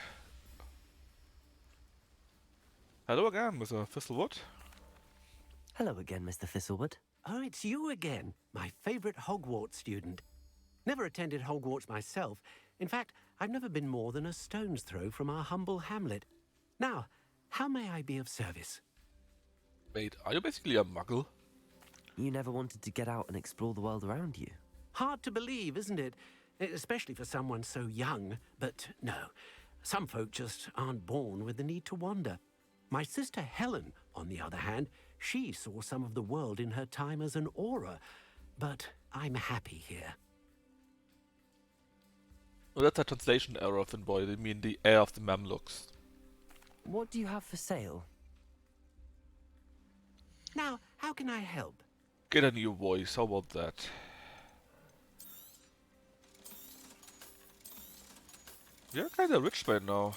Hello again, Mr. Thistlewood. Hello again, Mr. Thistlewood. Oh, it's you again, my favorite Hogwarts student. Never attended Hogwarts myself. In fact, I've never been more than a stone's throw from our humble hamlet. Now, how may I be of service? Wait, are you basically a muggle? You never wanted to get out and explore the world around you. Hard to believe, isn't it? Especially for someone so young. But no, some folk just aren't born with the need to wander. My sister Helen, on the other hand, she saw some of the world in her time as an aura. But I'm happy here. Oh, that's a translation error, Finboy. They mean the heir of the Mamluks. What do you have for sale? Now, how can I help? Get a new voice, how about that? You're kinda rich by now.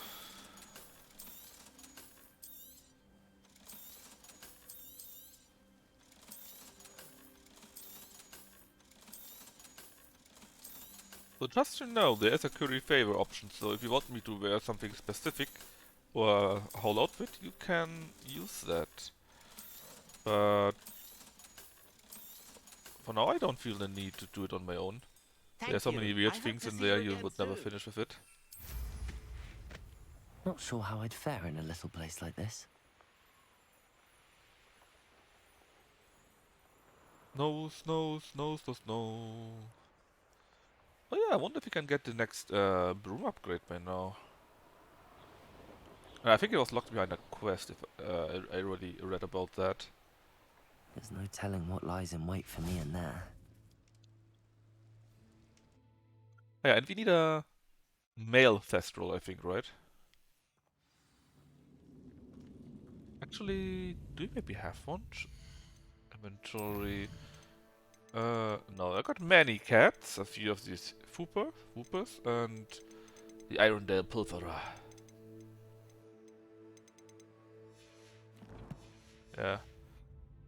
So just to know, there is a curry favor option, so if you want me to wear something specific or a whole outfit, you can use that. But for now I don't feel the need to do it on my own. There are so many weird things in there, you would never finish with it. Not sure how I'd fare in a little place like this. Snow, snow, snow, snow, snow. Oh yeah, I wonder if we can get the next broom upgrade by now. I think it was locked behind a quest, if I already read about that. There's no telling what lies in wait for me in there. Yeah, and we need a male Thestral, I think, right? Actually, do we maybe have one? Inventory. No, I got many cats, a few of these Whoopers, and the Irondale Pilferer. Yeah.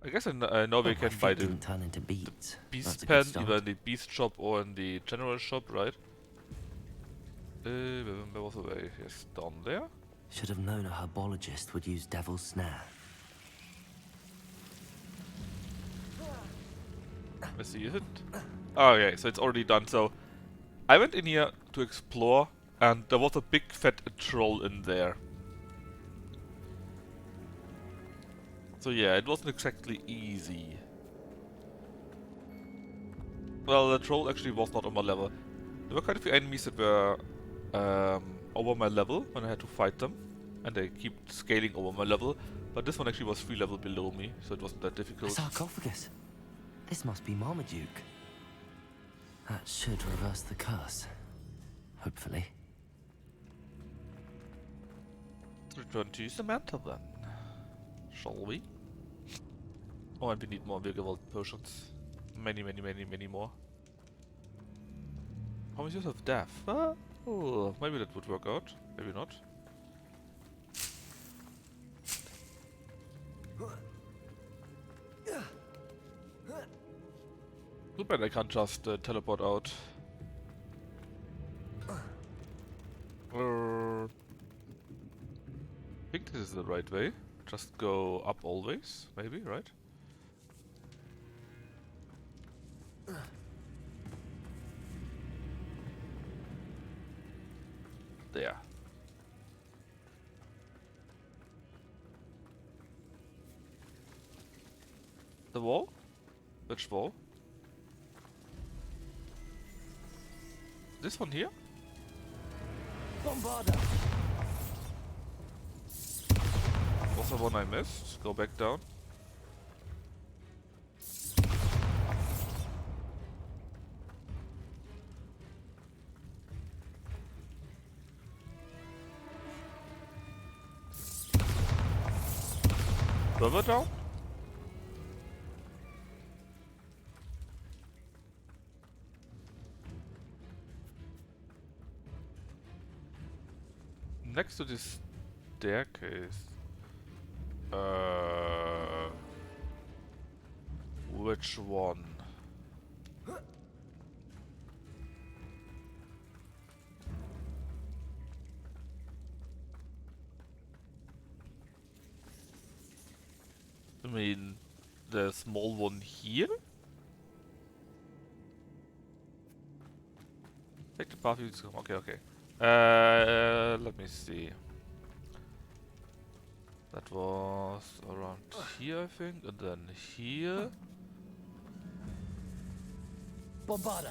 I guess in Norway you can buy the turn into beads. beast pen, either in the beast shop or in the general shop, right? Where was the way? Yes, down there. Should have known a herbologist would use Devil's Snare. Let's see, is it? Oh yeah, so it's already done. So I went in here to explore, and there was a big fat troll in there. So yeah, it wasn't exactly easy. Well, the troll actually was not on my level. There were quite a few enemies that were over my level when I had to fight them, and they keep scaling over my level. But this one actually was 3 levels below me, so it wasn't that difficult. A sarcophagus. This must be Marmaduke. That should reverse the curse. Hopefully. Let's return to Samantha then. Shall we? Oh, and we need more Vigavolt potions. Many more. How many use of death? Oh, maybe that would work out. Maybe not. Too bad I can't just teleport out. I think this is the right way. Just go up always, maybe, right? There. The wall? Which wall? This one here? Bombarda. Was the one I missed? Go back down. Further down? Next to this staircase. Which one? mean, the small one here? Take the path you come. Okay, okay. Let me see. That was around here, I think, and then here. Bombarda.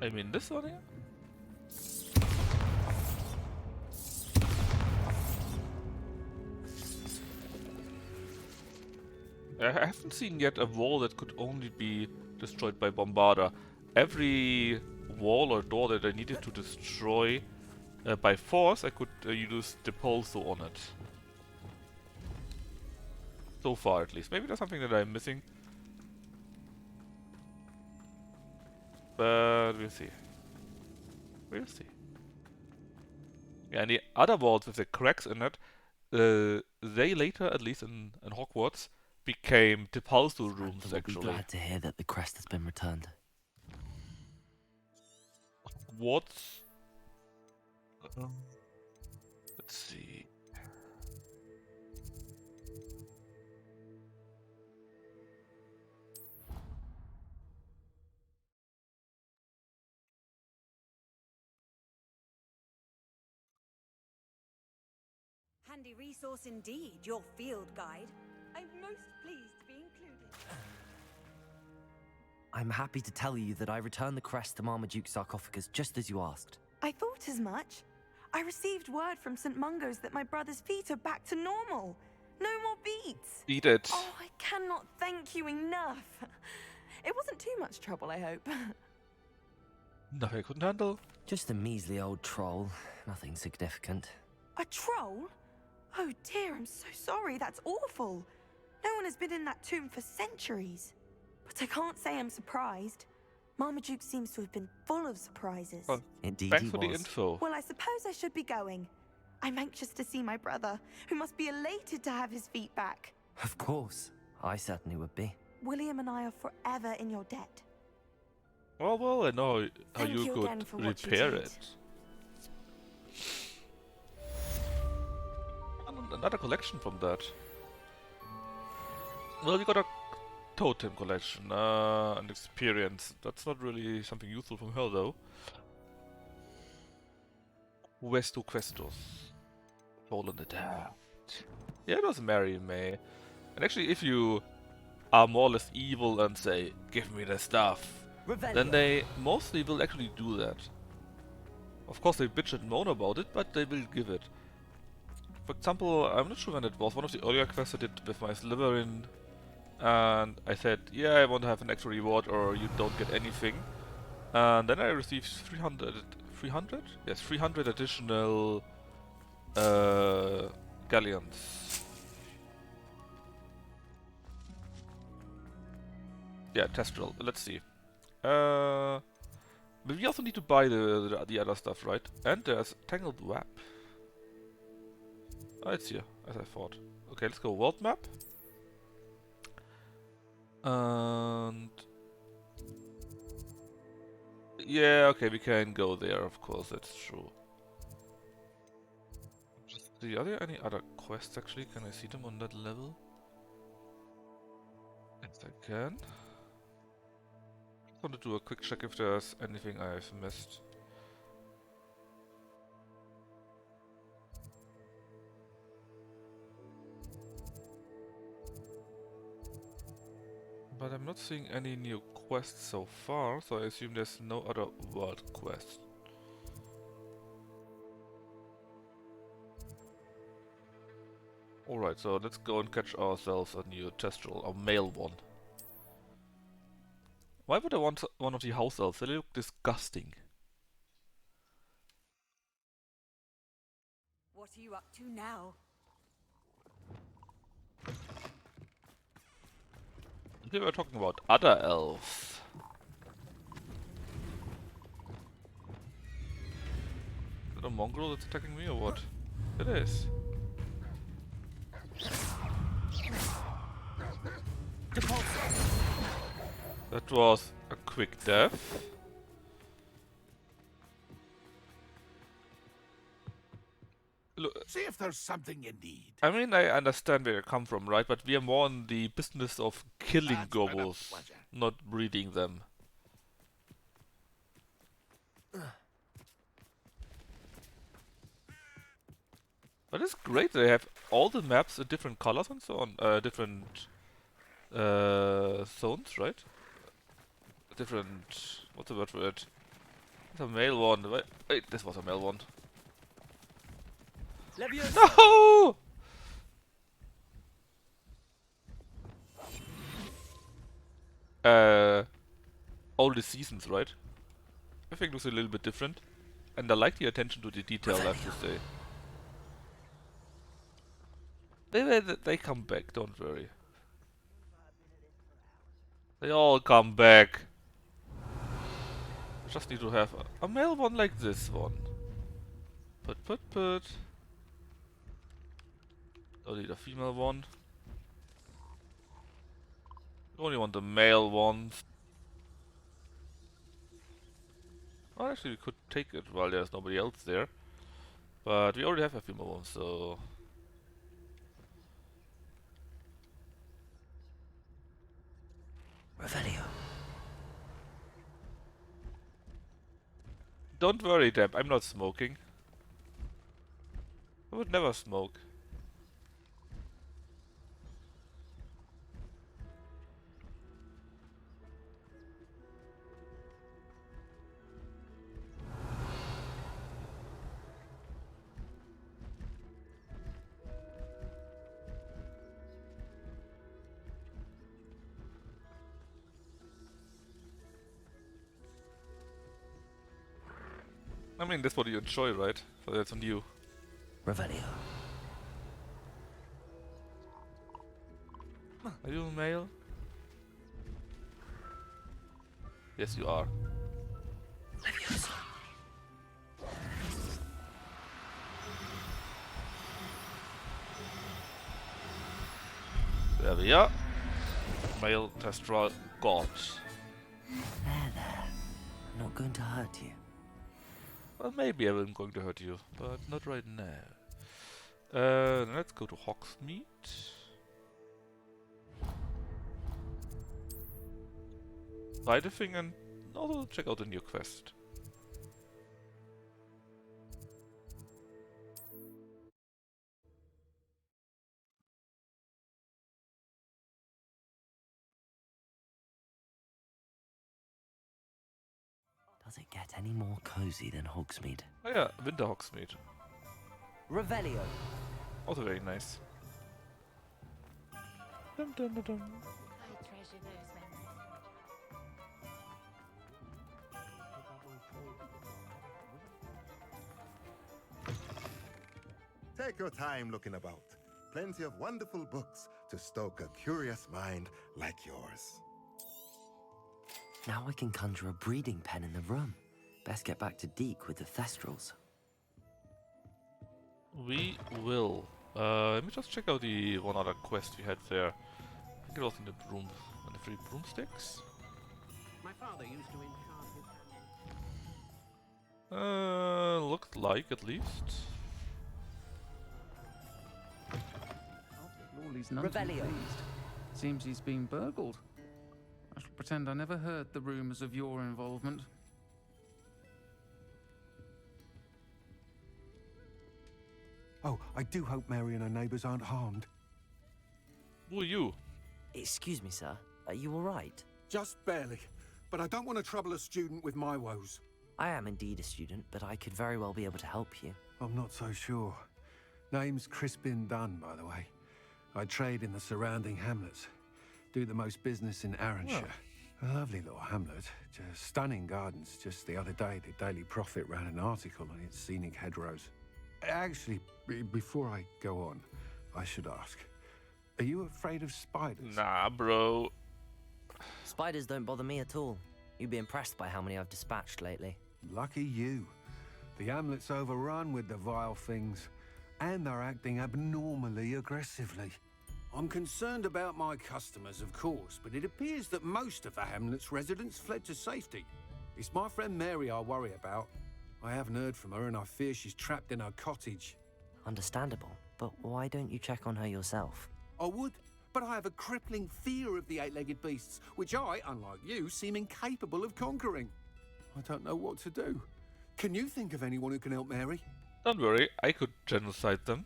I mean this one here? I haven't seen yet a wall that could only be destroyed by Bombarda. Every wall or door that I needed to destroy by force, I could use Depulso on it. So far, at least. Maybe there's something that I'm missing. But we'll see. We'll see. Yeah, and the other walls with the cracks in it, they later, at least in Hogwarts, became Depulso rooms, We'll be actually. glad to hear that the crest has been returned. What? Let's see. Handy resource indeed, your field guide. I'm most pleased to be included. I'm happy to tell you that I returned the crest to Marmaduke's sarcophagus just as you asked. I thought as much. I received word from St. Mungo's that my brother's feet are back to normal. No more beats. Eat it. Oh, I cannot thank you enough. It wasn't too much trouble, I hope. Nothing I couldn't handle. Just a measly old troll. Nothing significant. A troll? Oh dear, I'm so sorry. That's awful. No one has been in that tomb for centuries. But I can't say I'm surprised. Marmaduke seems to have been full of surprises. Oh, indeed thanks he for was. the info. Well, I suppose I should be going. I'm anxious to see my brother, who must be elated to have his feet back. Of course. I certainly would be. William and I are forever in your debt. Well, I know how Thank you could again for what you repair did. it. And another collection from that. Well, we got a totem collection, and experience. That's not really something useful from her, though. Questos. Hole in the dirt. Yeah, it was Mary May. And actually, if you are more or less evil and say, give me the stuff, then they mostly will actually do that. Of course, they bitch and moan about it, but they will give it. For example, I'm not sure when it was, one of the earlier quests I did with my Slytherin, and I said, yeah, I want to have an extra reward or you don't get anything. And then I received 300? Yes, 300 additional galleons. Yeah, Testral. Let's see. But we also need to buy the other stuff, right? And there's Tangled Web. Oh, it's here, as I thought. Okay, let's go world map. And yeah, okay, we can go there, of course, that's true. Just see, are there any other quests actually? Can I see them on that level? Yes, I can. Just want to do a quick check if there's anything I've missed. But I'm not seeing any new quests so far, so I assume there's no other world quest. Alright, so let's go and catch ourselves a new Testral, a male one. Why would I want one of the house elves? They look disgusting. What are you up to now? Here we're talking about other elves. Is it a mongrel that's attacking me or what? It is. That was a quick death. See if there's something you need. I mean, I understand where you come from, right? But we are more in the business of killing That's been a gobos, pleasure. not breeding them. But it's great. They have all the maps in different colors and so on. Different zones, right? Different. What's the word for it? It's a male one. Wait, this was a male one. No! All the seasons, right? I think looks a little bit different. And I like the attention to the detail, I have to say. They come back, don't worry. They all come back. I just need to have a male one like this one. Put. Don't need a female one. You only want the male ones. Well, actually, we could take it while there's nobody else there. But we already have a female one, so... Revelio. Don't worry, Deb, I'm not smoking. I would never smoke. I mean, that's what you enjoy, right? So that's on you. Revelio. Are you a male? Yes, you are. Leviosa. There we are. Male Testral God. There. I'm not going to hurt you. Well, maybe I'm going to hurt you, but not right now. Let's go to Hogsmeade. Buy the thing and also check out the new quest. Does it get any more cozy than Hogsmeade? Oh yeah, Winter Hogsmeade. Revelio. Also very nice. Dum dum dum dum. I treasure those memories. Take your time looking about. Plenty of wonderful books to stoke a curious mind like yours. Now I can conjure a breeding pen in the room. Best get back to Deke with the Thestrals. We will. Let me just check out the one other quest we had there. I think it was in the broom, on the 3 broomsticks. My father used to enchant his... Looked like at least. Lawley's none too pleased. Seems he's been burgled. I shall pretend I never heard the rumours of your involvement. Oh, I do hope Mary and her neighbours aren't harmed. Who are you? Excuse me, sir. Are you alright? Just barely. But I don't want to trouble a student with my woes. I am indeed a student, but I could very well be able to help you. I'm not so sure. Name's Crispin Dunn, by the way. I trade in the surrounding hamlets. Do the most business in Arranshire. A lovely little hamlet. Just stunning gardens. Just the other day, the Daily Prophet ran an article on its scenic hedgerows. Actually, before I go on, I should ask. Are you afraid of spiders? Nah, bro. Spiders don't bother me at all. You'd be impressed by how many I've dispatched lately. Lucky you. The hamlet's overrun with the vile things, and they're acting abnormally aggressively. I'm concerned about my customers, of course, but it appears that most of the hamlet's residents fled to safety. It's my friend Mary I worry about. I haven't heard from her, and I fear she's trapped in her cottage. Understandable, but why don't you check on her yourself? I would, but I have a crippling fear of the eight-legged beasts, which I, unlike you, seem incapable of conquering. I don't know what to do. Can you think of anyone who can help Mary? Don't worry, I could genocide them.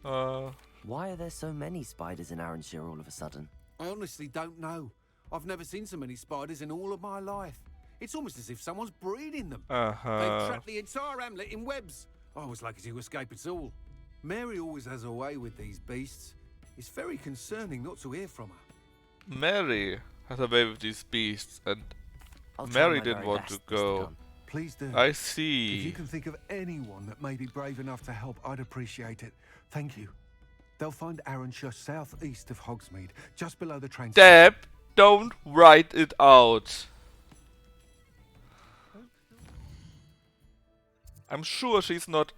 Why are there so many spiders in Arranshire all of a sudden? I honestly don't know. I've never seen so many spiders in all of my life. It's almost as if someone's breeding them. They've trapped the entire hamlet in webs. I was lucky to escape it all. Mary always has a way with these beasts. It's very concerning not to hear from her. Mary has a way with these beasts, and Mary didn't want to go. Please do. I see. If you can think of anyone that may be brave enough to help, I'd appreciate it. Thank you. They'll find Arranshire southeast of Hogsmeade, just below the train station. Deb, don't write it out. I'm sure she's not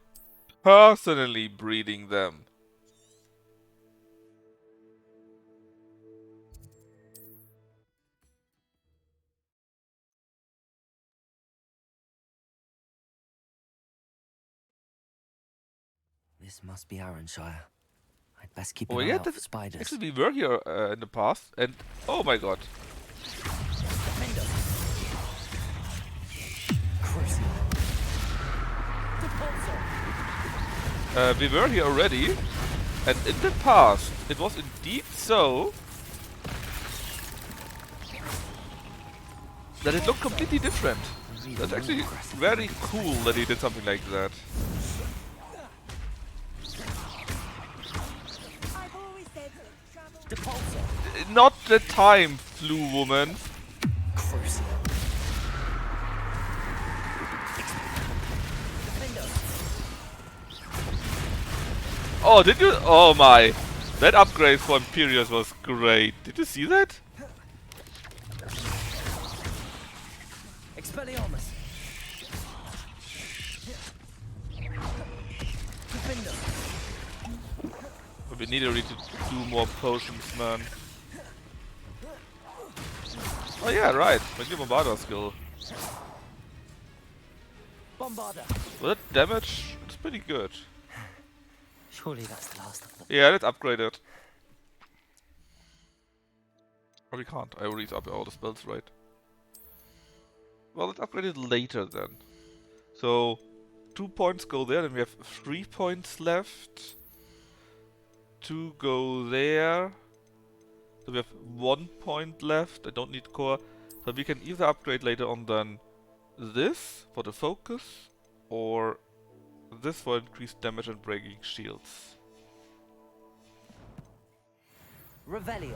personally breeding them. This must be Arranshire. I'd best keep an Oh eye yeah, out for spiders. actually we were here in the past, and oh my god. We were here already, and in the past it was indeed so that it looked completely different. That's actually very cool that he did something like that. Not the time, flu woman. Oh, did you? Oh my. That upgrade for Imperius was great. Did you see that? Expelliarmus. We need really to do more potions, man. Oh yeah, right. My new Bombarder skill. Bombarder. Well, that damage is pretty good. Surely that's the last of them. Yeah, let's upgrade it. Oh, we can't. I already up all the spells, right? Well, let's upgrade it later then. So, 2 points go there, then we have 3 points left. 2 go there. So we have 1 point left. I don't need core. So we can either upgrade later on than this for the focus, or this for increased damage and breaking shields. Revelio.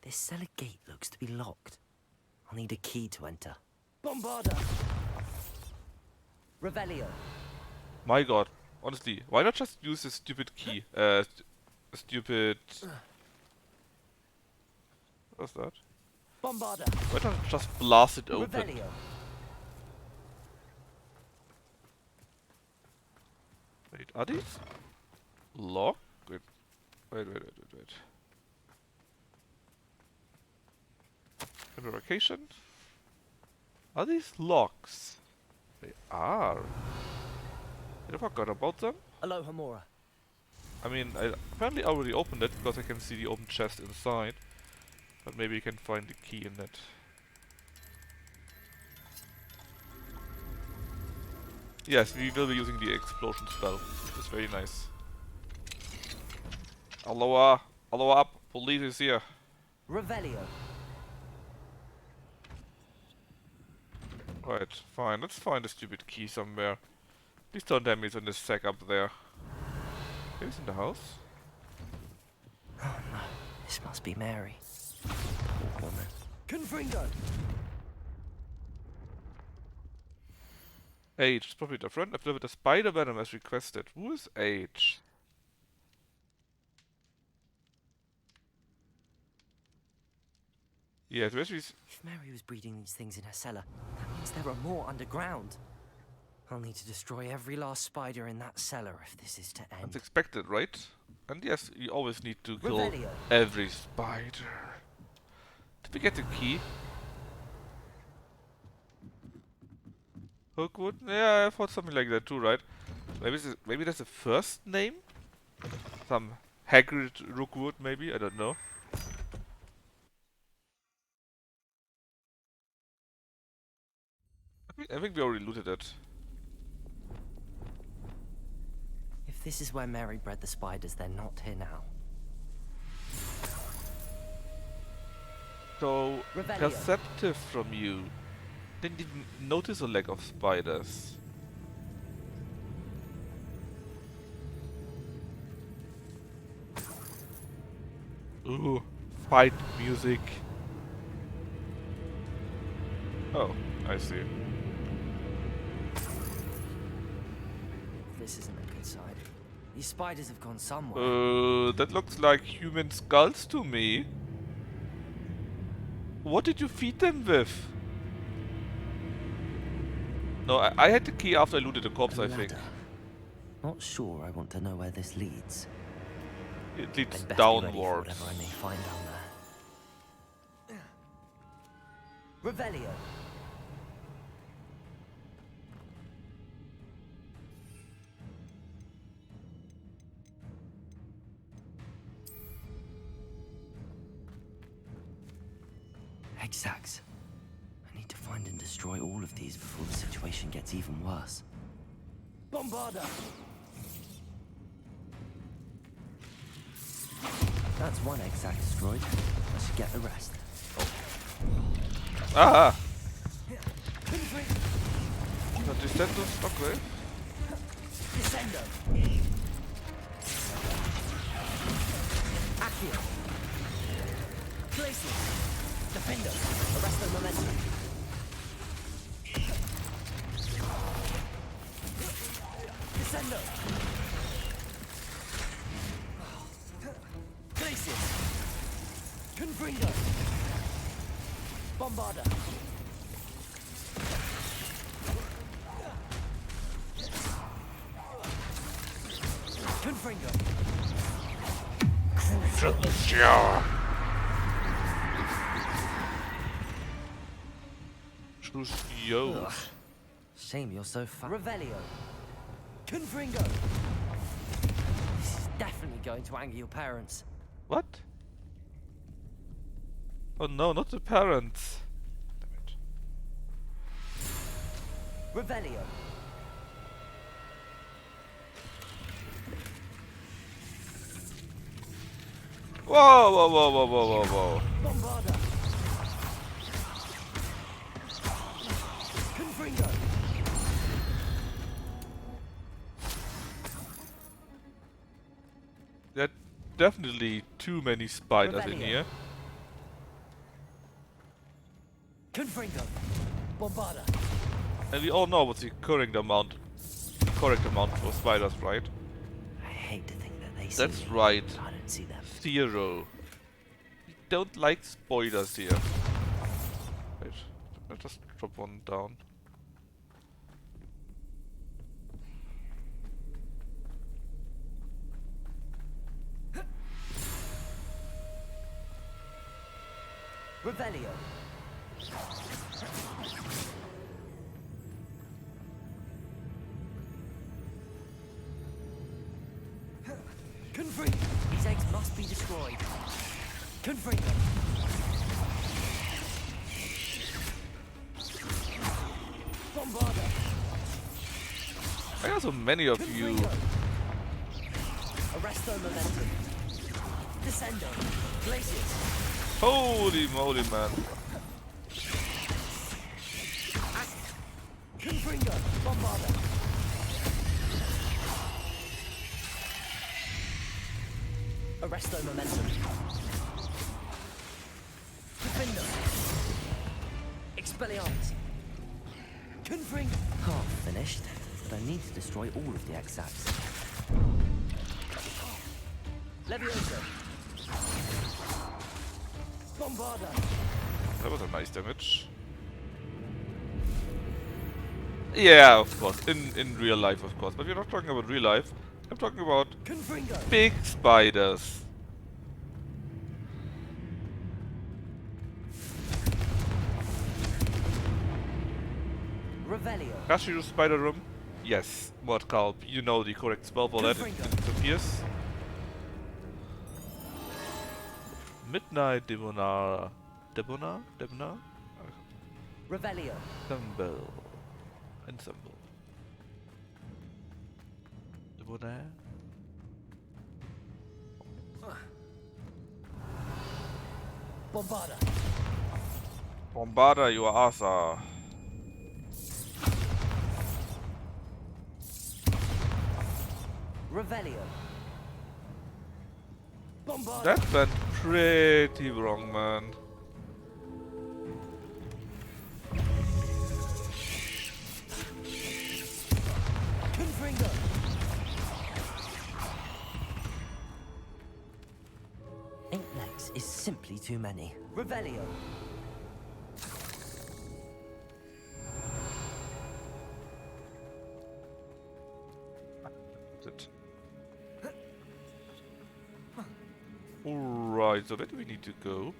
This cellar gate looks to be locked. I'll need a key to enter. Bombarder. Revelio. My god, honestly, why not just use this stupid key? Stupid... What's that? Bombarder. Why not just blast it open? Revelio. Wait, are these locked? Wait. Fabrication? Are these locks? They are. I forgot about them. Aloha Mora. I mean, I apparently already opened it because I can see the open chest inside. But maybe you can find the key in it. Yes, we will be using the explosion spell. It's very nice. Aloha! Aloha up! Police is here! Revelio. Right, fine. Let's find a stupid key somewhere. Please don't tell me it's in this sack up there. Maybe it's in the house? Oh no, this must be Mary. Poor woman. Confringo. H, it's probably the friend. I've delivered a spider venom as requested. Who is H? Yeah, If Mary was breeding these things in her cellar, that means there are more underground. I'll need to destroy every last spider in that cellar if this is to end. That's expected, right? And yes, you always need to kill Revelio. every spider. Did we get the key? Hookwood? Yeah, I thought something like that too, right? Maybe that's the first name? Some Hagrid Rookwood, maybe? I don't know. I think we already looted it. If this is where Mary bred the spiders, they're not here now. So Revelio. perceptive from you. Didn't even notice a lack of spiders. Ooh, fight music. Oh, I see. This isn't a good sign. These spiders have gone somewhere. That looks like human skulls to me. What did you feed them with? No, I had the key after I looted the corpse, I think. Not sure I want to know where this leads. It leads I'd best be ready for downwards. whatever I may find down there. Revelio. Exacts. I need to find and destroy all of these before the situation gets even worse. Bombarda! That's one exact destroyed. I should get the rest. Ah! No, Descendo stuck with. Descendo! Accio! Glacius! Defendo! Arrest the momentum! Descendo! Glacius! Confringo! Bombarda! Confringo! Crucial! Crucio. Shame you're so fat. Revelio! Confringo! This is definitely going to anger your parents. What? Oh no, not the parents. Revelio! Whoa, whoa, whoa, whoa, whoa, whoa, whoa. Bombarda! Confringo! There are definitely too many spiders in Revelio. here. Confringo! Bombarda! And we all know what's the correct amount for spiders, right? I hate to think that they see That's me, right. but I don't see them. 0. We don't like spoilers here. Wait, I'll just drop one down. Revelio! Confringo! These eggs must be destroyed. Confringo! Bombarda! Why are so many of you? Arresto momentum. Descendo. Glacius. Holy moly, man. Confringo. Bombarda. Arresto momentum. Defendo. Expelliarmus. Confringo. Half finished, but I need to destroy all of the exacts. Levioso. Bombarda. That was a nice damage. Yeah, of course. In real life, of course. But we're not talking about real life. I'm talking about big spiders. Revelio. Does she use spider room? Yes. Mordkalb. You know the correct spell for that. It appears. Midnight Debonar. Debonar? Debonar? Revelio. Ensemble. Ensemble. Debonar? Bombarda. Bombarda, you are Arthur. Revelio. Bombarda. That went pretty wrong, man. Confringo. Inklex is simply too many. Revelio. Alright, so where do we need to go?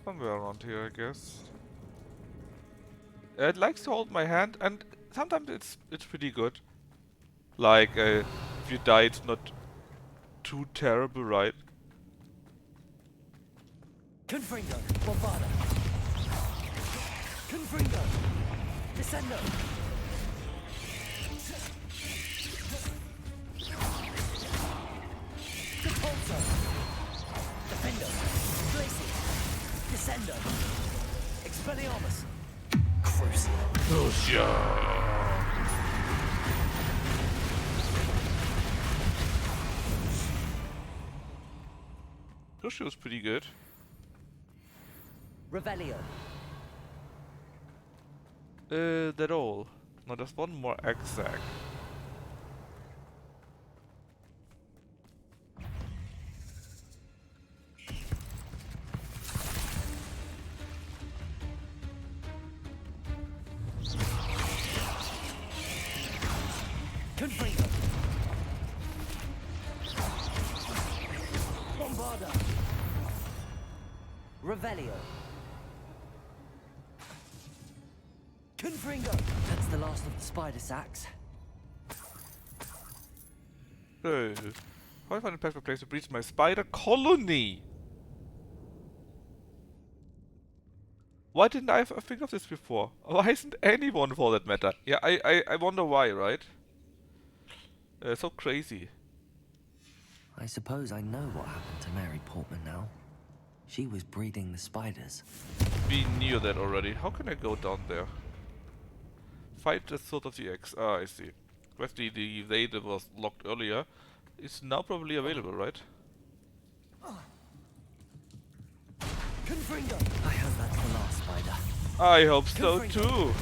Somewhere around here, I guess. It likes to hold my hand, and sometimes it's pretty good. Like, if you die, it's not too terrible, right? Confringo. Bombarda. Confringo. Descendo. Repulso. Defendo. Glacier. Descendo. Expelliarmus. Crucio. Crucio's pretty good. Revelio. That all. No, there's one more exact. Confringo. Bombarda. Revelio. Confringo. That's the last of the spider sacks. Hey, how I find a perfect place to breach my spider colony? Why didn't I think of this before? Why isn't anyone for that matter? Yeah, I wonder why, right? So crazy. I suppose I know what happened to Mary Portman now. She was breeding the spiders. We knew that already. How can I go down there? Fight the Sword of the X. Ah, I see. Actually, the way that was locked earlier is now probably available, right? Confringo. I hope that's the last spider. I hope so too.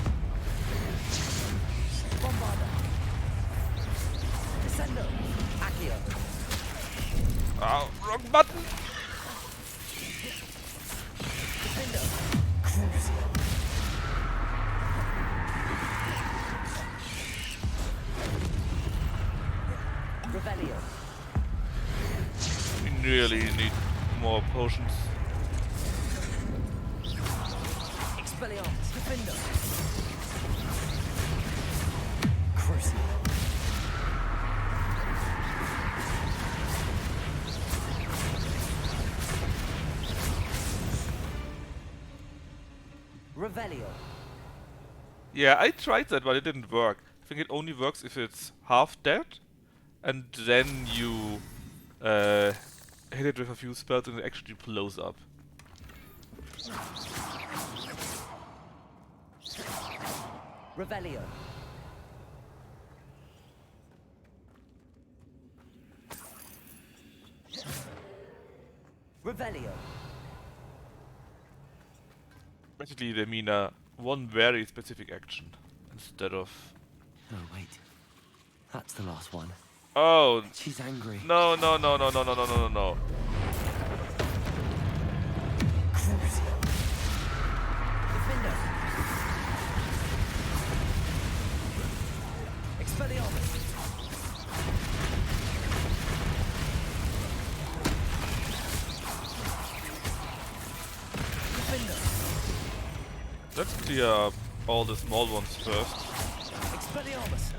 Bombarda. Descendo. Accio. Oh, wrong button. Defendo. Crucio. Revelio. We really need more potions. Expelliarmus. Defendo. Crucio. Revelio. Yeah, I tried that, but it didn't work. I think it only works if it's half dead, and then you hit it with a few spells and it actually blows up. Revelio. Revelio. Basically, they mean one very specific action instead of. No, wait. That's the last one. Oh. She's angry. No, no, no, no, no, no, no, no, no. Let's clear up all the small ones first. Expelliarmus!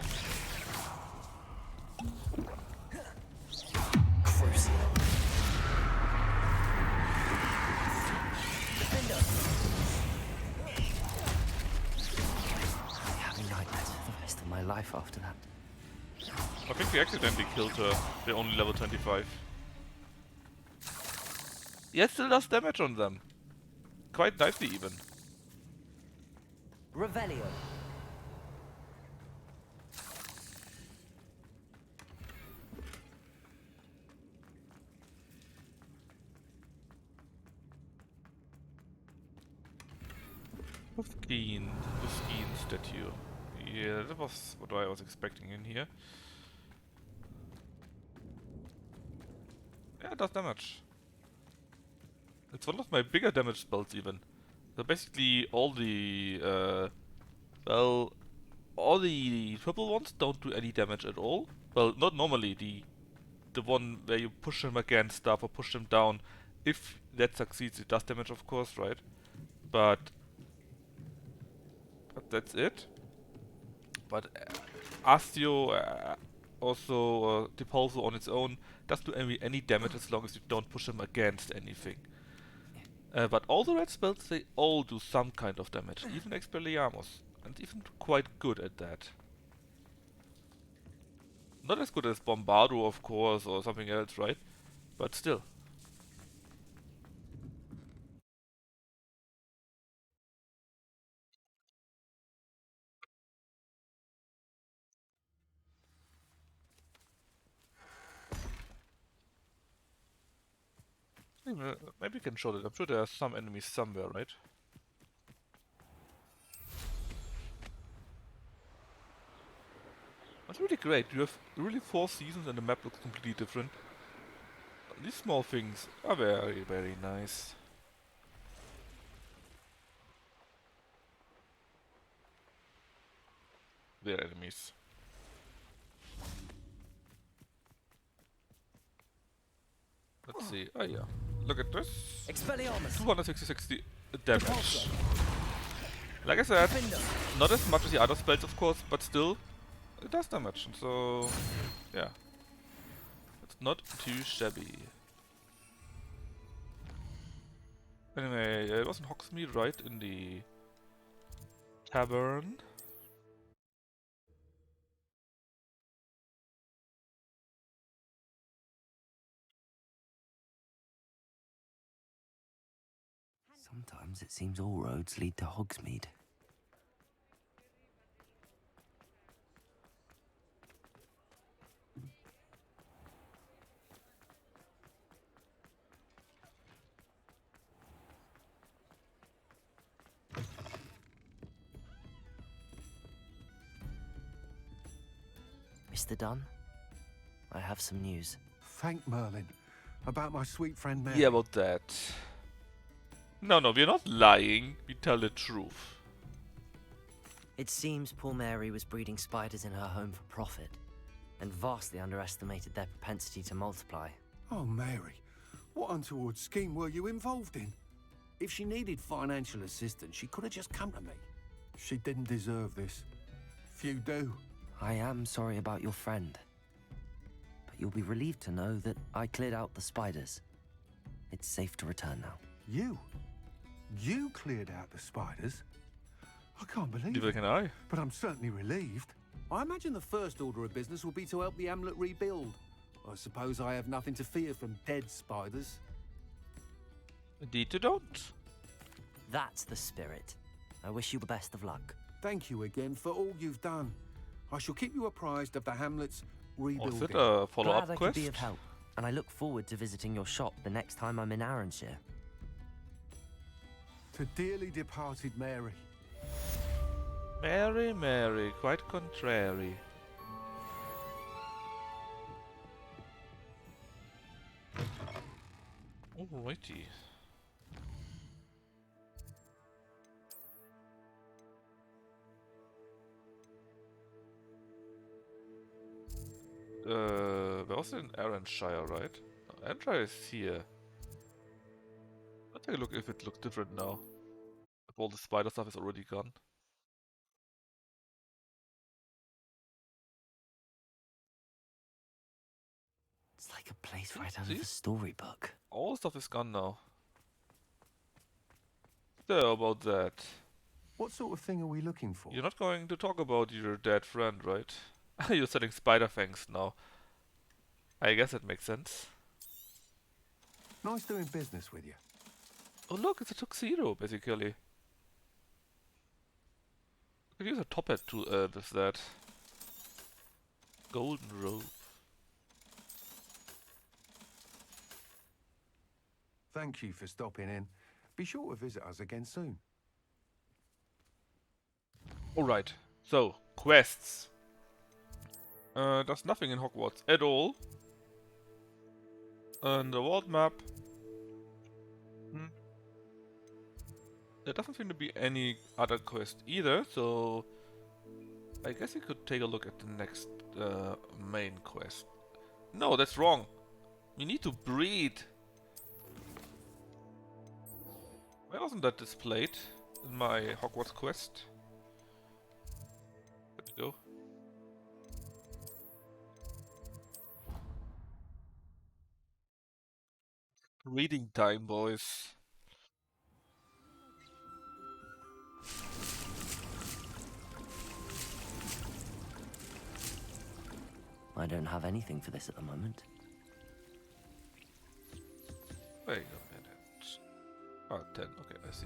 Having nightmares for the rest of my life after that. I think we accidentally killed her. They're only level 25. Yeah, it still does damage on them. Quite nicely even. Revelio. The Skeen statue. Yeah, that was what I was expecting in here. Yeah, it does damage. It's one of my bigger damage spells even. So basically all the all the purple ones don't do any damage at all. Well, not normally. The one where you push them against stuff or push them down, if that succeeds, it does damage, of course, right? But that's it. But Astio also Depulso on its own doesn't do any damage as long as you don't push them against anything. But all the red spells, they all do some kind of damage, even Expelliarmus, and even quite good at that. Not as good as Bombardo, of course, or something else, right? But still. Maybe we can show that. I'm sure there are some enemies somewhere, right? That's really great. You have really 4 seasons and the map looks completely different. These small things are very, very nice. They're enemies. Let's see. Oh yeah. Look at this. Expelliarmus. 266 damage. Like I said, not as much as the other spells, of course, but still, it does damage. So, yeah. It's not too shabby. Anyway, it was in Hogsmeade, right? In the tavern. Sometimes it seems all roads lead to Hogsmeade. Mr. Dunn, I have some news. Thank Merlin. About my sweet friend Mary. Yeah, about that. No, we're not lying. We tell the truth. It seems poor Mary was breeding spiders in her home for profit, and vastly underestimated their propensity to multiply. Oh, Mary. What untoward scheme were you involved in? If she needed financial assistance, she could have just come to me. She didn't deserve this. Few do. I am sorry about your friend, but you'll be relieved to know that I cleared out the spiders. It's safe to return now. You? You cleared out the spiders? I can't believe Neither it. can I. But I'm certainly relieved. I imagine the first order of business will be to help the amulet rebuild. I suppose I have nothing to fear from dead spiders. Indeed you don't. That's the spirit. I wish you the best of luck. Thank you again for all you've done. I shall keep you apprised of the hamlet's rebuilding. Was it a follow-up Glad I quest? could be of help, and I look forward to visiting your shop the next time I'm in Arranshire. To dearly departed Mary. Mary, quite contrary. Alrighty. Where was it in Arranshire, right? No, Arranshire is here. Let's take a look if it looks different now. All the spider stuff is already gone. It's like a place right out of a storybook. All stuff is gone now. So about that. What sort of thing are we looking for? You're not going to talk about your dead friend, right? You're selling spider fangs now. I guess that makes sense. Nice doing business with you. Oh look, it's a tuxedo, basically. I could use a top hat to with that. Golden robe. Thank you for stopping in. Be sure to visit us again soon. Alright, so, quests. There's nothing in Hogwarts at all. And the world map. There doesn't seem to be any other quest either, so I guess we could take a look at the next main quest. No, that's wrong. You need to breed. Why wasn't that displayed in my Hogwarts quest? Let's go. Reading time, boys. I don't have anything for this at the moment. Wait a minute. Oh, 10. Okay, I see.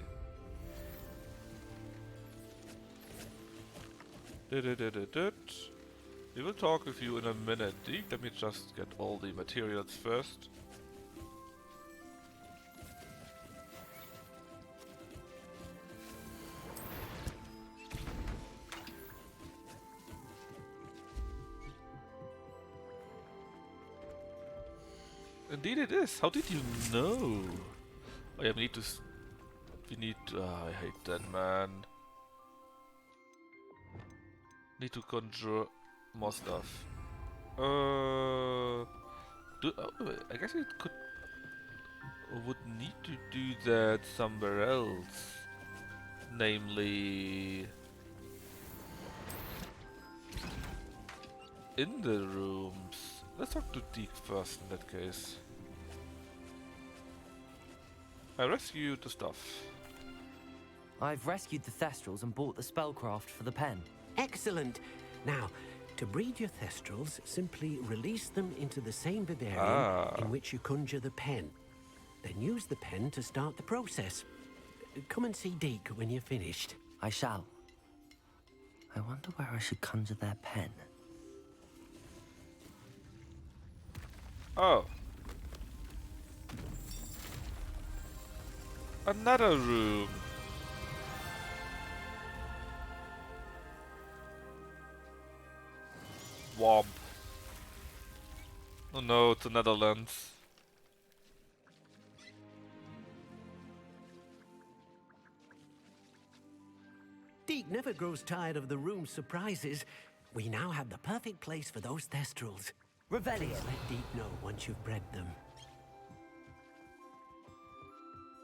We will talk with you in a minute. Let me just get all the materials first. Indeed it is. How did you know? Oh yeah, we need to... We need... I hate that, man. Need to conjure more stuff. I guess it could... Would need to do that somewhere else. Namely... in the rooms. Let's talk to Deke first in that case. I rescued the stuff. I've rescued the Thestrals and bought the spellcraft for the pen. Excellent. Now, to breed your Thestrals, simply release them into the same vivarium in which you conjure the pen. Then use the pen to start the process. Come and see Deke when you're finished. I shall. I wonder where I should conjure their pen. Oh. Another room. Womp. Oh no, it's the Netherlands. Deke never grows tired of the room's surprises. We now have the perfect place for those Thestrals. Revelio. Let Deke know once you've bred them.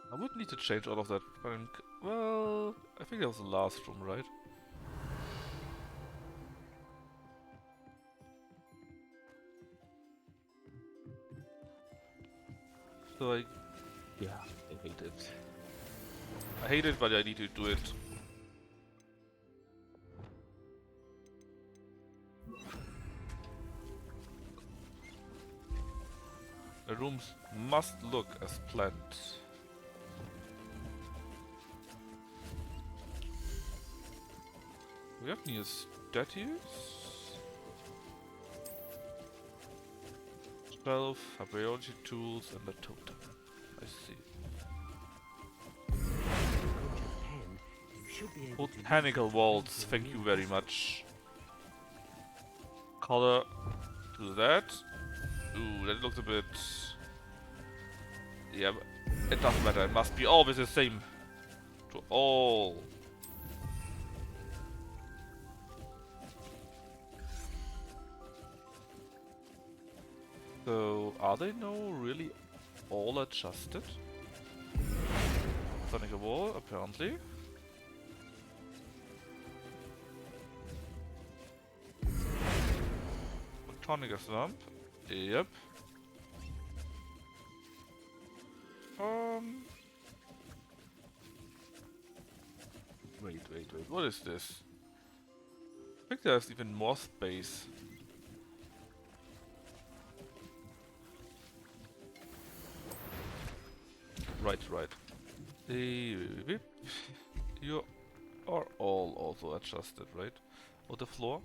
I would need to change all of that. Well, I think that was the last room, right? So yeah, I hate it. I hate it, but I need to do it. The rooms must look as planned. We have new statues. Shelf, biology tools, and a totem. I see. Botanical walls, thank you very much. Color to that. Ooh, that looks a bit... Yeah, but it doesn't matter, it must be always the same. To all. So, are they now really all adjusted? Botanical wall, apparently. Botanica Swamp. Yep. Wait. What is this? I think there's even more space. Right. You are all also adjusted, right? Or the floor?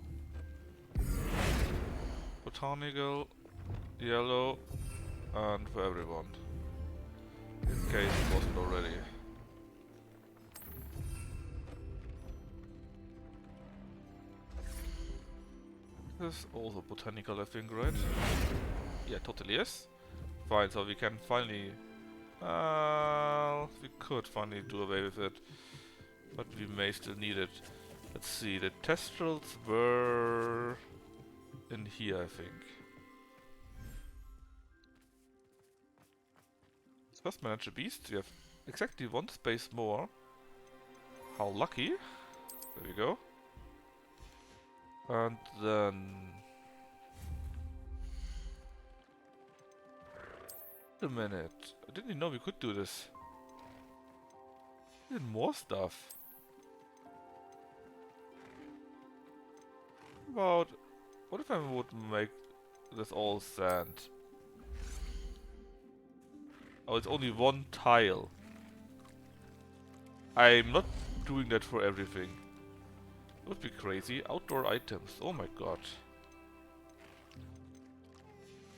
Botanical, yellow, and for everyone. In case it wasn't already. This is also botanical, I think, right? Yeah, totally yes. Fine, so we can finally... we could finally do away with it. But we may still need it. Let's see, the testrals were... in here, I think. Let's first manage a beast. We have exactly one space more. How lucky. There we go. And then... wait a minute. I didn't even know we could do this. Even more stuff. What if I would make this all sand? Oh, it's only one tile. I'm not doing that for everything. It would be crazy. Outdoor items. Oh my god.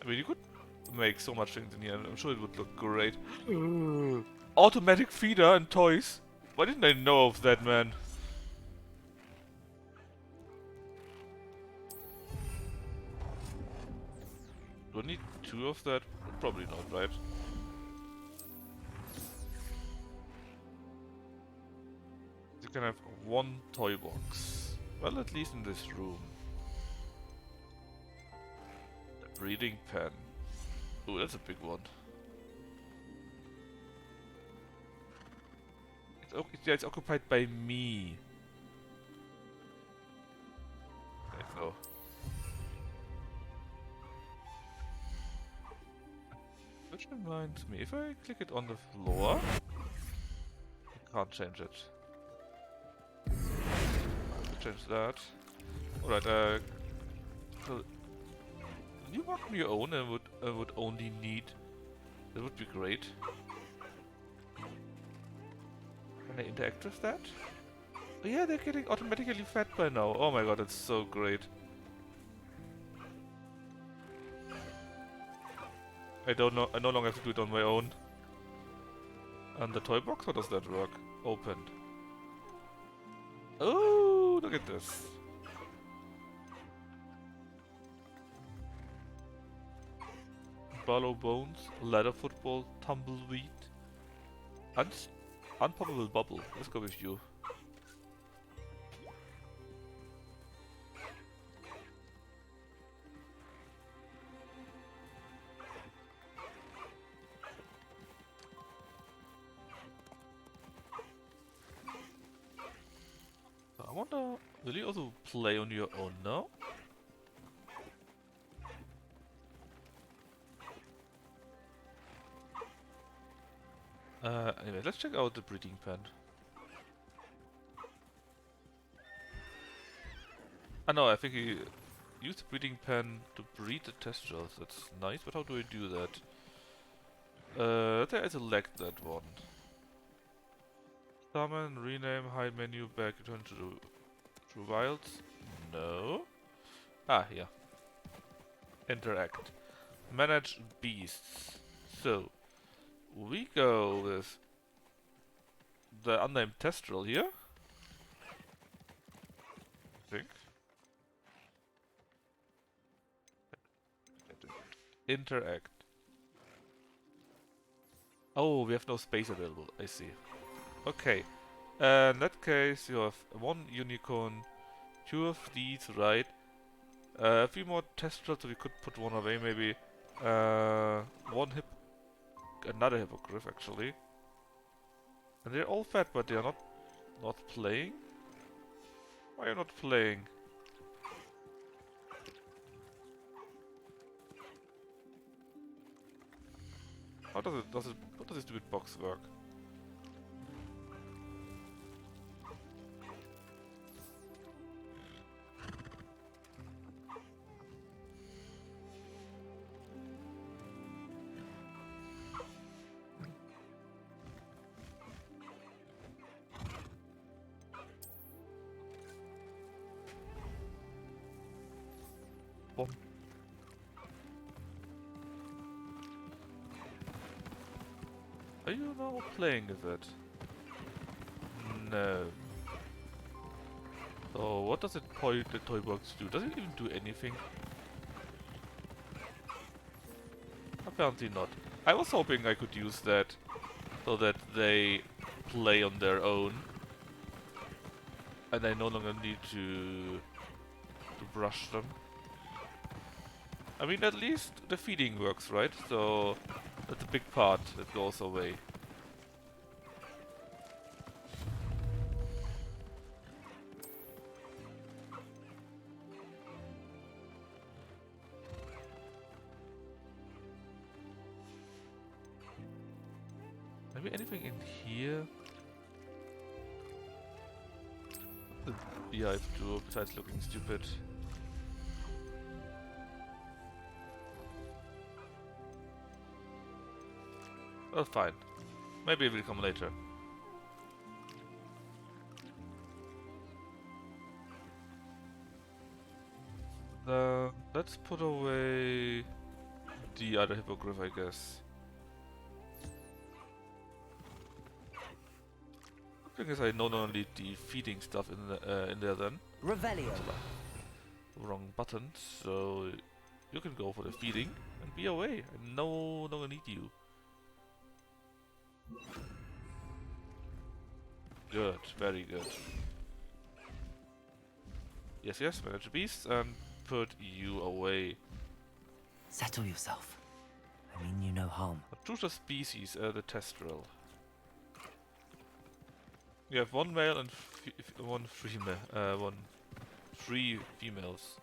I mean, you could make so much things in here, and I'm sure it would look great. Automatic feeder and toys. Why didn't I know of that, man? Do I need 2 of that? Probably not, right? You can have 1 toy box. Well, at least in this room. A breeding pen. Ooh, that's a big one. Yeah, it's occupied by me. There you go. Which reminds me, if I click it on the floor, I can't change it. I'll change that. Alright, so can you mark me your own and would only need... that would be great. Can I interact with that? Oh yeah, they're getting automatically fed by now. Oh my god, that's so great. I don't know, I no longer have to do it on my own. And the toy box, how does that work? Opened. Oh, look at this. Barlow bones, ladder football, tumbleweed, unpoppable bubble. Let's go with you. I wonder, will you also play on your own now? Anyway, let's check out the breeding pen. No, I think you use the breeding pen to breed the testrals. That's nice, but how do I do that? I select that one. Summon, rename, hide menu, back, return to wilds. No. Ah, here. Interact. Manage beasts. So, we go with the unnamed testral here. I think. Interact. Oh, we have no space available. I see. Okay. In that case, you have 1 unicorn, 2 of these, right? A few more testrals, so we could put one away, maybe. Another hippogriff, actually. And they're all fat, but they are not playing. Why are you not playing? How does it what does this stupid box work? Bomb. Are you now playing with it? No. So what does the toy box do? Does it even do anything? Apparently not. I was hoping I could use that so that they play on their own and I no longer need to brush them. I mean, at least the feeding works, right? So that's a big part that goes away. Maybe anything in here? Yeah, I do, besides looking stupid. Well, fine. Maybe it will come later. Let's put away the other hippogriff, I guess. I guess I don't need the feeding stuff in there then. Revelio. Wrong button, so you can go for the feeding and be away. I no longer need you. Good, very good. Yes, yes, manage the beasts and put you away. Settle yourself. I mean you no harm. Choose a species, the Testrel. You have one male and one female. Three females.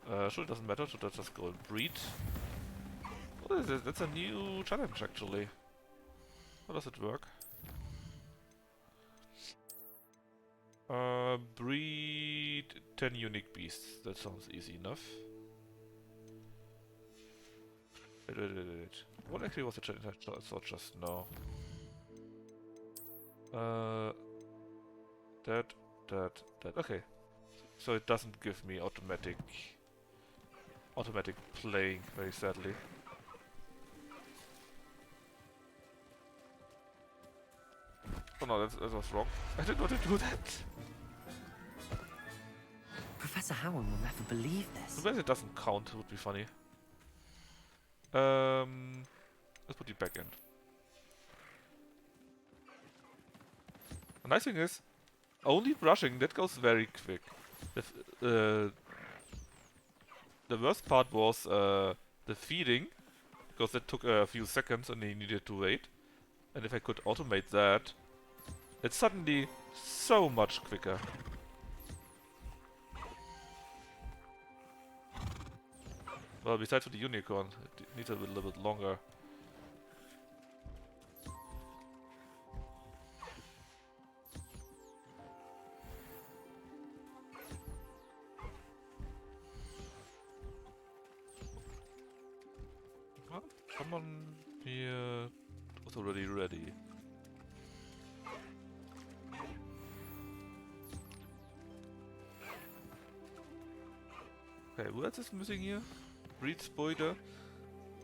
Sure, it doesn't matter, so let's just go and breed. What is this? That's a new challenge, actually. How does it work? Breed 10 unique beasts. That sounds easy enough. Wait. What actually was the challenge I saw just now? That. Okay. So it doesn't give me automatic playing, very sadly. Oh no, that was wrong. I didn't want to do that. Professor Howard will never believe this. Whereas it doesn't count, it would be funny. Let's put you back in. The nice thing is, only brushing, that goes very quick. The worst part was the feeding, because that took a few seconds and you needed to wait. And if I could automate that, it's suddenly so much quicker. Well, besides for the unicorn, it needs a little bit longer. Well, come on here. It was already ready. Okay, what else is missing here? Breed spoiler?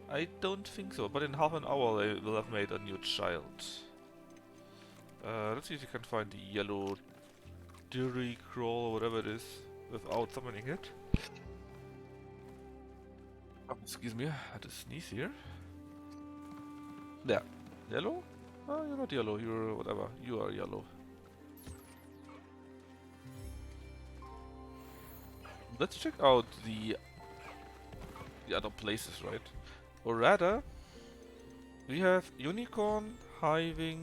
I don't think so, but in half an hour they will have made a new child. Let's see if you can find the yellow Dirty Crawl or whatever it is without summoning it. Oh, excuse me, I had to sneeze here. There. Yellow? Oh, you're not yellow, you're whatever. You are yellow. Let's check out the other places, right? Or rather, we have Unicorn, Hiving,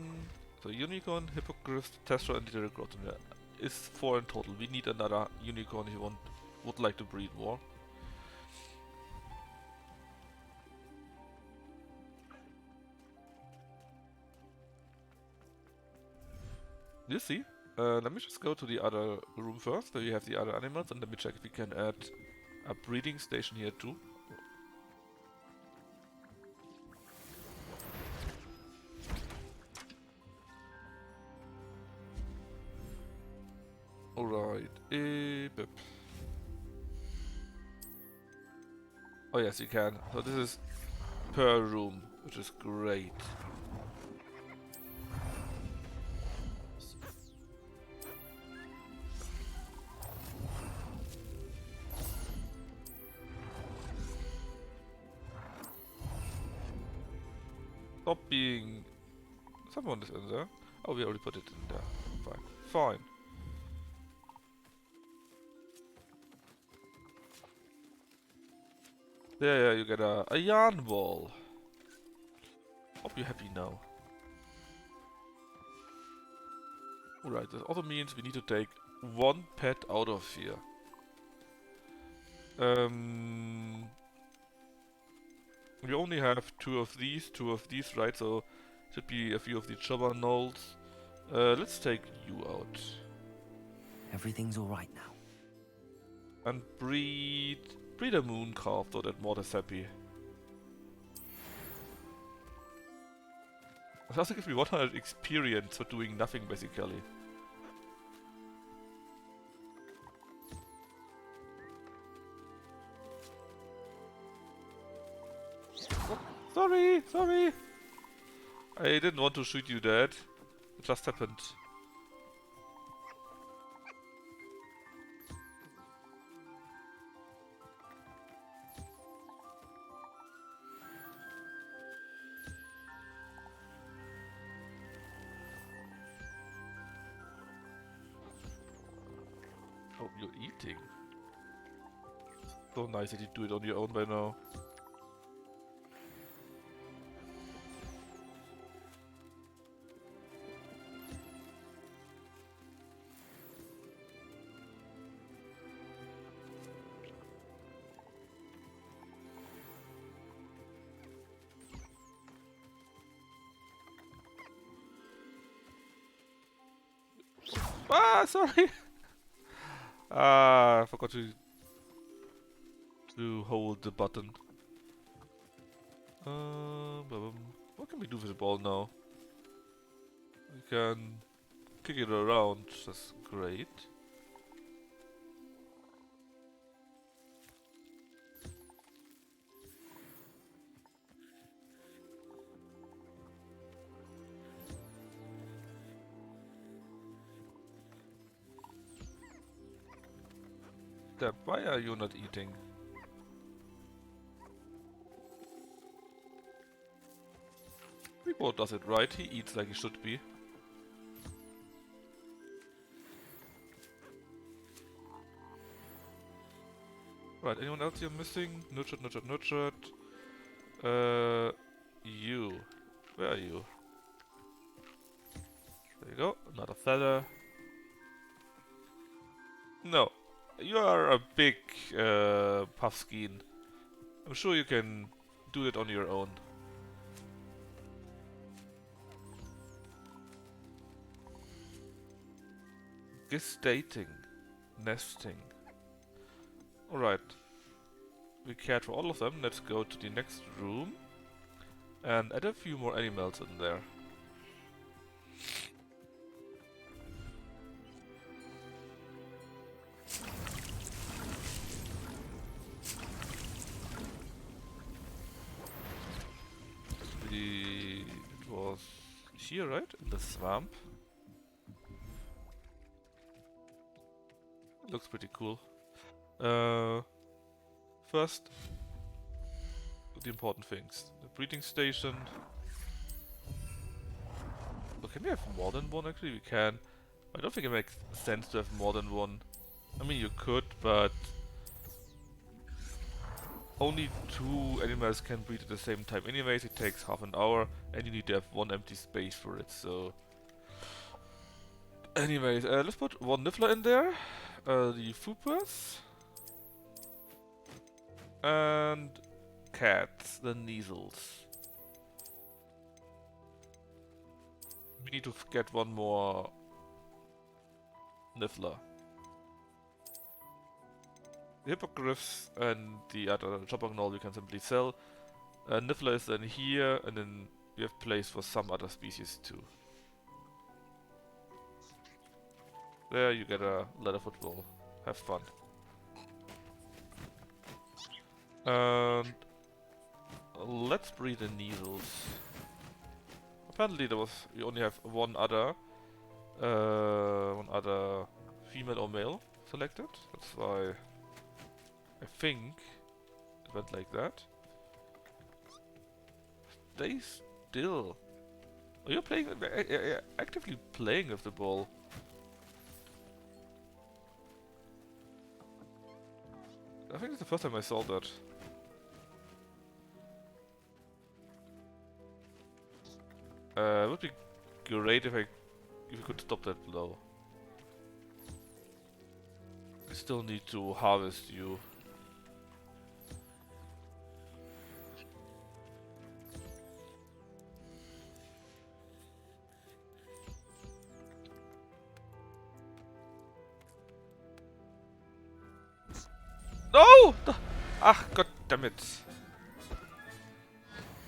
so Unicorn, Hippogriff, Testro, and Diderigrot. Is 4 in total. We need another Unicorn if you would like to breed more. You see? Let me just go to the other room first, where we have the other animals, and let me check if we can add a breeding station here too. Alright, bip. Oh yes, you can. So this is per room, which is great. Stop being... Someone is in there. Oh, we already put it in there. Fine. Fine. Yeah, you get a yarn ball. Hope you're happy now. Alright, this also means we need to take one pet out of here. We only have two of these, right? So should be a few of the Chobanolls. Let's take you out. Everything's alright now. And breed a moon calf so that Mort is happy. It also gives me 100 experience for doing nothing basically. Oh, sorry! I didn't want to shoot you dead. It just happened. Oh, you're eating. So nice that you do it on your own by now. Ah, sorry. I forgot to hold the button. What can we do with the ball now? We can kick it around. That's great. Dad, why are you not eating? Rebo does it right, he eats like he should be. Right, anyone else you're missing? Nurtured. You. Where are you? There you go, another feather. No. You are a big puffskein. I'm sure you can do it on your own. Gestating. Nesting. Alright. We cared for all of them. Let's go to the next room and add a few more animals in there. It was here, right? In the swamp. Looks pretty cool. First, the important things. The breeding station. Oh, can we have more than one actually? We can. I don't think it makes sense to have more than one. I mean, you could, but only 2 animals can breed at the same time anyways. It takes half an hour and you need to have 1 empty space for it, so... Anyways, let's put 1 niffler in there. The Foopers. And cats, the Neasels. We need to get 1 more Niffler. The hippogriffs and the other chopping knoll you can simply sell. Niffler is then here, and then you have place for some other species too. There you get a leather football. Have fun. And let's breed the needles. Apparently you only have one other female or male selected. That's why I think it went like that. Stay still. Are you playing? Actively playing with the ball? I think it's the first time I saw that. It would be great if you could stop that blow. I still need to harvest you. No! Ah, god damn it.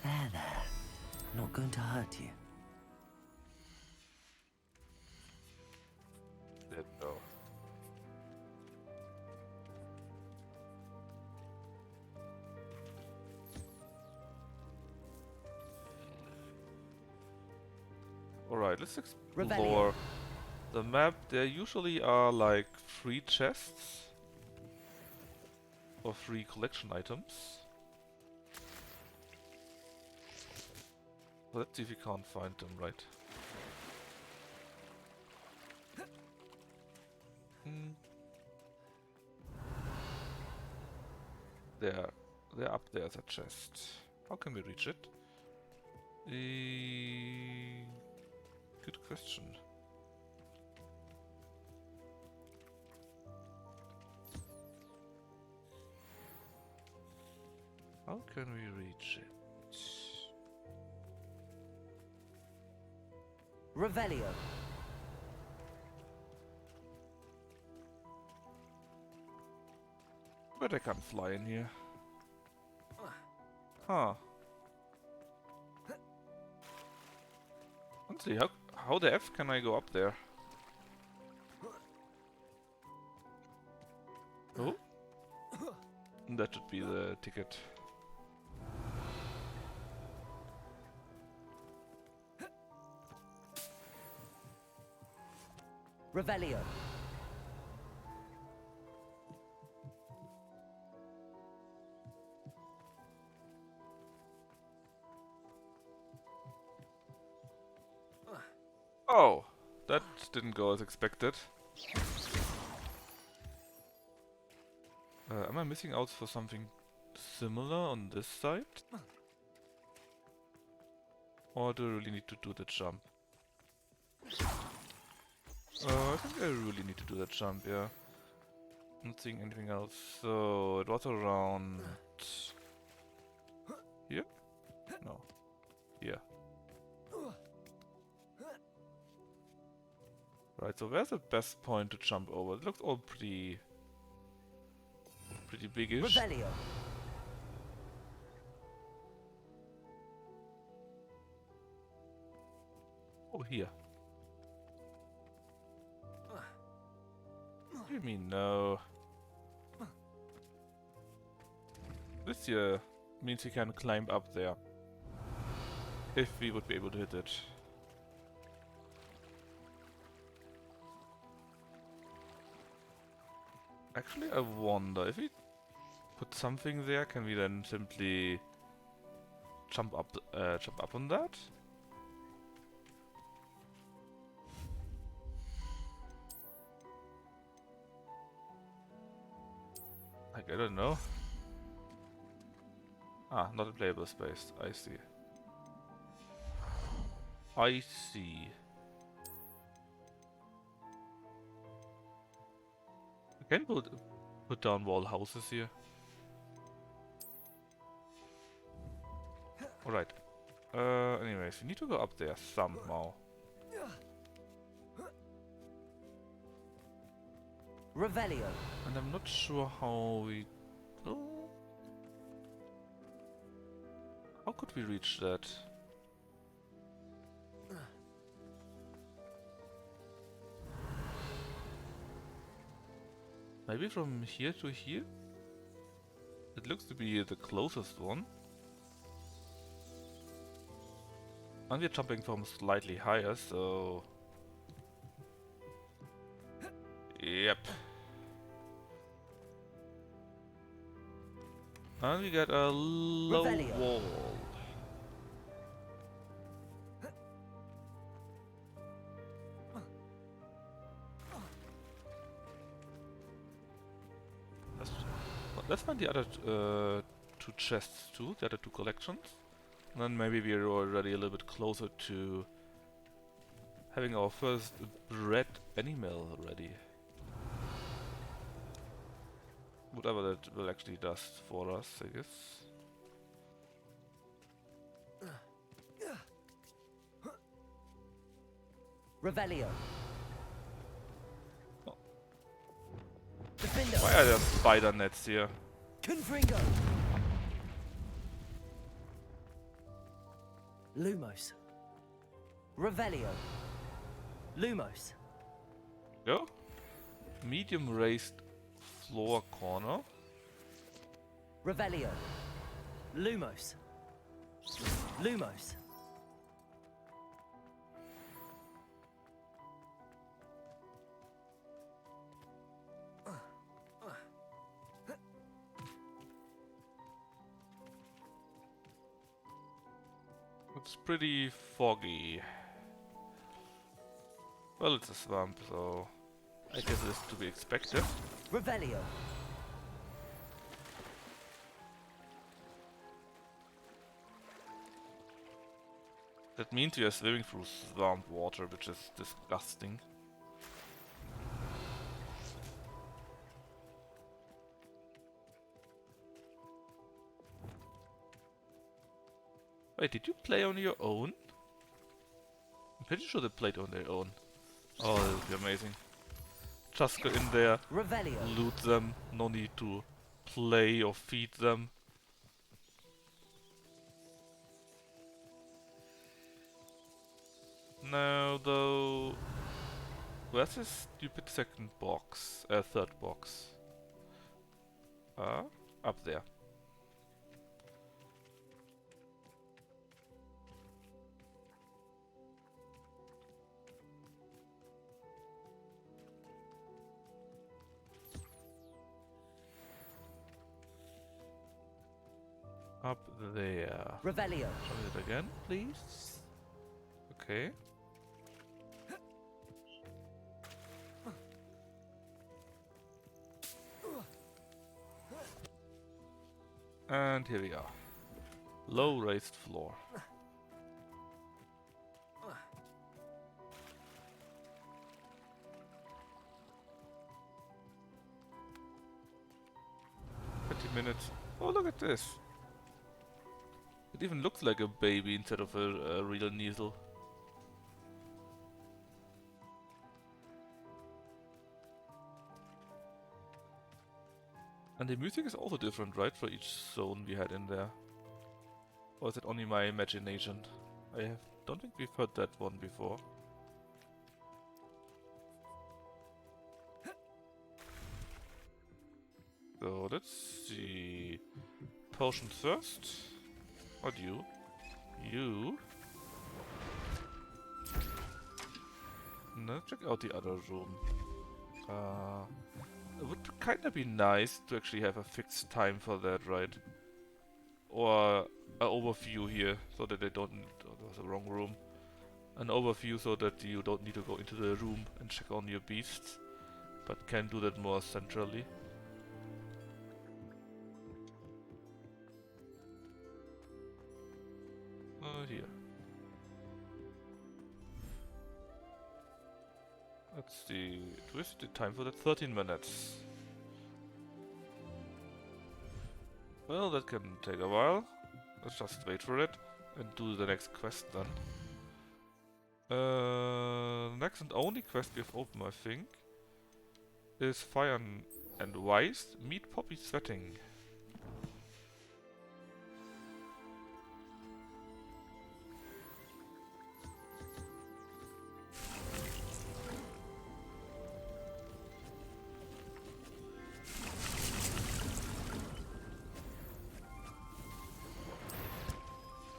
There. I'm not going to hurt you. There we go. Alright, let's explore the map. There usually are like 3 chests or 3 collection items. Let's see if we can't find them, right? They're up there, the chest. How can we reach it? Good question. How can we reach it? Revelio. But I can't fly in here. Huh. Let's see, how the F can I go up there? Oh? That should be the ticket. Revelio. Oh, that didn't go as expected. Am I missing out for something similar on this side? Or do I really need to do the jump? I think I really need to do that jump, yeah. Not seeing anything else. So, it was around... here? No. Here. Right, so where's the best point to jump over? It looks all pretty biggish. Revelio. Oh, here. What do you mean, no? This here means we can climb up there. If we would be able to hit it. Actually, I wonder if we put something there, can we then simply jump up on that? Like, I don't know. Ah, not a playable space. I see. I see. I can put down wall houses here. Alright. Anyways, we need to go up there somehow. Revelio. And I'm not sure how we... Oh. How could we reach that? Maybe from here to here? It looks to be the closest one. And we're jumping from slightly higher, so... Yep. And we get a low Revelio. wall. Let's find the other two chests too, the other two collections. And then maybe we're already a little bit closer to having our first bred animal ready. Whatever that will actually does for us, I guess. Revelio. Oh. Defender. Why are there spider nets here? Confringo. Lumos. Revelio. Lumos. Go. Medium raised floor corner. Revelio. Lumos. Lumos. It's pretty foggy. Well, it's a swamp, so I guess it's to be expected. Revelio. That means we are swimming through swamp water, which is disgusting. Wait, did you play on your own? I'm pretty sure they played on their own. Oh, that would be amazing. Just go in there, Revelio. loot them, no need to play or feed them. No, though... Where's this stupid second box? Third box. Up there. Up there. Revelio. Show me it again, please. Okay. And here we are. Low raised floor. Minutes. Oh, look at this. It even looks like a baby instead of a real Niesel. And the music is also different, right, for each zone we had in there? Or is it only my imagination? Don't think we've heard that one before. So, let's see. Potions first. What you? You. Now check out the other room. It would kinda be nice to actually have a fixed time for that, right? Or an overview here, so that they don't... Oh, that was the wrong room. An overview so that you don't need to go into the room and check on your beasts, but can do that more centrally. Here. Let's see, twist the time for that, 13 minutes. Well, that can take a while. Let's just wait for it and do the next quest then. Next and only quest we have open, I think, is fire and wise. Meet Poppy sweating.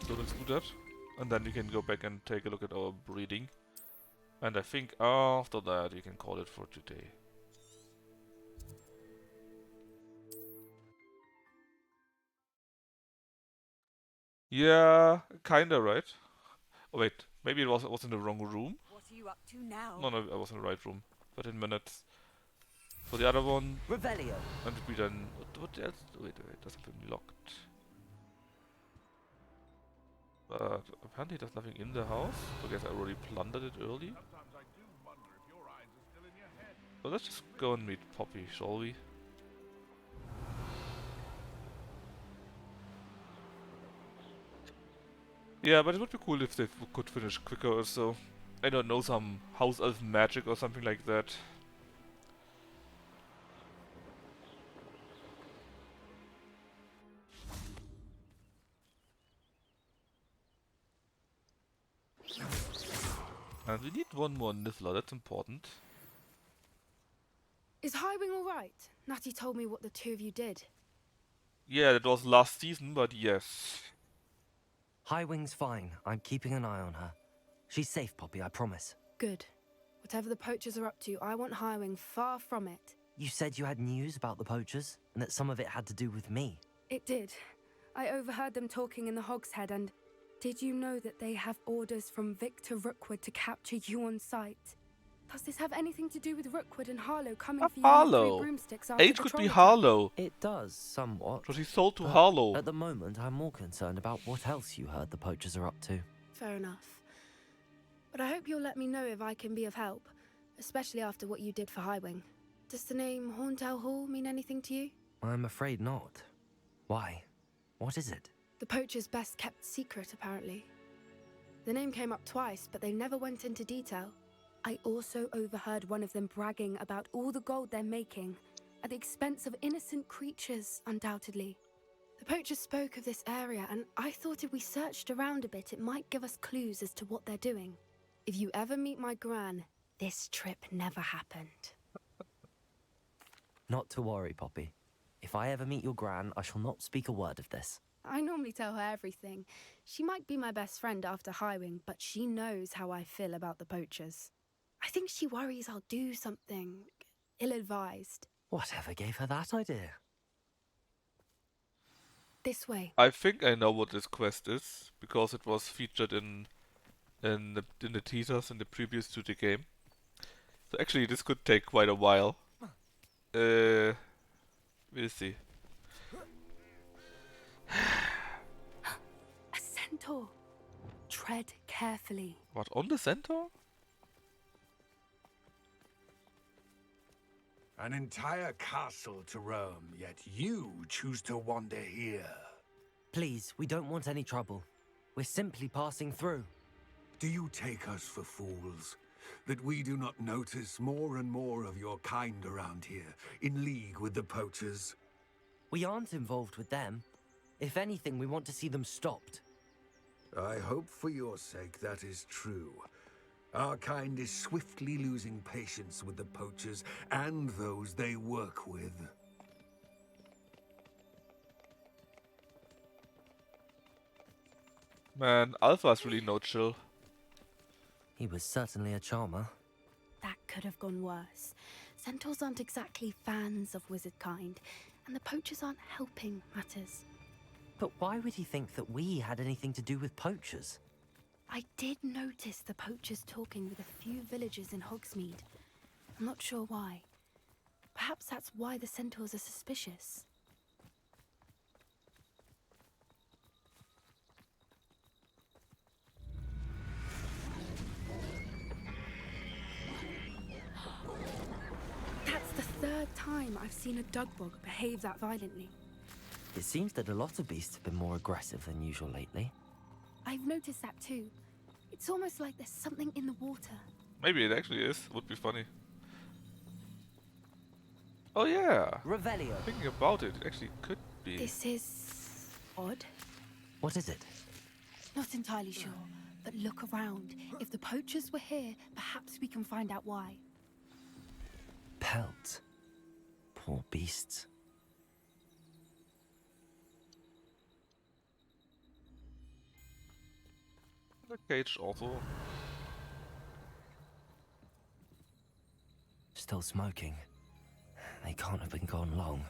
So let's do that. And then we can go back and take a look at our breeding. And I think after that we can call it for today. Yeah, kinda right. Oh wait, maybe I was in the wrong room. What are you up to now? No, I was in the right room. 13 minutes for the other one. Revelio. And we then what else? Wait, there's something locked. But apparently there's nothing in the house. So I guess I already plundered it early. So let's just go and meet Poppy, shall we? Yeah, but it would be cool if they could finish quicker or so. I don't know, some house elf magic or something like that. And we need one more Niffler, that's important. Is Highwing alright? Natty told me what the two of you did. Yeah, that was last season, but yes. Highwing's fine. I'm keeping an eye on her. She's safe, Poppy, I promise. Good. Whatever the poachers are up to, I want Highwing far from it. You said you had news about the poachers, and that some of it had to do with me. It did. I overheard them talking in the Hogshead, and did you know that they have orders from Victor Rookwood to capture you on sight? Does this have anything to do with Rookwood and Harlow coming for you with Harlow. 3 broomsticks after H the could troll be attack? Harlow. It does, somewhat. So she sold to but Harlow. At the moment, I'm more concerned about what else you heard the poachers are up to. Fair enough. But I hope you'll let me know if I can be of help, especially after what you did for Highwing. Does the name Horntail Hall mean anything to you? I'm afraid not. Why? What is it? The poachers' best kept secret, apparently. The name came up twice, but they never went into detail. I also overheard one of them bragging about all the gold they're making, at the expense of innocent creatures, undoubtedly. The poachers spoke of this area, and I thought if we searched around a bit, it might give us clues as to what they're doing. If you ever meet my gran, this trip never happened. Not to worry, Poppy. If I ever meet your gran, I shall not speak a word of this. I normally tell her everything. She might be my best friend after Highwing, but she knows how I feel about the poachers. I think she worries I'll do something ill-advised. Whatever gave her that idea? This way. I think I know what this quest is, because it was featured in the teasers in the previews to the game. So actually this could take quite a while. We'll see. A centaur. Tread carefully. What, on the centaur? An entire castle to roam, yet you choose to wander here. Please, we don't want any trouble. We're simply passing through. Do you take us for fools? That we do not notice more and more of your kind around here, in league with the poachers? We aren't involved with them. If anything, we want to see them stopped. I hope for your sake that is true. Our kind is swiftly losing patience with the poachers and those they work with. Man, Alpha's really no chill. He was certainly a charmer. That could have gone worse. Centaurs aren't exactly fans of wizard kind, and the poachers aren't helping matters. But why would he think that we had anything to do with poachers? I did notice the poachers talking with a few villagers in Hogsmeade. I'm not sure why. Perhaps that's why the centaurs are suspicious. That's the third time I've seen a dugbog behave that violently. It seems that a lot of beasts have been more aggressive than usual lately. I've noticed that too. It's almost like there's something in the water. Maybe it actually is. Would be funny. Oh yeah. Revelio. Thinking about it, it actually could be. This is odd. What is it? Not entirely sure, but look around. If the poachers were here, perhaps we can find out why. Pelts. Poor beasts. The cage also. Still smoking. They can't have been gone long.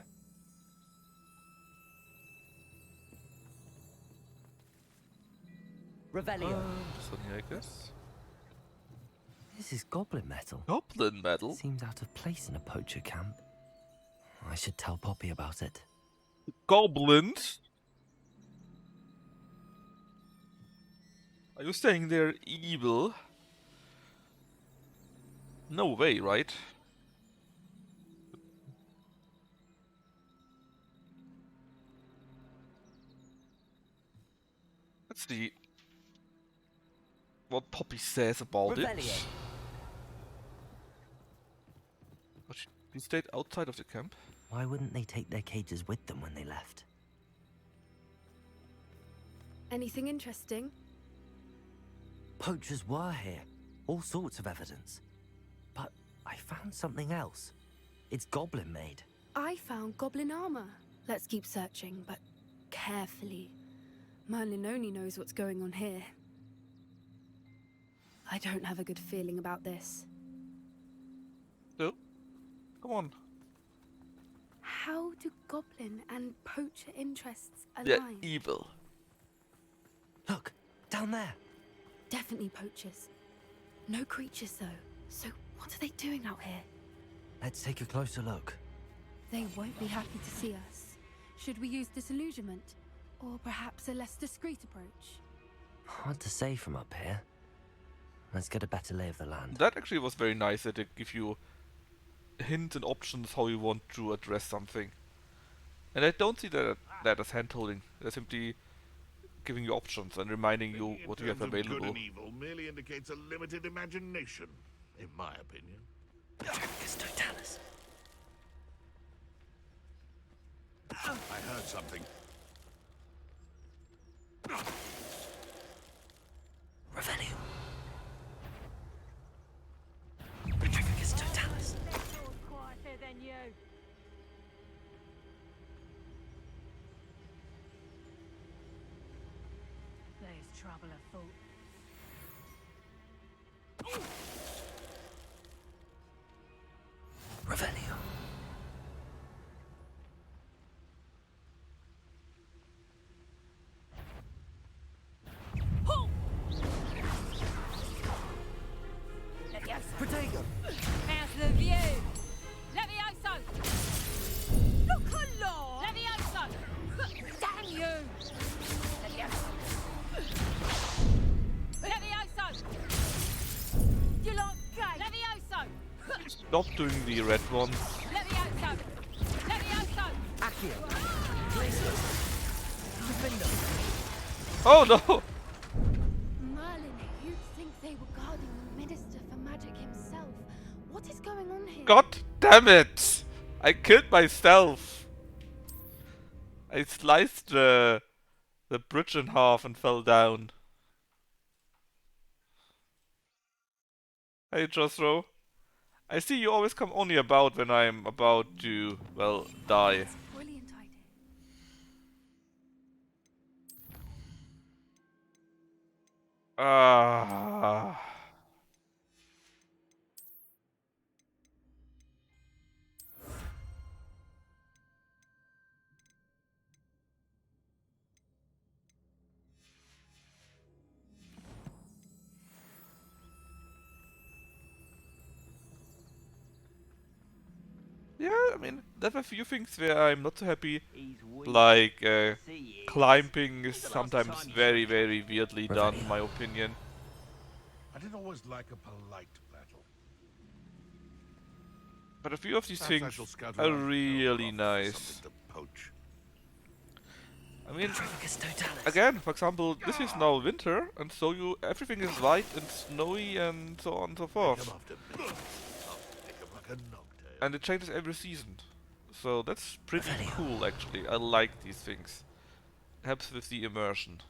Revelio. This one here, I guess. This is goblin metal. Goblin metal? Seems out of place in a poacher camp. I should tell Poppy about it. Goblins? Are you saying they're evil? No way, right? Let's see what Poppy says about it. But she stayed outside of the camp. Why wouldn't they take their cages with them when they left? Anything interesting? Poachers were here. All sorts of evidence. But I found something else. It's goblin made. I found goblin armor. Let's keep searching, but carefully. Merlin only knows what's going on here. I don't have a good feeling about this. No? Come on. How do goblin and poacher interests align? They're evil. Look, down there. Definitely poachers. No creatures though. So what are they doing out here? Let's take a closer look. They won't be happy to see us. Should we use disillusionment? Or perhaps a less discreet approach? Hard to say from up here. Let's get a better lay of the land. That actually was very nice that they give you hints and options how you want to address something. And I don't see that as hand-holding. They're simply giving you options and reminding you what you have available. Good and evil merely indicates a limited imagination, in my opinion. I heard something. Revelio. Petrificus totalis. Quieter than you. There's trouble afoot. Revelio. Protego. How's the view? Levioso! Look along! Levioso! Damn you! Levioso! Levioso! You lot gay! Levioso! Stop doing the red ones. Levioso! Levioso! Accio. Glacius. Defender. Oh no! Merlin, you'd think they were guarding the Minister for Magic himself. What is going on here? God damn it! I killed myself. I sliced the bridge in half and fell down. Hey Josro. I see you always come only about when I'm about to, well, die. Brilliant idea. Ah. Yeah, I mean, there are a few things where I'm not so happy. Like, climbing is sometimes very, very weirdly done, in my opinion. I didn't always like a polite battle. But a few of these Perhaps I things shall scout are around really Hogwarts for nice. something to poach. I mean, again, for example, this is now winter, and so everything is white and snowy and so on and so forth. Come after me. I'll pick 'em like a nocturne. And it changes every season. So that's pretty cool actually. I like these things. Helps with the immersion.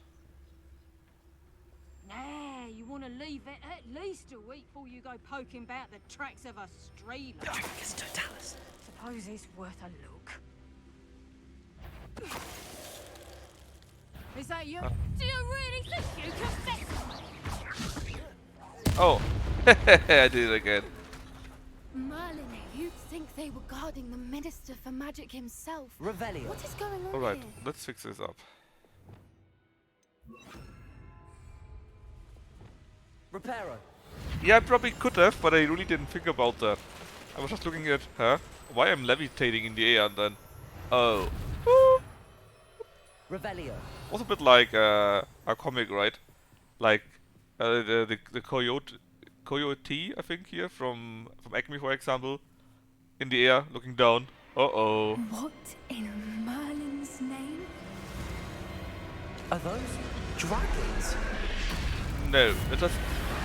Nah, you want to leave it at least a week before you go poking about the tracks of a street. Totalis. Suppose it's worth a look. Is that you? Do you really think you can fix? Oh, I did it again. Merlin, you'd think they were guarding the Minister for Magic himself. Revelio. What is going on Alright, here? let's fix this up. Reparo. Yeah, I probably could have, but I really didn't think about that. I was just looking at, why I'm levitating in the air and then, oh. Revelio. Was a bit like a comic, right? Like the coyote, I think here from Acme, for example, in the air, looking down. Uh-oh. What in Merlin's name? Are those dragons? No, they're just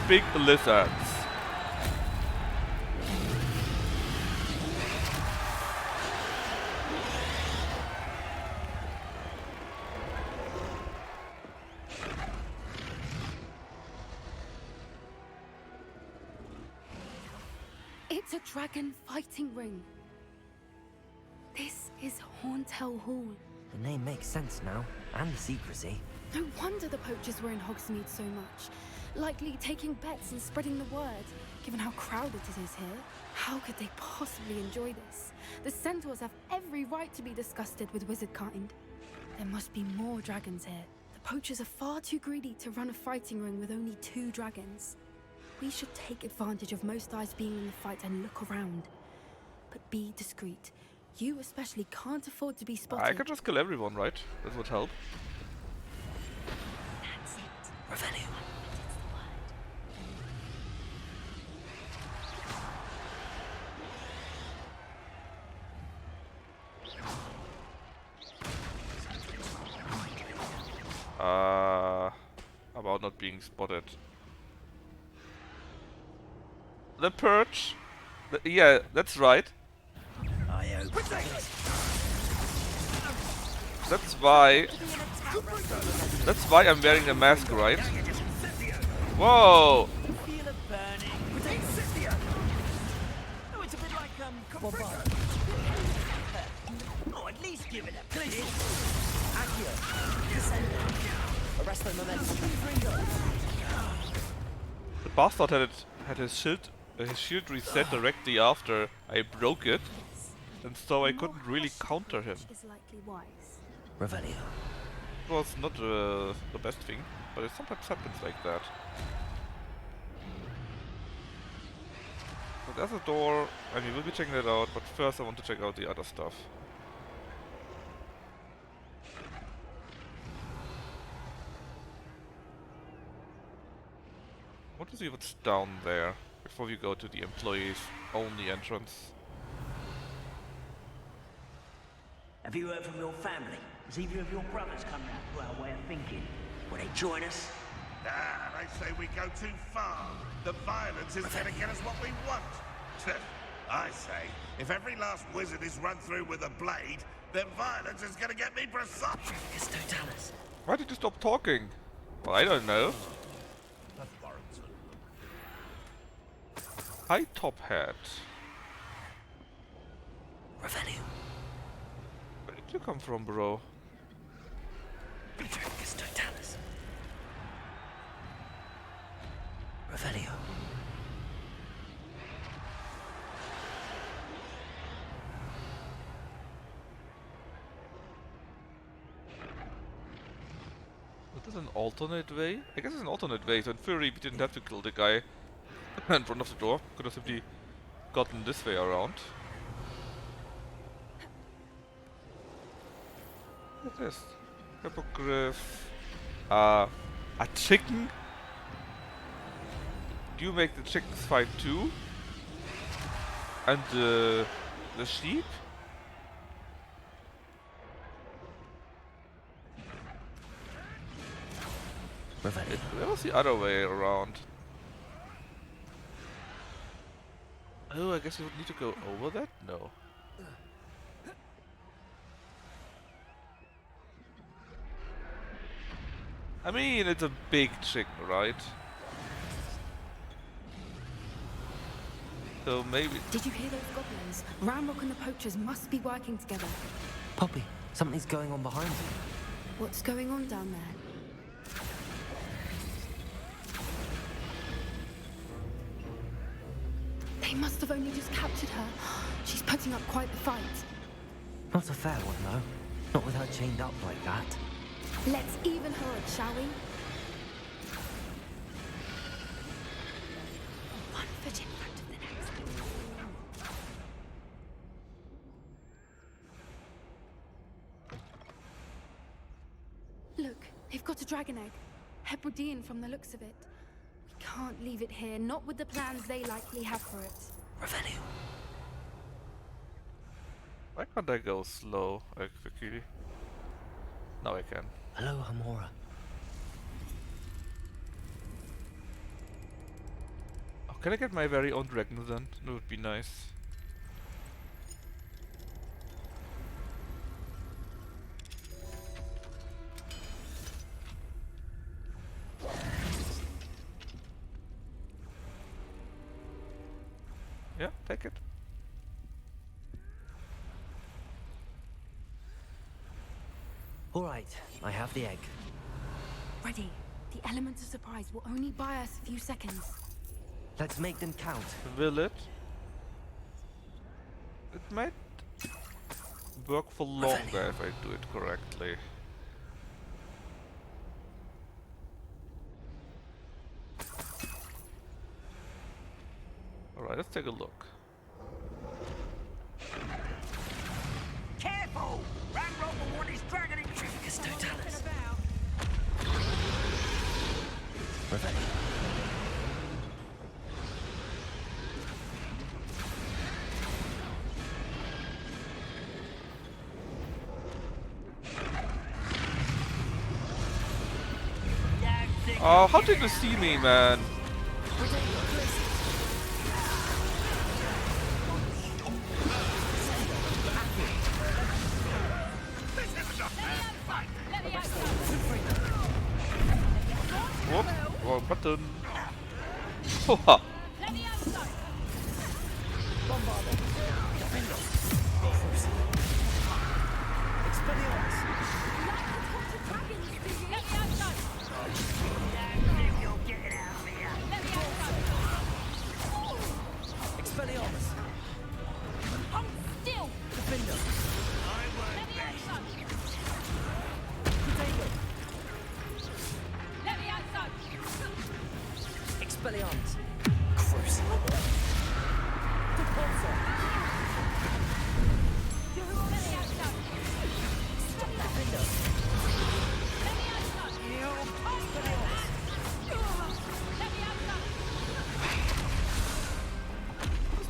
big lizards. It's a dragon fighting ring. This is Hauntel Hall. The name makes sense now, and the secrecy. No wonder the poachers were in Hogsmeade so much. Likely taking bets and spreading the word, given how crowded it is here. How could they possibly enjoy this? The centaurs have every right to be disgusted with wizard kind. There must be more dragons here. The poachers are far too greedy to run a fighting ring with only 2 dragons. We should take advantage of most eyes being in the fight and look around. But be discreet. You especially can't afford to be spotted. I could just kill everyone, right? That would help. That's it. Revelio. About not being spotted. The perch. Yeah, that's right. That's why. That's why I'm wearing a mask, right? Whoa! Feel it burning. Oh, it's a bit like oh, at least give it a please. Arrest the momentum. The bastard had his shield reset directly after I broke it, and so I couldn't really counter him. Is likely wise. Revelio. It was not the best thing, but it sometimes happens like that. So there's a door, and we will be checking that out, but first I want to check out the other stuff. I want to see what's down there before we go to the employees only entrance. Have you heard from your family? Has either of your brothers come round to our way of thinking? Will they join us? Nah, they say we go too far. The violence is going to get us what we want. I say, if every last wizard is run through with a blade, then violence is going to get me precise. Totalis. Why did you stop talking? Well, I don't know. Hi, top hat. Revelio. Where did you come from, bro? Totalis. Revelio. Is this an alternate way? I guess it's an alternate way, so in theory we didn't have to kill the guy in front of the door. Could have simply gotten this way around. What's this? Hippogriff. A chicken? Do you make the chickens fight too? And the sheep? Where was the other way around? Oh, I guess we would need to go over that? No. I mean, it's a big chicken, right? So maybe... Did you hear those goblins? Ranrock and the poachers must be working together. Poppy, something's going on behind you. What's going on down there? They must have only just captured her. She's putting up quite the fight. Not a fair one, though. Not with her chained up like that. Let's even her up, shall we? One foot in front of the next. Look, they've got a dragon egg. Hebridean from the looks of it. We can't leave it here, not with the plans they likely have for it. Revelio. Why can't I go slow quickly? Now I can. Hello, Hamora. Oh, can I get my very own dragon then? That would be nice. Yeah, take it. All right, I have the egg. Ready. The element of surprise will only buy us a few seconds. Let's make them count. Will it? It might work for longer if I do it correctly. Alright, let's take a look. Careful! Ranrock will want his dragon in Trigus Totalis. Revelio. Oh, how did you see me, man? Whoop, wrong button. Hoha!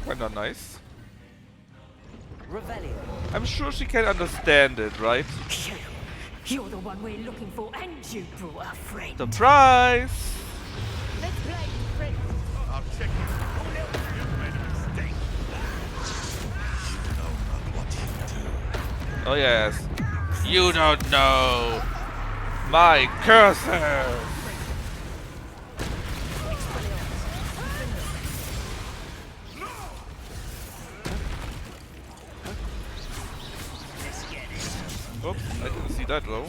Kinda nice. Revelio. I'm sure she can understand it, right? You're the one we're looking for, and you brought a friend. Surprise! Let's play, friend. I'll check you. You've made a mistake. Oh yes. You don't know my curses! Oops, I didn't see that though.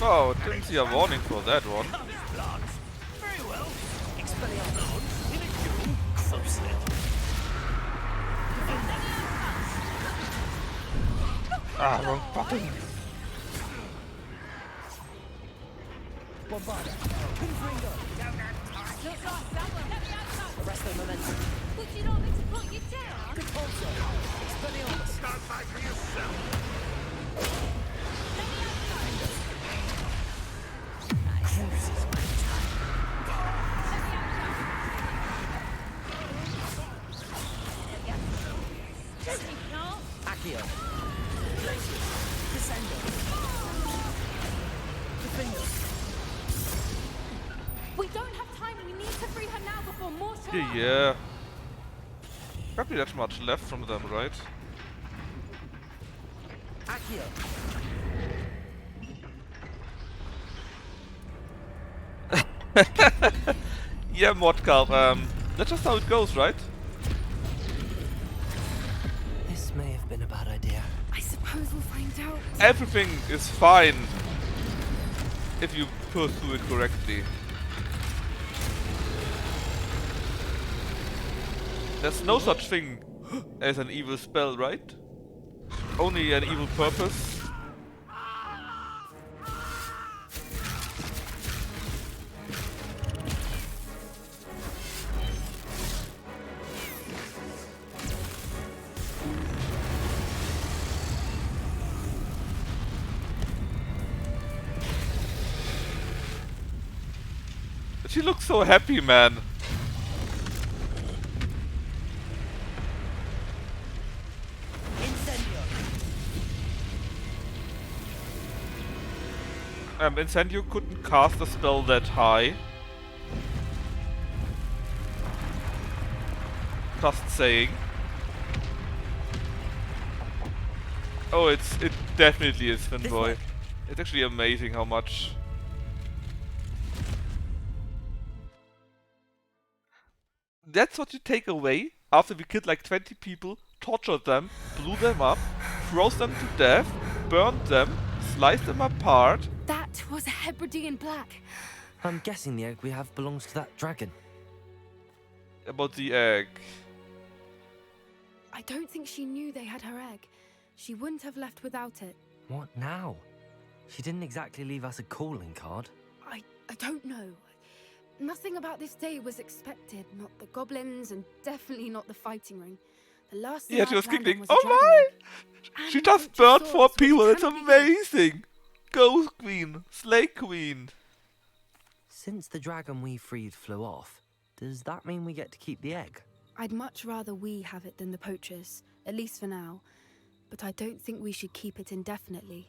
Oh, didn't see a warning for that one. Very well. Expelliarmus. In a duel. Close it. Ah, wrong button. Bombarda. Confringo. Looks like someone. Let me outside. Arrest their momentum. Would you like me to put you down? Compulso. Expelliarmus. Start fight for yourself. This is my time. Accio. Glacius. Descendo. Defender. We don't have time. We need to free her now before more show up. Yeah. Can't be that much left from them, right? Accio. Yeah, Modcar, that's just how it goes, right? This may have been a bad idea. I suppose we'll find out. Everything is fine if you pursue it correctly. There's no such thing as an evil spell, right? Only an evil purpose. She looks so happy, man. Incendio couldn't cast a spell that high. Just saying. Oh, it definitely is Finboy. It's actually amazing how much. That's what you take away after we killed like 20 people, tortured them, blew them up, froze them to death, burned them, sliced them apart. That was a Hebridean black. I'm guessing the egg we have belongs to that dragon. About the egg. I don't think she knew they had her egg. She wouldn't have left without it. What now? She didn't exactly leave us a calling card. I don't know. Nothing about this day was expected. Not the goblins, and definitely not the fighting ring. The last thing Yeah, I she was planned giggling. on was a Oh dragon my! egg. She And just poacher's burned 4 swords, which people. It's cannot be used. amazing. Ghost Queen, Slay Queen. Since the dragon we freed flew off, does that mean we get to keep the egg? I'd much rather we have it than the poachers, at least for now. But I don't think we should keep it indefinitely.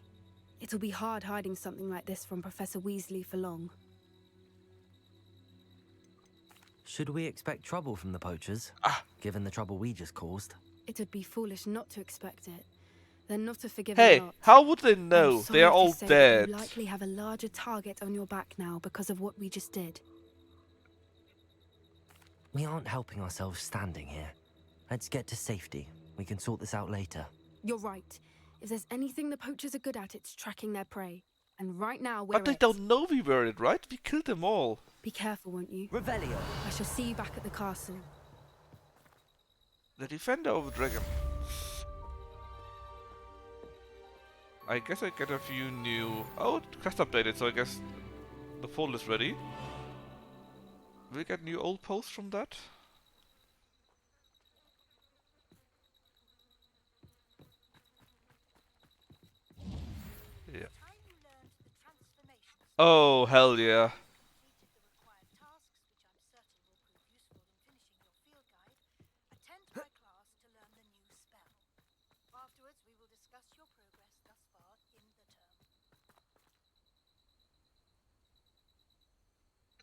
It'll be hard hiding something like this from Professor Weasley for long. Should we expect trouble from the poachers, given the trouble we just caused? It would be foolish not to expect it. They're not a forgiving Hey, lot. how would they I'm know? sorry They are to all say that dead. You likely have a larger target on your back now because of what we just did. We aren't helping ourselves standing here. Let's get to safety. We can sort this out later. You're right. If there's anything the poachers are good at, it's tracking their prey. And right now, we're But they don't know we were it, right? We killed them all. Be careful, won't you? Revelio. I shall see you back at the castle. The Defender of the Dragon. I guess I get a few new... Oh, quest updated, so I guess the folder is ready. Will we get new old posts from that? Yeah. Oh, hell yeah.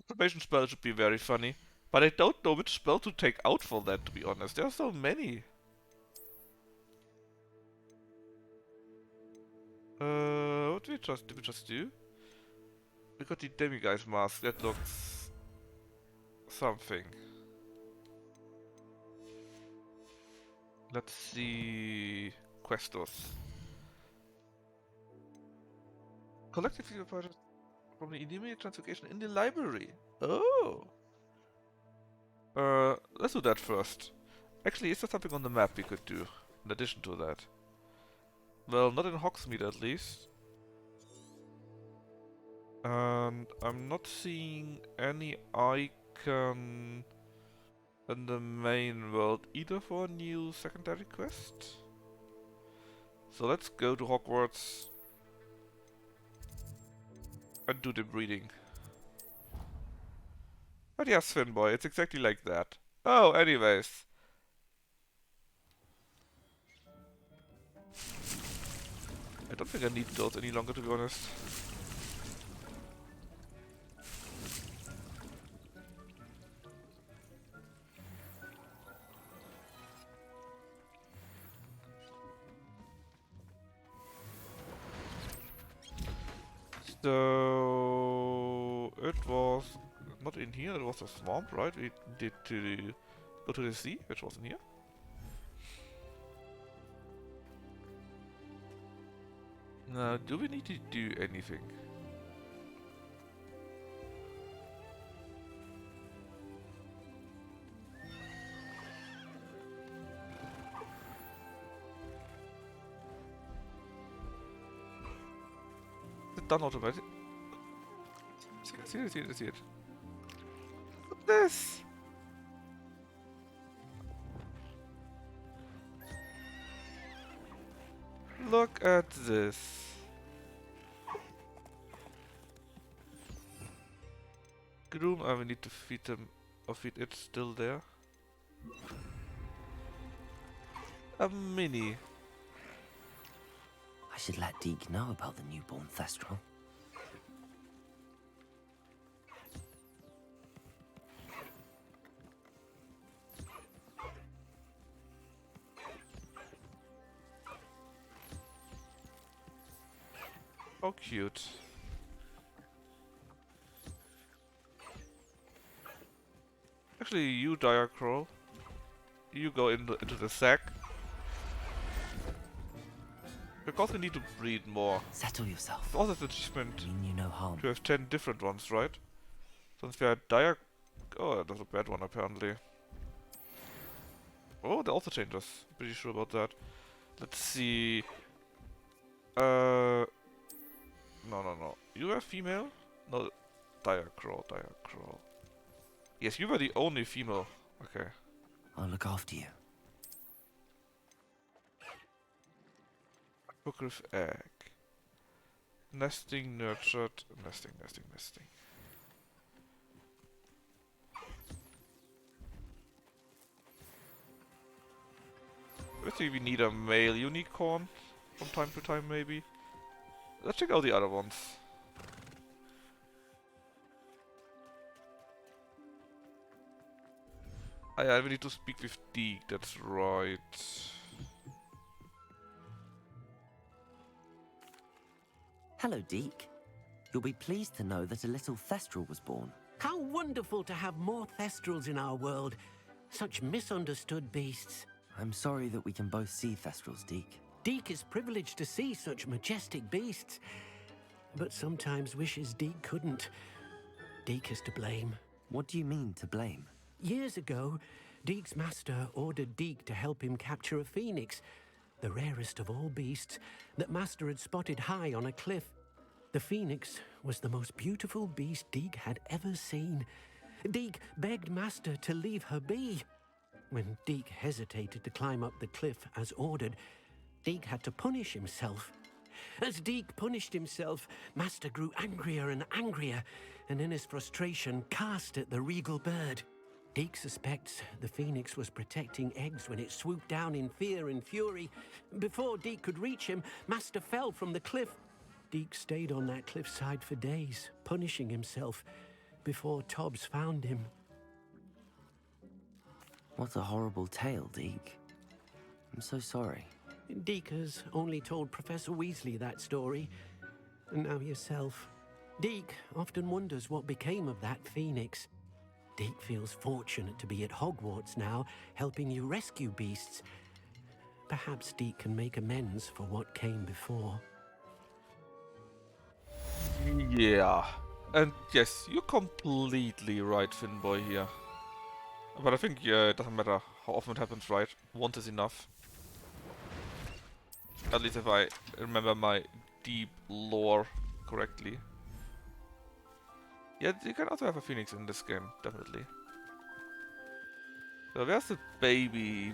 Transformation spell should be very funny, but I don't know which spell to take out for that, to be honest. There are so many. What did we just do? We got the demiguise mask. That looks something. Let's see. Questos. Collectively apart from the immediate translocation in the library. Oh. Let's do that first. Actually, is there something on the map we could do in addition to that? Well, not in Hogsmeade at least. And I'm not seeing any icon in the main world either for a new secondary quest. So let's go to Hogwarts and do the breeding. But yes, Finboy, it's exactly like that. Oh, anyways. don't think I need those any longer, to be honest. So it was not in here, it was a swamp, right? We did to go to the sea, which was in here. Now, do we need to do anything? Is it done automatically? See it. Look at this! Look at this. Groom, we need to feed them, or feed it still there. A mini. I should let Deke know about the newborn Thestral. How cute. Actually, you, Dire Crow, you go into the sack. Because we need to breed more. Settle yourself. It's also an achievement You no harm. to have 10 different ones, right? Since we had Dire... Oh, that's a bad one, apparently. Oh, they also changed us. Pretty sure about that. Let's see... No. You are female? No, Dire Crow. Yes, you were the only female. Okay. I'll look after you. Hippogriff egg. Nesting, nurtured, nesting. I think we need a male unicorn from time to time, maybe. Let's check out the other ones. Ah, yeah, we need to speak with Deke, that's right. Hello, Deke. You'll be pleased to know that a little Thestral was born. How wonderful to have more Thestrals in our world. Such misunderstood beasts. I'm sorry that we can both see Thestrals, Deke. Deke is privileged to see such majestic beasts, but sometimes wishes Deke couldn't. Deke is to blame. What do you mean, to blame? Years ago, Deke's master ordered Deke to help him capture a phoenix, the rarest of all beasts, that master had spotted high on a cliff. The phoenix was the most beautiful beast Deke had ever seen. Deke begged master to leave her be. When Deke hesitated to climb up the cliff as ordered, Deke had to punish himself. As Deke punished himself, master grew angrier and angrier, and in his frustration cast at the regal bird. Deke suspects the phoenix was protecting eggs when it swooped down in fear and fury. Before Deke could reach him, master fell from the cliff. Deke stayed on that cliffside for days, punishing himself, before Tobbs found him. What a horrible tale, Deke. I'm so sorry. Deke has only told Professor Weasley that story, and now yourself. Deke often wonders what became of that phoenix. Deke feels fortunate to be at Hogwarts now, helping you rescue beasts. Perhaps Deke can make amends for what came before. Yeah. And yes, you're completely right, Finboy, here. But I think it doesn't matter how often it happens, right? Once is enough. At least if I remember my deep lore correctly. Yeah, you can also have a phoenix in this game, definitely. So where's the baby?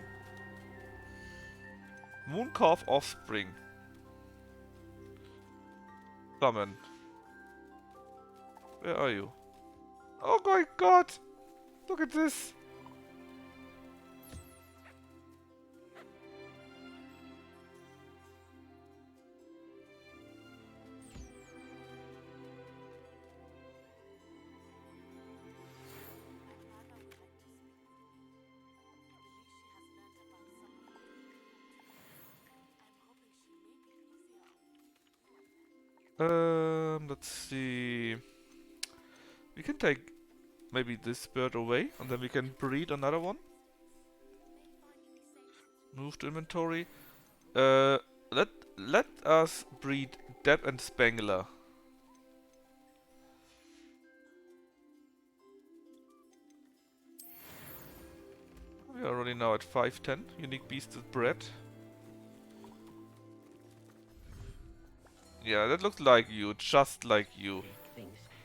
Mooncalf offspring. Summon. Where are you? Oh my god! Look at this! Let's see. We can take maybe this bird away, and then we can breed another one. Move to inventory. Let us breed Deb and Spangler. We are already now at 510. Unique beasted bred. Yeah, that looks like you, just like you.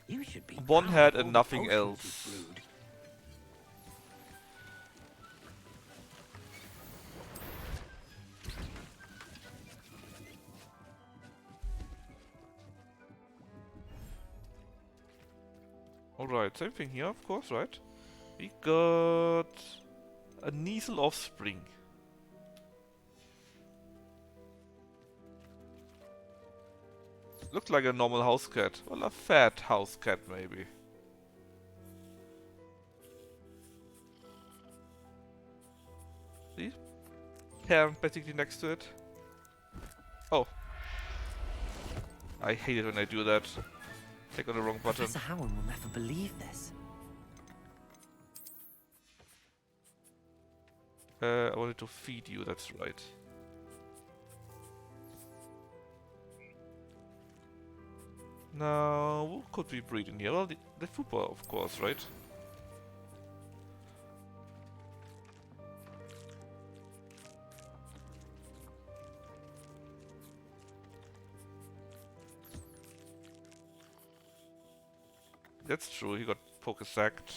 You should be One proud head of all and the nothing potions else. you've brewed. Alright, same thing here, of course, right? We got a Niesel offspring. Looks like a normal house cat. Well, a fat house cat, maybe. See? Parent basically next to it. Oh. I hate it when I do that. Click on the wrong button. Professor Howard will never believe this. I wanted to feed you, that's right. Now, who could we breed in here? Well, the football, of course, right? That's true, he got poke-sacked.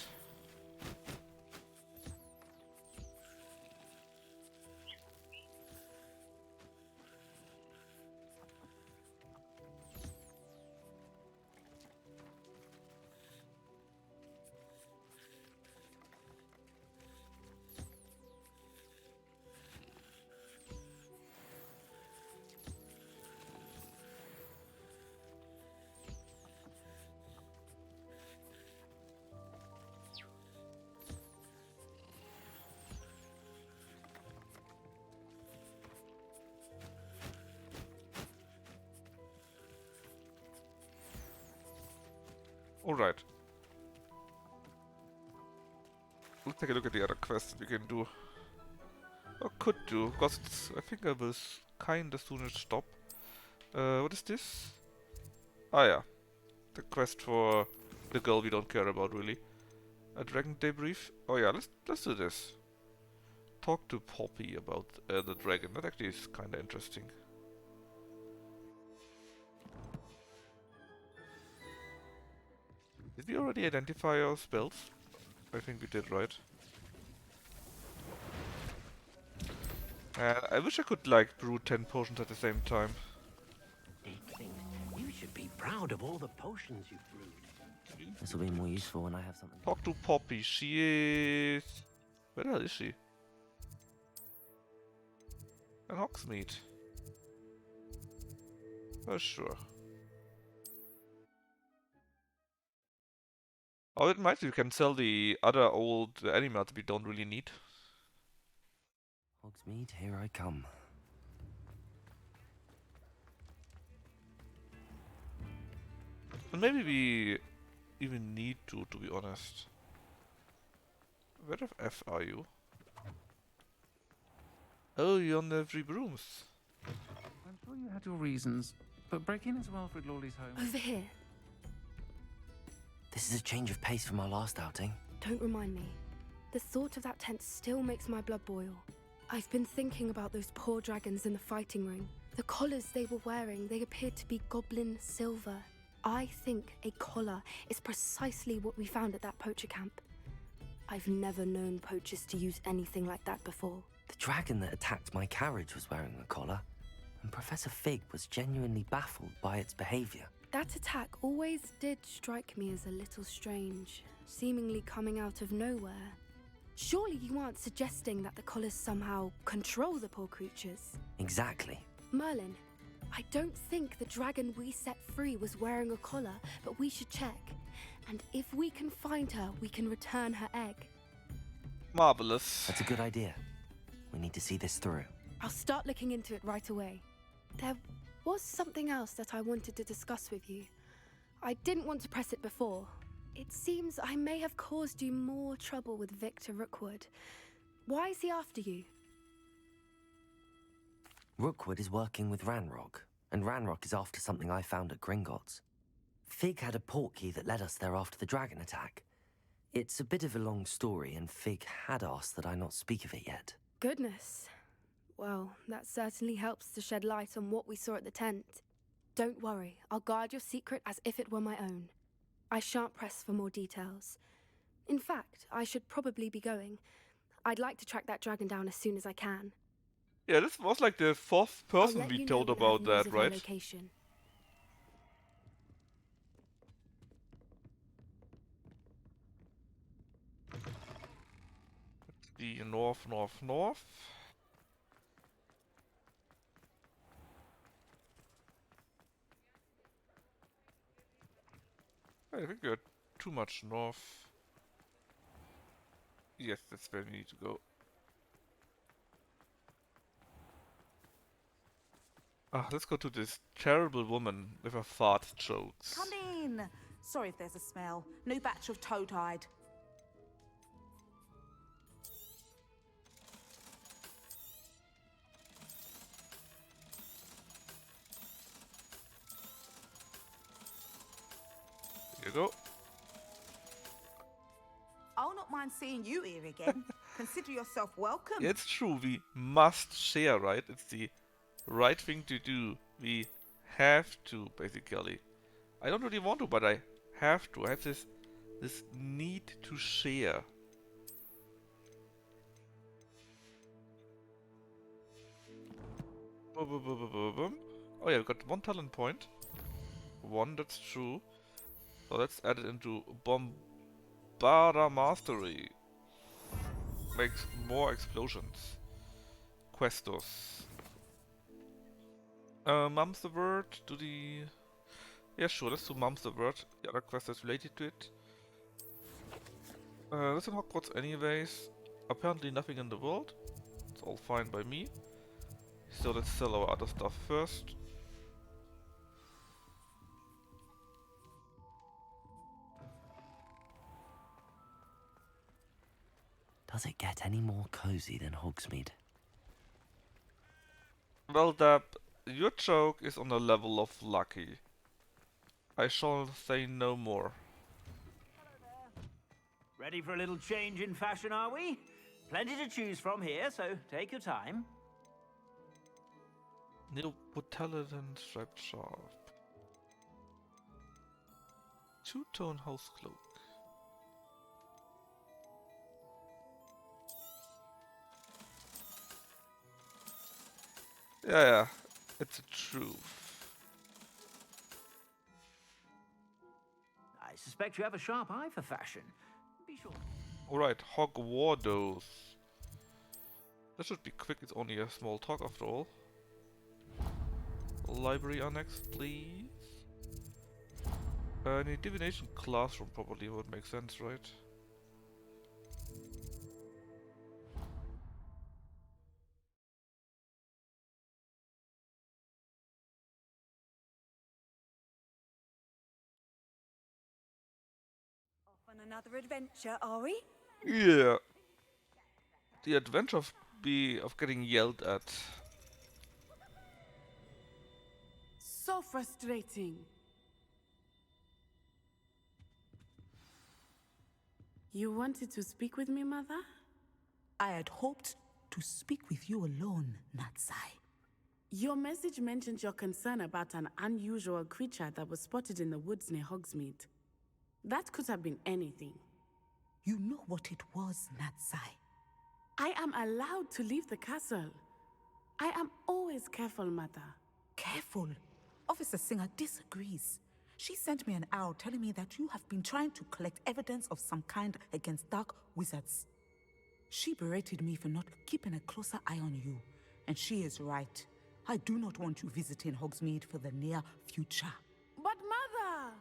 Alright. Let's take a look at the other quests we can do. Or could do, because it's, I think I will kinda soon stop. What is this? Ah yeah. The quest for the girl we don't care about really. A dragon debrief. Oh yeah, let's do this. Talk to Poppy about the dragon. That actually is kinda interesting. Did we already identify our spells? I think we did, right? I wish I could like brew 10 potions at the same time. You should be proud of all the potions you've brewed. This will be more useful when I have something. Talk to Poppy. She is... Where the hell is she? In Hogsmeade. Oh, sure. Oh, it might be we can sell the other old animals we don't really need. Hogsmeade, here I come. And maybe we even need to be honest. Where the F are you? Oh, you're on the 3 brooms. I'm sure you had your reasons, but breaking into Alfred Lawley's home... Over here. This is a change of pace from our last outing. Don't remind me. The thought of that tent still makes my blood boil. I've been thinking about those poor dragons in the fighting ring. The collars they were wearing, they appeared to be goblin silver. I think a collar is precisely what we found at that poacher camp. I've never known poachers to use anything like that before. The dragon that attacked my carriage was wearing a collar, and Professor Fig was genuinely baffled by its behavior. That attack always did strike me as a little strange, seemingly coming out of nowhere. Surely you aren't suggesting that the collars somehow control the poor creatures? Exactly. Merlin, I don't think the dragon we set free was wearing a collar, but we should check. And if we can find her, we can return her egg. Marvelous. That's a good idea. We need to see this through. I'll start looking into it right away. There was something else that I wanted to discuss with you. I didn't want to press it before. It seems I may have caused you more trouble with Victor Rookwood. Why is he after you? Rookwood is working with Ranrock, and Ranrock is after something I found at Gringotts. Fig had a portkey that led us there after the dragon attack. It's a bit of a long story, and Fig had asked that I not speak of it yet. Goodness. Well, that certainly helps to shed light on what we saw at the tent. Don't worry, I'll guard your secret as if it were my own. I shan't press for more details. In fact, I should probably be going. I'd like to track that dragon down as soon as I can. Yeah, this was like the fourth person I'll let we you told know when I have about news that, of our right? location. The north. I think we're too much north. Yes, that's where we need to go. Let's go to this terrible woman with her fart jokes. Come in. Sorry if there's a smell. New batch of toad-hide. Here you go. I'll not mind seeing you here again. Consider yourself welcome. It's true, we must share, right? It's the right thing to do. We have to, basically. I don't really want to, but I have to. I have this need to share. Oh yeah, we got 1 talent point. 1, that's true. So let's add it into Bombarda Mastery. Makes more explosions. Questos. Mum's the word. Do the... Yeah, sure, let's do Mum's the word. The other quest is related to it. That's in Hogwarts anyways. Apparently nothing in the world. It's all fine by me. So let's sell our other stuff first. Does it get any more cozy than Hogsmeade? Well, Dab, your joke is on the level of lucky. I shall say no more. Ready for a little change in fashion, are we? Plenty to choose from here, so take your time. New Botelidon striped sharp. Two-tone house cloak. Yeah, it's a truth. I suspect you have a sharp eye for fashion. Be sure. Alright, Hogwarts. That should be quick, it's only a small talk after all. Library annex, please. Any divination classroom probably would make sense, right? On another adventure, are we? Yeah. The adventure of getting yelled at. So frustrating. You wanted to speak with me, Mother? I had hoped to speak with you alone, Natsai. Your message mentioned your concern about an unusual creature that was spotted in the woods near Hogsmeade. That could have been anything. You know what it was, Natsai. I am allowed to leave the castle. I am always careful, Mother. Careful? Officer Singer disagrees. She sent me an owl telling me that you have been trying to collect evidence of some kind against dark wizards. She berated me for not keeping a closer eye on you. And she is right. I do not want you visiting Hogsmeade for the near future. But Mother!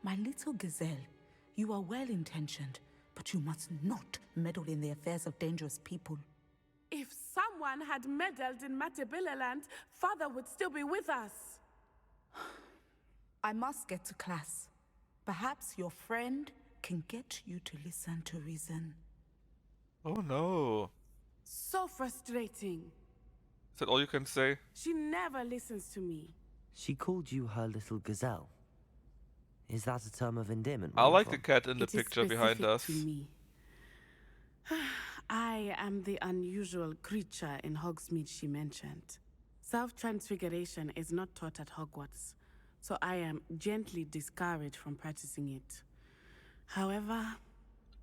My little gazelle, you are well-intentioned, but you must not meddle in the affairs of dangerous people. If someone someone had meddled in Matabilaland, Father would still be with us. I must get to class. Perhaps your friend can get you to listen to reason. Oh no. So frustrating. Is that all you can say? She never listens to me. She called you her little gazelle. Is that a term of endearment? I like the cat in the It is picture behind specific us. to me. I am the unusual creature in Hogsmeade she mentioned. Self-transfiguration is not taught at Hogwarts, so I am gently discouraged from practicing it. However,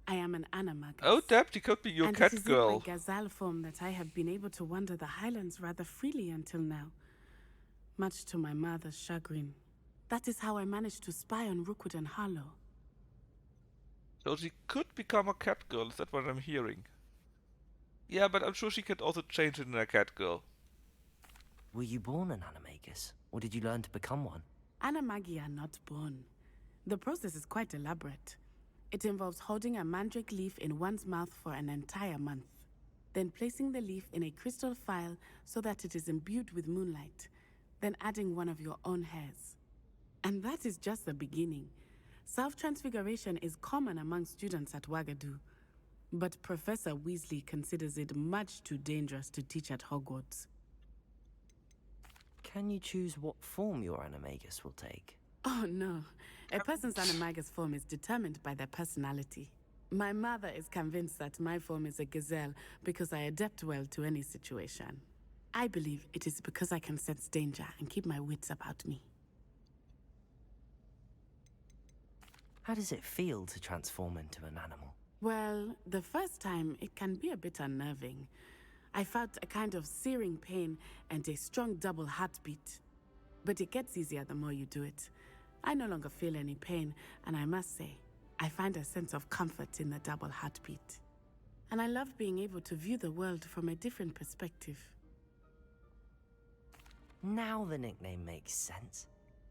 I am an animagus. Oh, Deputy could be your and cat it is girl. in my gazelle form that I have been able to wander the Highlands rather freely until now, much to my mother's chagrin. That is how I managed to spy on Rookwood and Harlow. So she could become a cat girl, is that what I'm hearing? Yeah, but I'm sure she could also change into a cat girl. Were you born an animagus, or did you learn to become one? Animagi are not born. The process is quite elaborate. It involves holding a mandrake leaf in one's mouth for an entire month, then placing the leaf in a crystal phial so that it is imbued with moonlight, then adding one of your own hairs. And that is just the beginning. Self-transfiguration is common among students at Wagadu, but Professor Weasley considers it much too dangerous to teach at Hogwarts. Can you choose what form your animagus will take? Oh no, a person's animagus form is determined by their personality. My mother is convinced that my form is a gazelle because I adapt well to any situation. I believe it is because I can sense danger and keep my wits about me. How does it feel to transform into an animal? Well, the first time it can be a bit unnerving. I felt a kind of searing pain and a strong double heartbeat. But it gets easier the more you do it. I no longer feel any pain, and I must say, I find a sense of comfort in the double heartbeat. And I love being able to view the world from a different perspective. Now the nickname makes sense.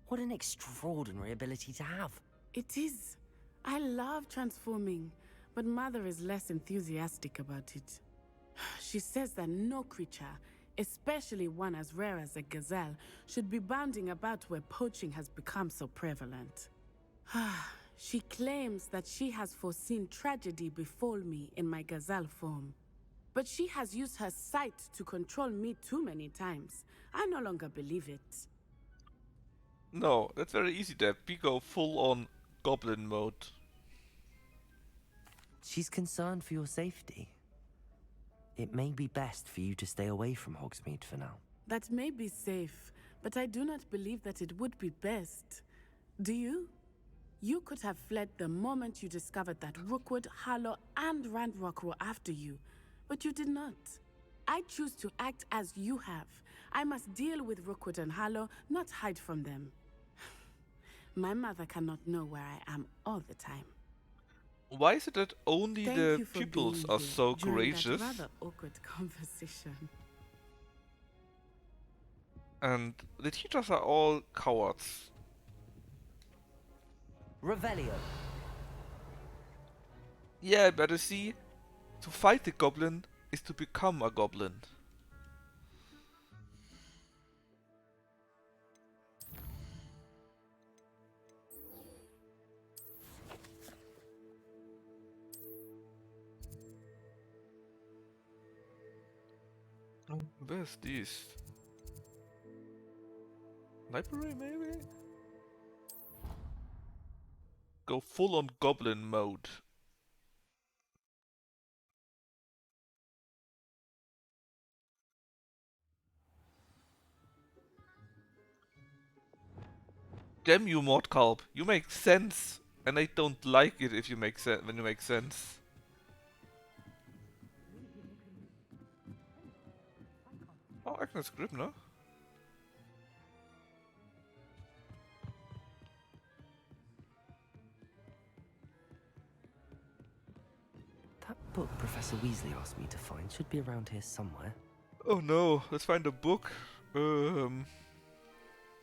What an extraordinary ability to have. It is. I love transforming, but Mother is less enthusiastic about it. She says that no creature, especially one as rare as a gazelle, should be bounding about where poaching has become so prevalent. She claims that she has foreseen tragedy befall me in my gazelle form. But she has used her sight to control me too many times. I no longer believe it. No, that's very easy, Deb. We go full on goblin mode. She's concerned for your safety. It may be best for you to stay away from Hogsmeade for now. That may be safe, but I do not believe that it would be best. Do you? You could have fled the moment you discovered that Rookwood, Harlow, and Ranrock were after you, but you did not. I choose to act as you have. I must deal with Rookwood and Harlow, not hide from them. My mother cannot know where I am all the time. Why is it that only Thank the you for pupils being are here so during courageous? That rather awkward conversation. And the teachers are all cowards. Revelio. Yeah, better see, to fight the goblin is to become a goblin. Oh, where's this? Library, maybe? Go full on goblin mode. Damn you, Mordkalb. You make sense, and I don't like it if you make sense when you make sense. Oh, Agnes Scribner. That book Professor Weasley asked me to find should be around here somewhere. Oh no, let's find a book. Revelio.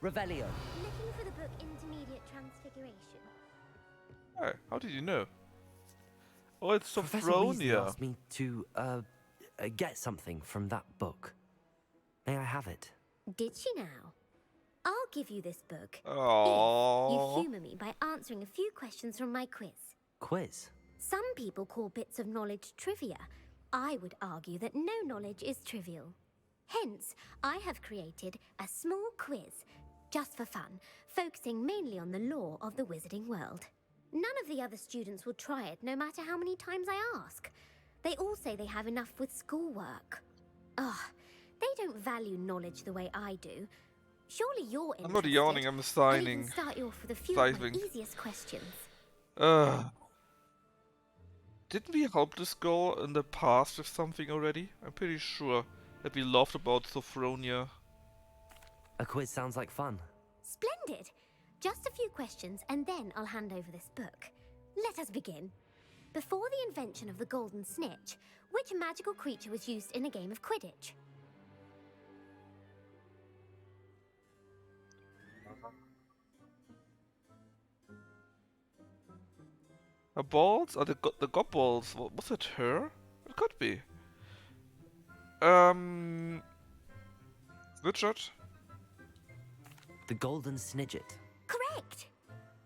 Looking for the book Intermediate Transfiguration. Hey, how did you know? Oh, it's Professor Weasley Sophronia. asked me to, get something from that book. May I have it? Did she now? I'll give you this book. Aww. If you humour me by answering a few questions from my quiz. Quiz? Some people call bits of knowledge trivia. I would argue that no knowledge is trivial. Hence, I have created a small quiz, just for fun, focusing mainly on the lore of the wizarding world. None of the other students will try it, no matter how many times I ask. They all say they have enough with schoolwork. Ugh, they don't value knowledge the way I do. Surely you're interested. I'm not yawning, I'm signing. I'll even start you off with a few of my Sizing. easiest questions. Didn't we help this girl in the past with something already? I'm pretty sure that we laughed about Sophronia. A quiz sounds like fun. Splendid! Just a few questions and then I'll hand over this book. Let us begin. Before the invention of the golden snitch, which magical creature was used in a game of Quidditch? Her balls? Are the gob balls? Was it her? It could be. Richard? The golden snidget. Correct!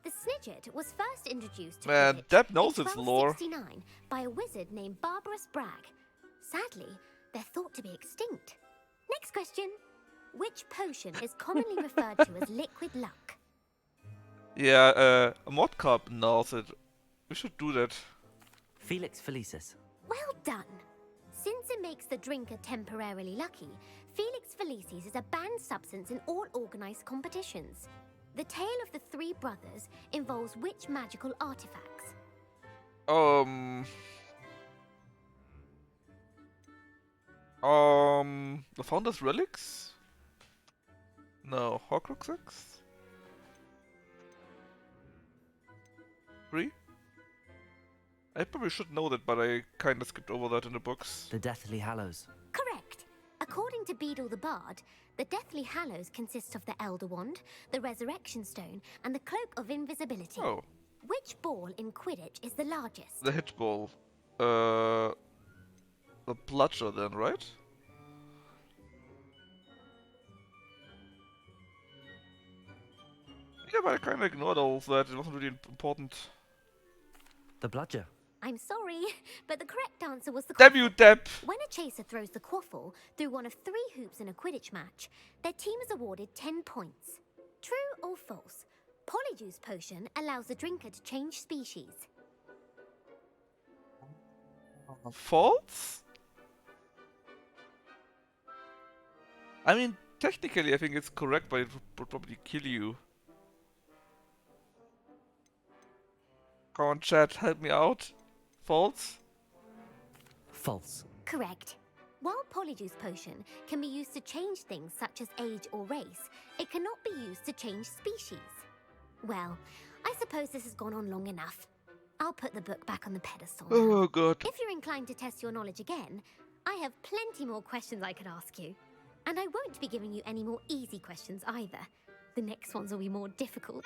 The snidget was first introduced to Man, Quidditch Deb knows in its lore. 1269 by a wizard named Barbarous Bragg. Sadly, they're thought to be extinct. Next question. Which potion is commonly referred to as liquid luck? Yeah, a mod cup knows it. We should do that. Felix Felicis. Well done! Since it makes the drinker temporarily lucky, Felix Felicis is a banned substance in all organised competitions. The tale of the three brothers involves which magical artifacts? The Founder's Relics? No, Horcruxes? 3? I probably should know that, but I kinda skipped over that in the books. The Deathly Hallows. Correct. According to Beadle the Bard, the Deathly Hallows consists of the Elder Wand, the Resurrection Stone, and the Cloak of Invisibility. Oh. Which ball in Quidditch is the largest? The hit ball. The bludger then, right? Yeah, but I kinda ignored all of that. It wasn't really important. The bludger. I'm sorry, but the correct answer was the Damn you, Deb! When a chaser throws the quaffle through one of 3 hoops in a Quidditch match, their team is awarded 10 points. True or false? Polyjuice potion allows the drinker to change species. False? I mean, technically I think it's correct, but it would probably kill you. Come on, chat, help me out. False? False. Correct. While Polyjuice potion can be used to change things such as age or race, it cannot be used to change species. Well, I suppose this has gone on long enough. I'll put the book back on the pedestal now. Oh, God. If you're inclined to test your knowledge again, I have plenty more questions I could ask you. And I won't be giving you any more easy questions either. The next ones will be more difficult.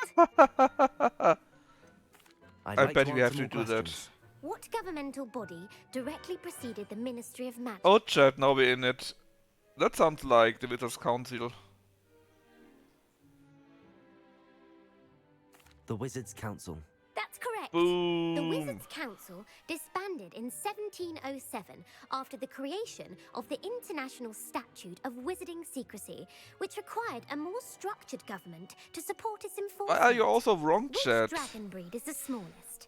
I bet we have to do that. What governmental body directly preceded the Ministry of Magic? Oh, chat, now we're in it. That sounds like the Wizards' Council. The Wizards' Council. That's correct. Boom. The Wizards' Council disbanded in 1707 after the creation of the International Statute of Wizarding Secrecy, which required a more structured government to support its enforcement. Why are you also wrong, Which chat? dragon breed is the smallest?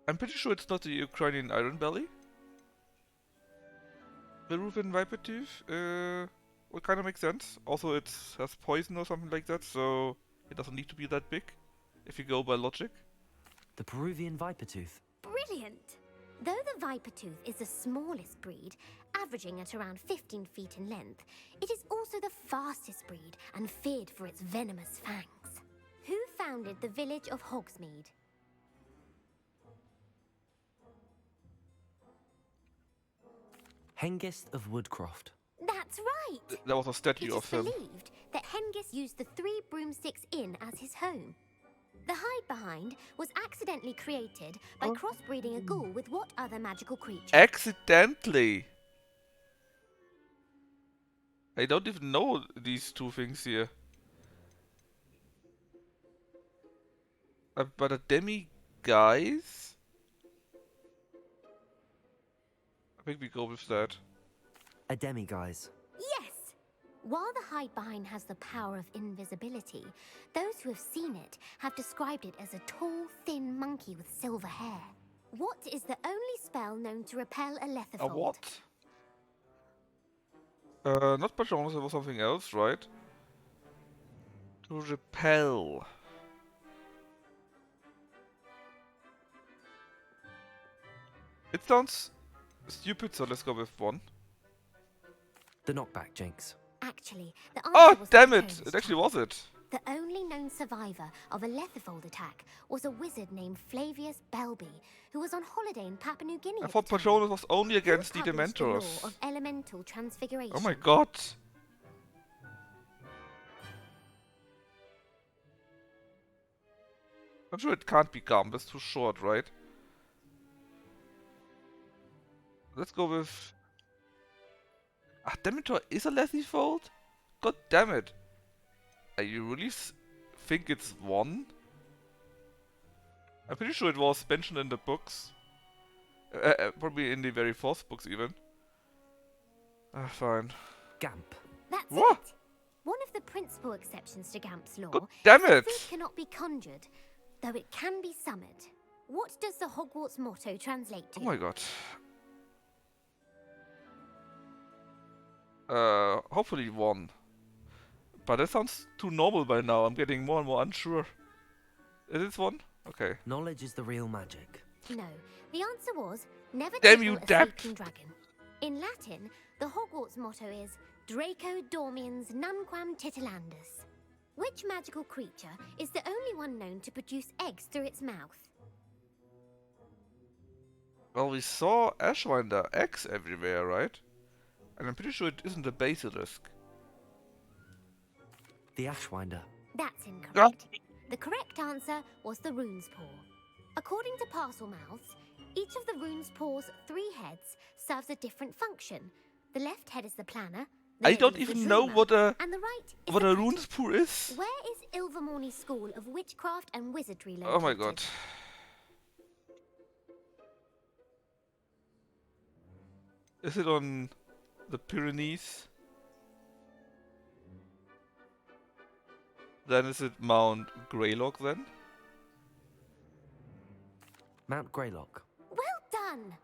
I'm pretty sure it's not the Ukrainian Iron Belly. Peruvian Viper Tooth, would kind of make sense. Also, it has poison or something like that, so it doesn't need to be that big, if you go by logic. The Peruvian Viper Tooth. Brilliant! Though the Viper Tooth is the smallest breed, averaging at around 15 feet in length, it is also the fastest breed and feared for its venomous fangs. Who founded the village of Hogsmeade? Hengist of Woodcroft. That's That's right. There was a It statue is of him. believed that Hengist used the 3 Broomsticks Inn as his home. The hide behind was accidentally created by crossbreeding a ghoul with what other magical creature? Accidentally. I don't even know these two things here. But a demi guys? I think we go with that. A demi-guise. Yes! While the hide behind has the power of invisibility, those who have seen it have described it as a tall, thin monkey with silver hair. What is the only spell known to repel a letherfold? A what? Not Patronus, it was something else, right? To repel. It sounds stupid, so let's go with 1. The knockback, Jinx. Actually, the answer Oh, was damn the it! It actually was it. The only known survivor of a letherfold attack was a wizard named Flavius Belby, who was on holiday in Papua New Guinea. I thought Patronus was only against the published the law Dementors. of elemental transfiguration. Oh my god. I'm sure it can't be Gum, that's too short, right? Let's go with... Ah, Dementor is a letherfold? God damn it. You really think it's 1? I'm pretty sure it was mentioned in the books. Probably in the very first books even. Ah, fine. Gamp. That's What? it. One of the principal exceptions to Gamp's law God damn is that it. food cannot be conjured, though it can be summoned. What does the Hogwarts motto translate to? Oh my god. Hopefully 1. But that sounds too normal by now. I'm getting more and more unsure. Is it 1? Okay. Knowledge is the real magic. No, the answer was never Damn tickle you, a Dap. sleeping dragon. In Latin, the Hogwarts motto is Draco Dormiens Nunquam Titilandus. Which magical creature is the only one known to produce eggs through its mouth? Well, we saw Ashwinder eggs everywhere, right? And I'm pretty sure it isn't a basilisk. The Ashwinder. That's incorrect. The correct answer was the rune's paw. According to Parselmouths, each of the rune's paw's 3 heads serves a different function. The left head is the planner. The I middle don't is the even know dreamer, what a and the right is what the a critic. runespool is. Where is Ilvermorny School of Witchcraft and Wizardry located? Oh my god. Is it on the Pyrenees? Then is it Mount Greylock then? Mount Greylock. Well done!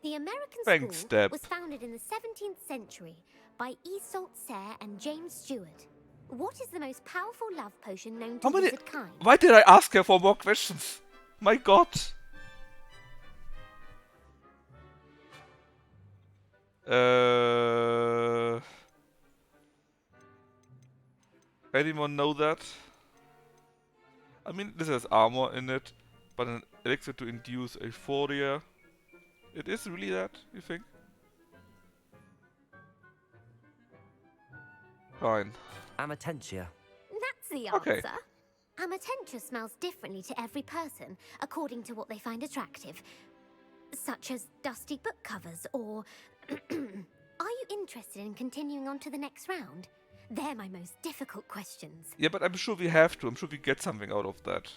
The American Thanks, school Deb. was founded in the 17th century by Iseult Sayre and James Stewart. What is the most powerful love potion known to How many? wizard kind? Why did I ask her for more questions? My god. Anyone know that? I mean, this has armor in it, but an elixir to induce euphoria. It is really that, you think? Fine. Amatentia. That's the Okay. answer. Amatentia smells differently to every person, according to what they find attractive, such as dusty book covers or... Are you interested in continuing on to the next round? They're my most difficult questions. Yeah, but I'm sure we have to. I'm sure we get something out of that.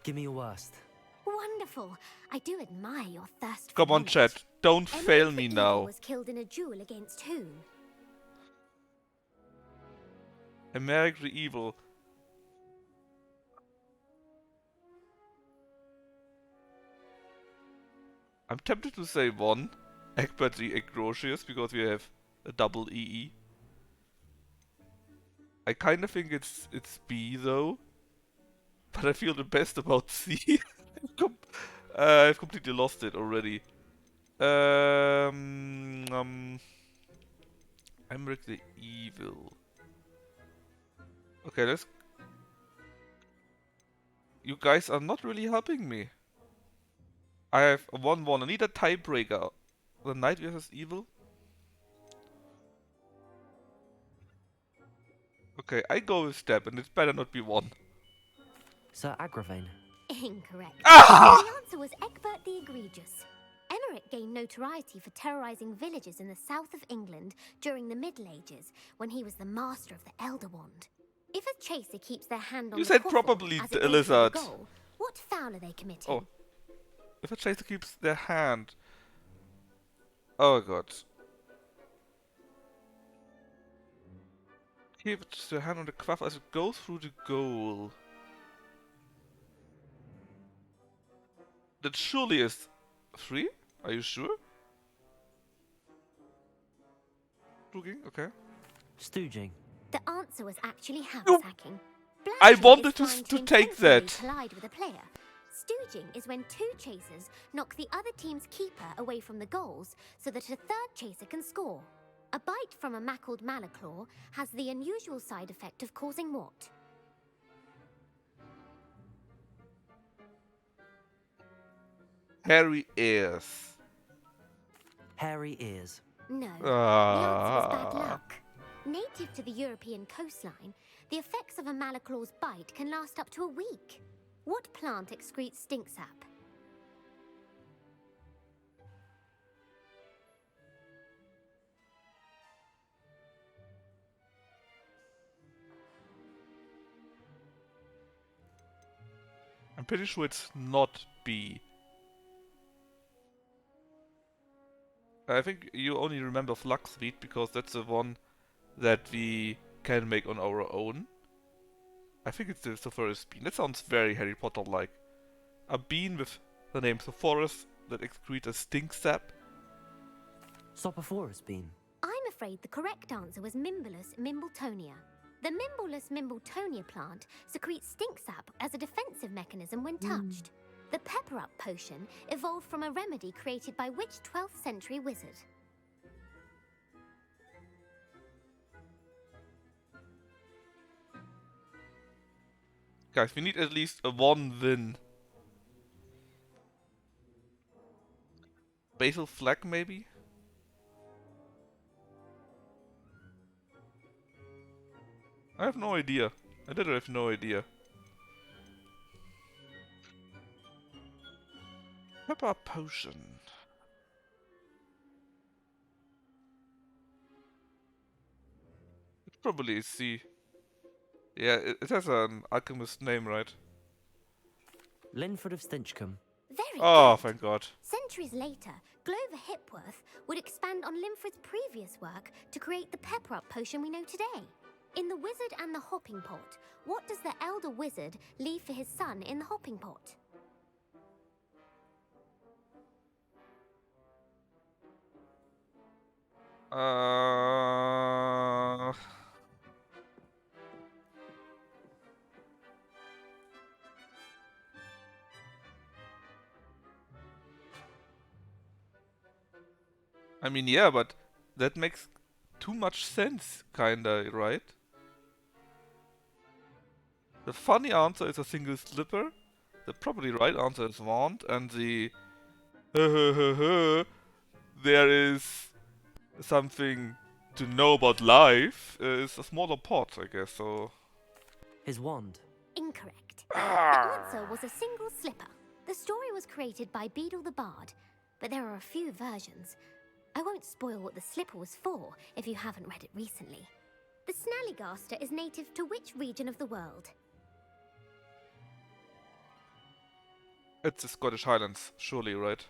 Give me your worst. Wonderful. I do admire your thirst for Come on, knowledge. chat. Don't Emily fail the me Evil now. was killed in a duel against whom? Emeric the Evil. I'm tempted to say 1. Egbert the Egrocious, because we have a double EE. I kind of think it's B though, but I feel the best about C. I've completely lost it already. Emeric the Evil. Okay, let's... You guys are not really helping me. I have a 1-1. I need a tiebreaker. The Knight versus Evil? Okay, I go with step, and it better not be 1. Sir Agravain. Incorrect. Ah! The answer was Egbert the Egregious. Emmerich gained notoriety for terrorizing villages in the south of England during the Middle Ages, when he was the master of the Elder Wand. If a chaser keeps their hand on You the said quaffle probably as the it goes through the lizard. goal, what foul are they committing? Oh. If a chaser keeps their hand... Oh god. Keep their hand on the quaff as it goes through the goal. That surely is 3? Are you sure? Stooging? Okay. Stooging. The answer was actually house hacking. I Blanching wanted is trying to take intentionally that. collide with a player. Stooging is when 2 chasers knock the other team's keeper away from the goals so that a third chaser can score. A bite from a mackled malaclaw has the unusual side effect of causing what? Hairy ears. Hairy ears. No. The answer was bad Ah. luck. Native to the European coastline, the effects of a malaclaw's bite can last up to a week. What plant excretes stink sap? I'm pretty sure it's not B. I think you only remember Flaxseed because that's the one that we can make on our own. I think it's the Sulphurous Bean. That sounds very Harry Potter-like. A bean with the name Sulphurous that excretes a stink sap. Sopophorus bean. I'm afraid the correct answer was Mimbulus mimbletonia. The Mimbulus mimbletonia plant secretes stink sap as a defensive mechanism when touched. The pepper-up potion evolved from a remedy created by which 12th century wizard? Guys, we need at least a 1 win. Basil Flag, maybe? I have no idea. I literally have no idea. Pepper potion. It's probably C. Yeah, it has an alchemist name, right? Linford of Stinchcombe. Very Oh, good. thank God. Centuries later, Glover Hipworth would expand on Linford's previous work to create the pepper-up potion we know today. In The Wizard and the Hopping Pot, what does the elder wizard leave for his son in the hopping pot? I mean, yeah, but that makes too much sense, kinda, right? The funny answer is a single slipper. The probably right answer is wand, and the there is something to know about life is a smaller pot, I guess, so... His wand. Incorrect. The answer was a single slipper. The story was created by Beadle the Bard, but there are a few versions. I won't spoil what the slipper was for if you haven't read it recently. The Snallygaster is native to which region of the world? It's the Scottish Highlands, surely, right?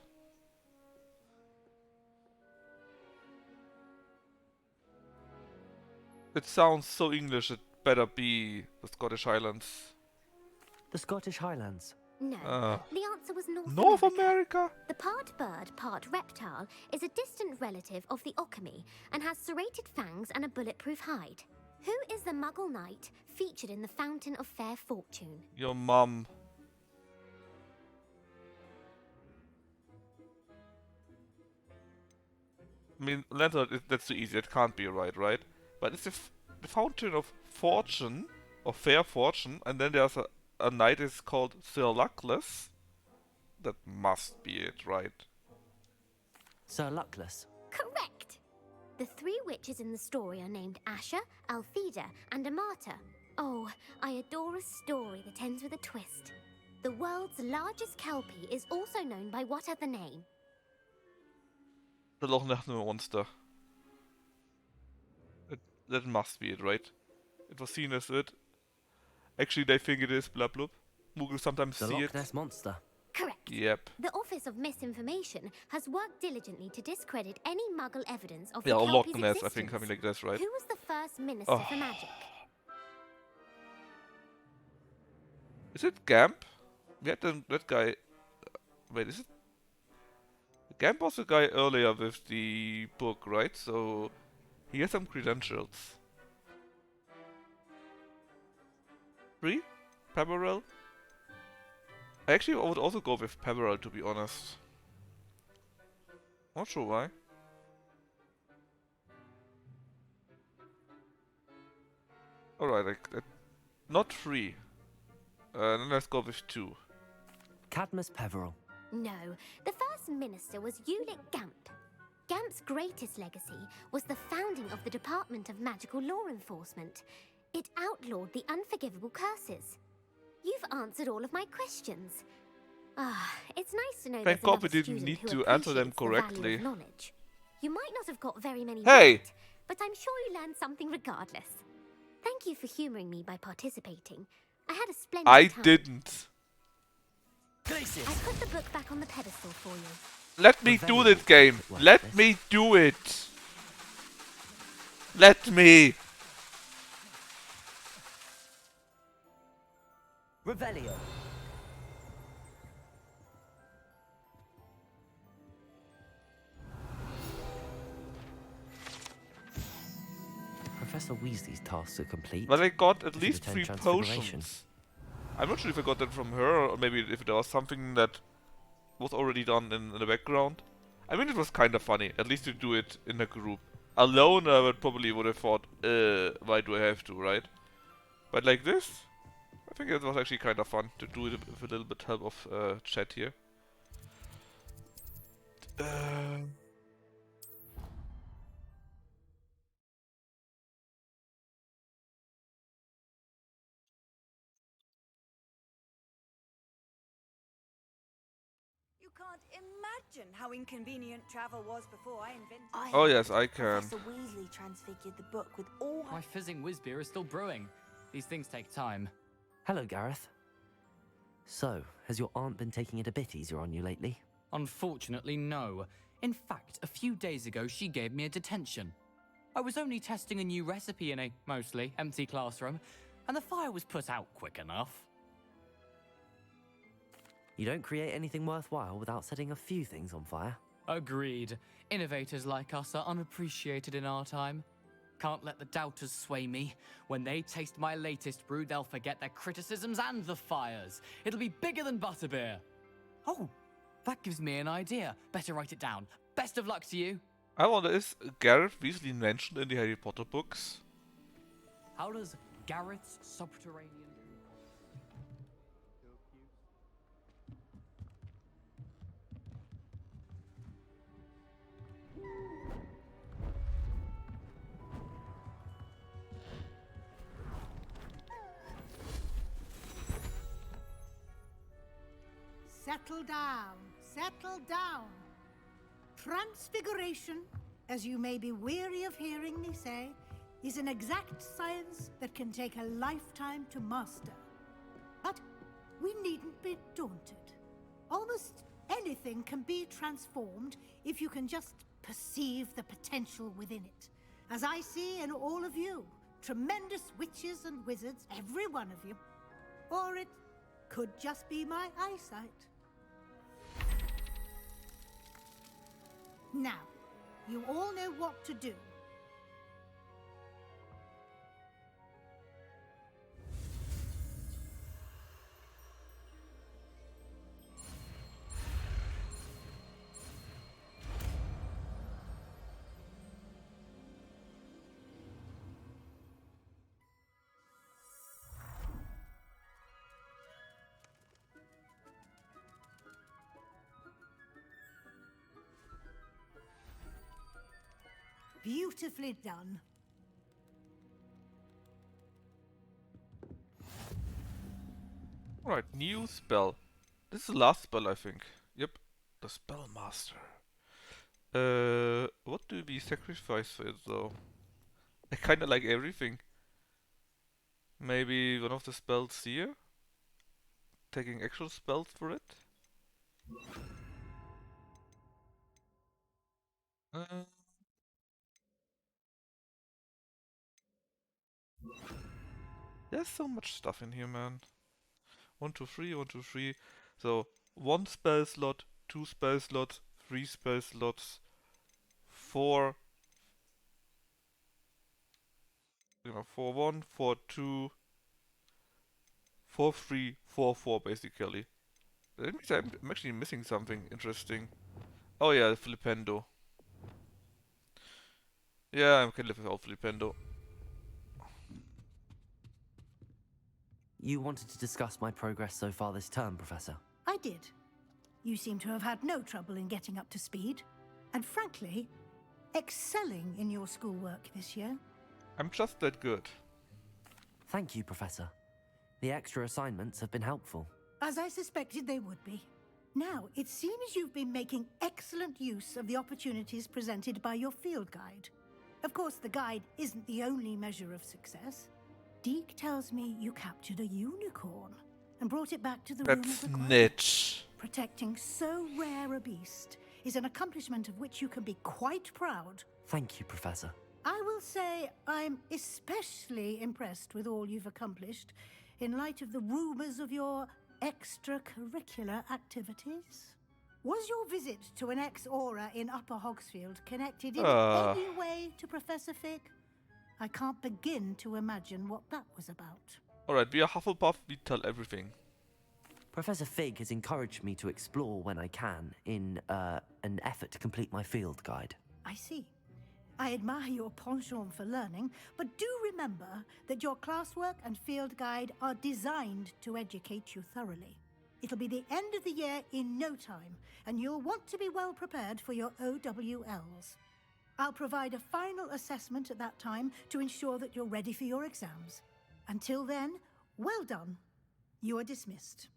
It sounds so English, it better be the Scottish Highlands. The Scottish Highlands. No, the answer was North America? The part bird, part reptile is a distant relative of the Occamy and has serrated fangs and a bulletproof hide. Who is the Muggle knight featured in the Fountain of Fair Fortune? Your mum. I mean, Leonard, that's too easy. It can't be right? But it's the Fountain of Fortune, or Fair Fortune, and then there's a knight is called Sir Luckless. That must be it, right? Sir Luckless. Correct! The 3 witches in the story are named Asha, Altheda, and Amata. Oh, I adore a story that ends with a twist. The world's largest kelpie is also known by what other name? The Loch Ness monster. That must be it, right? It was seen as it. Actually, they think it is, blah blah. Muggles sometimes The see Loch it. Ness monster. Correct. Yep. The Office of Misinformation has worked diligently to discredit any Muggle evidence of Yeah, the or Loch kelpie's Ness, existence. I think, something like this, right? Who was the first Minister Oh. for Magic? Is it Gamp? We had that guy. Wait, is it? Gamp was the guy earlier with the book, right? So he has some credentials. 3? Peverell? Actually, I would also go with Peverell, to be honest. Not sure why. Alright, not 3. Then let's go with 2. Cadmus Peverell. No, the first minister was Ulick Gamp. Gamp's greatest legacy was the founding of the Department of Magical Law Enforcement. It outlawed the unforgivable curses. You've answered all of my questions. Ah, it's nice to know Thank there's God another we didn't student need who to answer them appreciates the value correctly. of knowledge. You might not have got very many Hey! right, but I'm sure you learned something regardless. Thank you for humouring me by participating. I had a splendid I time. didn't. I put the book back on the pedestal for you. Let me do this game. Let me do it. Let me. Revelio. Professor Weasley's tasks are complete. But I got at Should least attend 3 Transfiguration. potions. I'm not sure if I got that from her, or maybe if there was something that was already done in the background. I mean, it was kind of funny, at least to do it in a group. Alone, I would have thought, why do I have to, right? But like this, I think it was actually kind of fun to do it with a little bit help of chat here. You can't imagine how inconvenient travel was before I invented it. Oh yes, I can. Professor Weasley transfigured the book with all her... My fizzing whiz beer is still brewing. These things take time. Hello, Gareth. So, has your aunt been taking it a bit easier on you lately? Unfortunately, no. In fact, a few days ago, she gave me a detention. I was only testing a new recipe in a mostly empty classroom, and the fire was put out quick enough. You don't create anything worthwhile without setting a few things on fire. Agreed. Innovators like us are unappreciated in our time. Can't let the doubters sway me. When they taste my latest brew, they'll forget their criticisms and the fires. It'll be bigger than butterbeer. Oh, that gives me an idea. Better write it down. Best of luck to you. I wonder, is Gareth Weasley mentioned in the Harry Potter books? How does Gareth's subterranean... Settle down, settle down. Transfiguration, as you may be weary of hearing me say, is an exact science that can take a lifetime to master. But we needn't be daunted. Almost anything can be transformed if you can just perceive the potential within it. As I see in all of you, tremendous witches and wizards, every one of you. Or it could just be my eyesight. Now, you all know what to do. Beautifully done. Right, new spell. This is the last spell, I think. Yep, the Spellmaster. What do we sacrifice for it though? I kinda like everything. Maybe one of the spells here? Taking actual spells for it? There's so much stuff in here, man. 1, 2, 3, 1, 2, 3. So, 1 spell slot, 2 spell slots, 3 spell slots, 4. 4, 1, 4, 2, 4, 3, 4, 4 basically. That means I'm actually missing something interesting. Oh yeah, Flipendo. Yeah, I can live without Flipendo. You wanted to discuss my progress so far this term, Professor? I did. You seem to have had no trouble in getting up to speed. And frankly, excelling in your schoolwork this year. I'm just that good. Thank you, Professor. The extra assignments have been helpful. As I suspected they would be. Now, it seems you've been making excellent use of the opportunities presented by your field guide. Of course, the guide isn't the only measure of success. Deke tells me you captured a unicorn and brought it back to the room of requirement. Snitch. Protecting so rare a beast is an accomplishment of which you can be quite proud. Thank you, Professor. I will say I'm especially impressed with all you've accomplished in light of the rumors of your extracurricular activities. Was your visit to an ex-aura in Upper Hogsfield connected in any way to Professor Fig? I can't begin to imagine what that was about. Alright, we are Hufflepuff, we tell everything. Professor Fig has encouraged me to explore when I can in an effort to complete my field guide. I see. I admire your penchant for learning, but do remember that your classwork and field guide are designed to educate you thoroughly. It'll be the end of the year in no time, and you'll want to be well prepared for your OWLs. I'll provide a final assessment at that time to ensure that you're ready for your exams. Until then, well done. You are dismissed.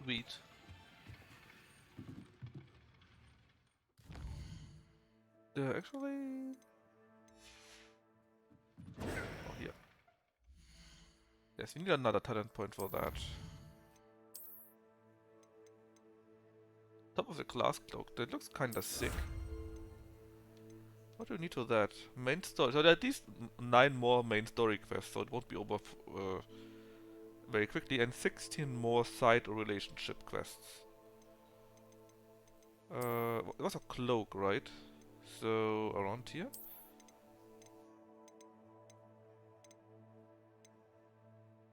Sweet. Actually... Oh, here. Yes, we need another talent point for that. Top of the class cloak. That looks kinda sick. What do we need for that? Main story. So there are at least 9 more main story quests, so it won't be over very quickly, and 16 more side or relationship quests. It was a cloak, right? So around here?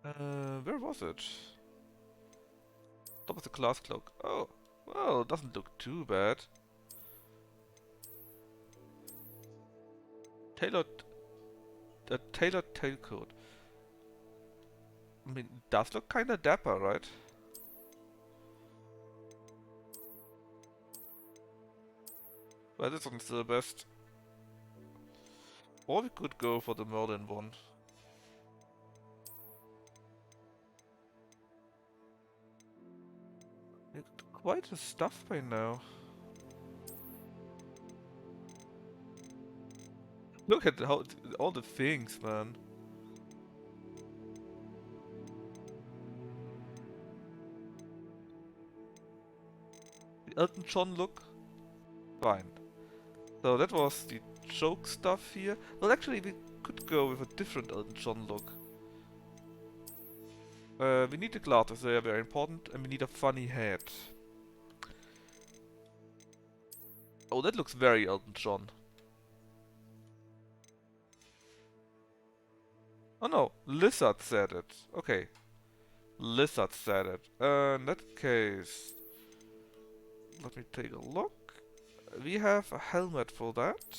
Where was it? Top of the class cloak. Oh, well, it doesn't look too bad. Tailored tailcoat. I mean, it does look kinda dapper, right? Well, this one's the best. Or we could go for the Merlin one. It's quite a stuff by now. Look at how all the things, man. The Elton John look. Fine. So that was the joke stuff here. Well, actually, we could go with a different Elton John look. We need the glasses, they are very important, and we need a funny head. Oh, that looks very Elton John. Oh no, Lizard said it. Okay. Lizard said it. In that case... Let me take a look. We have a helmet for that.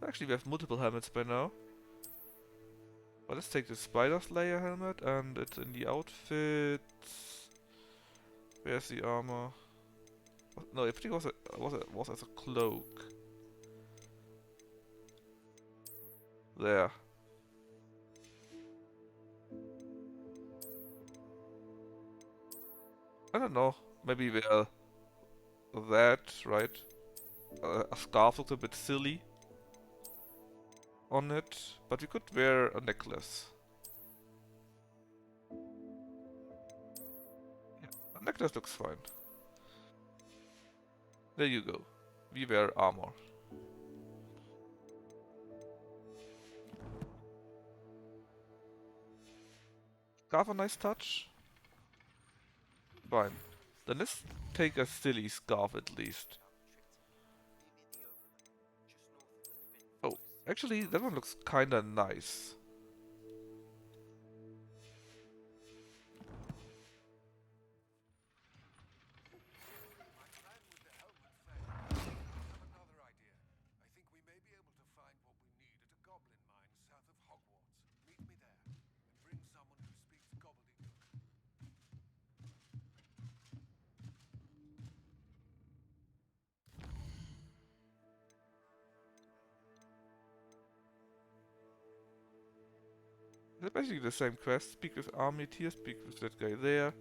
Actually, we have multiple helmets by now. Well, let's take the Spider Slayer helmet, and it's in the outfits. Where's the armor? No, I think it was as a cloak. There. I don't know. Maybe wear that, right? A scarf looks a bit silly on it, but we could wear a necklace. Yeah, a necklace looks fine. There you go. We wear armor. Scarf a nice touch? Fine. Then let's take a silly scarf at least. Oh, actually that one looks kinda nice. I think we may be able to find what we need at a goblin mine south of Hogwarts. Meet me there, and bring someone who speaks gobbledygook. They're basically the same quest. Speak with Armit here, speak with that guy there.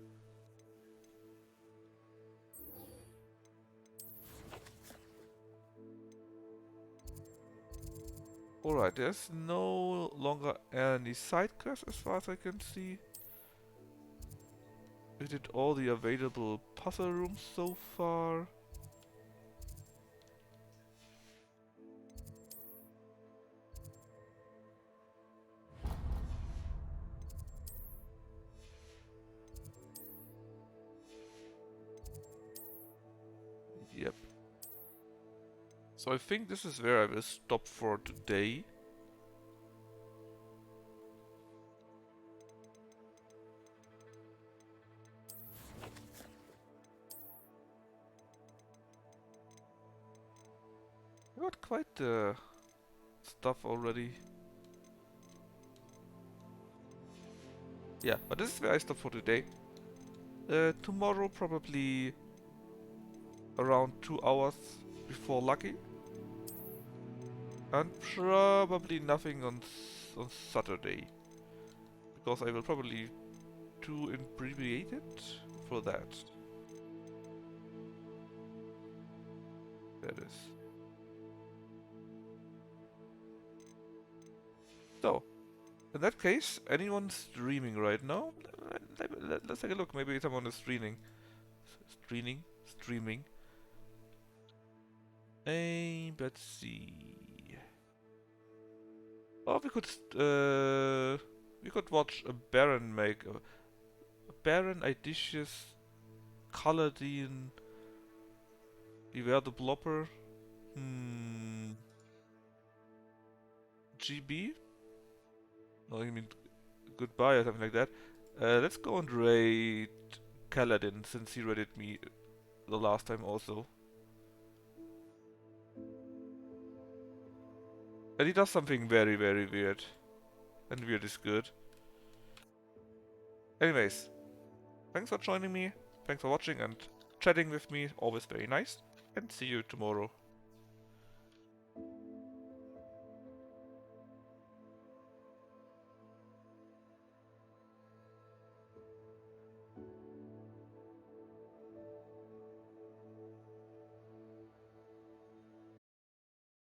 Alright, there's no longer any side quests as far as I can see. We did all the available puzzle rooms so far. Yep. So I think this is where I will stop for today. I got quite the stuff already. Yeah, but this is where I stop for today. Tomorrow probably around 2 hours before Lucky. And probably nothing on Saturday. Because I will probably too abbreviate it for that. There it is. So, in that case, anyone streaming right now? Let's take a look. Maybe someone is streaming. Streaming. Let's see. Oh, we could watch a Baron make a Baron Idicious Paladin. Beware the Blopper. GB? No, you mean goodbye or something like that. Let's go and raid Kaladin since he raided me the last time also. And he does something very, very weird. And weird is good. Anyways, thanks for joining me, thanks for watching and chatting with me, always very nice. And see you tomorrow.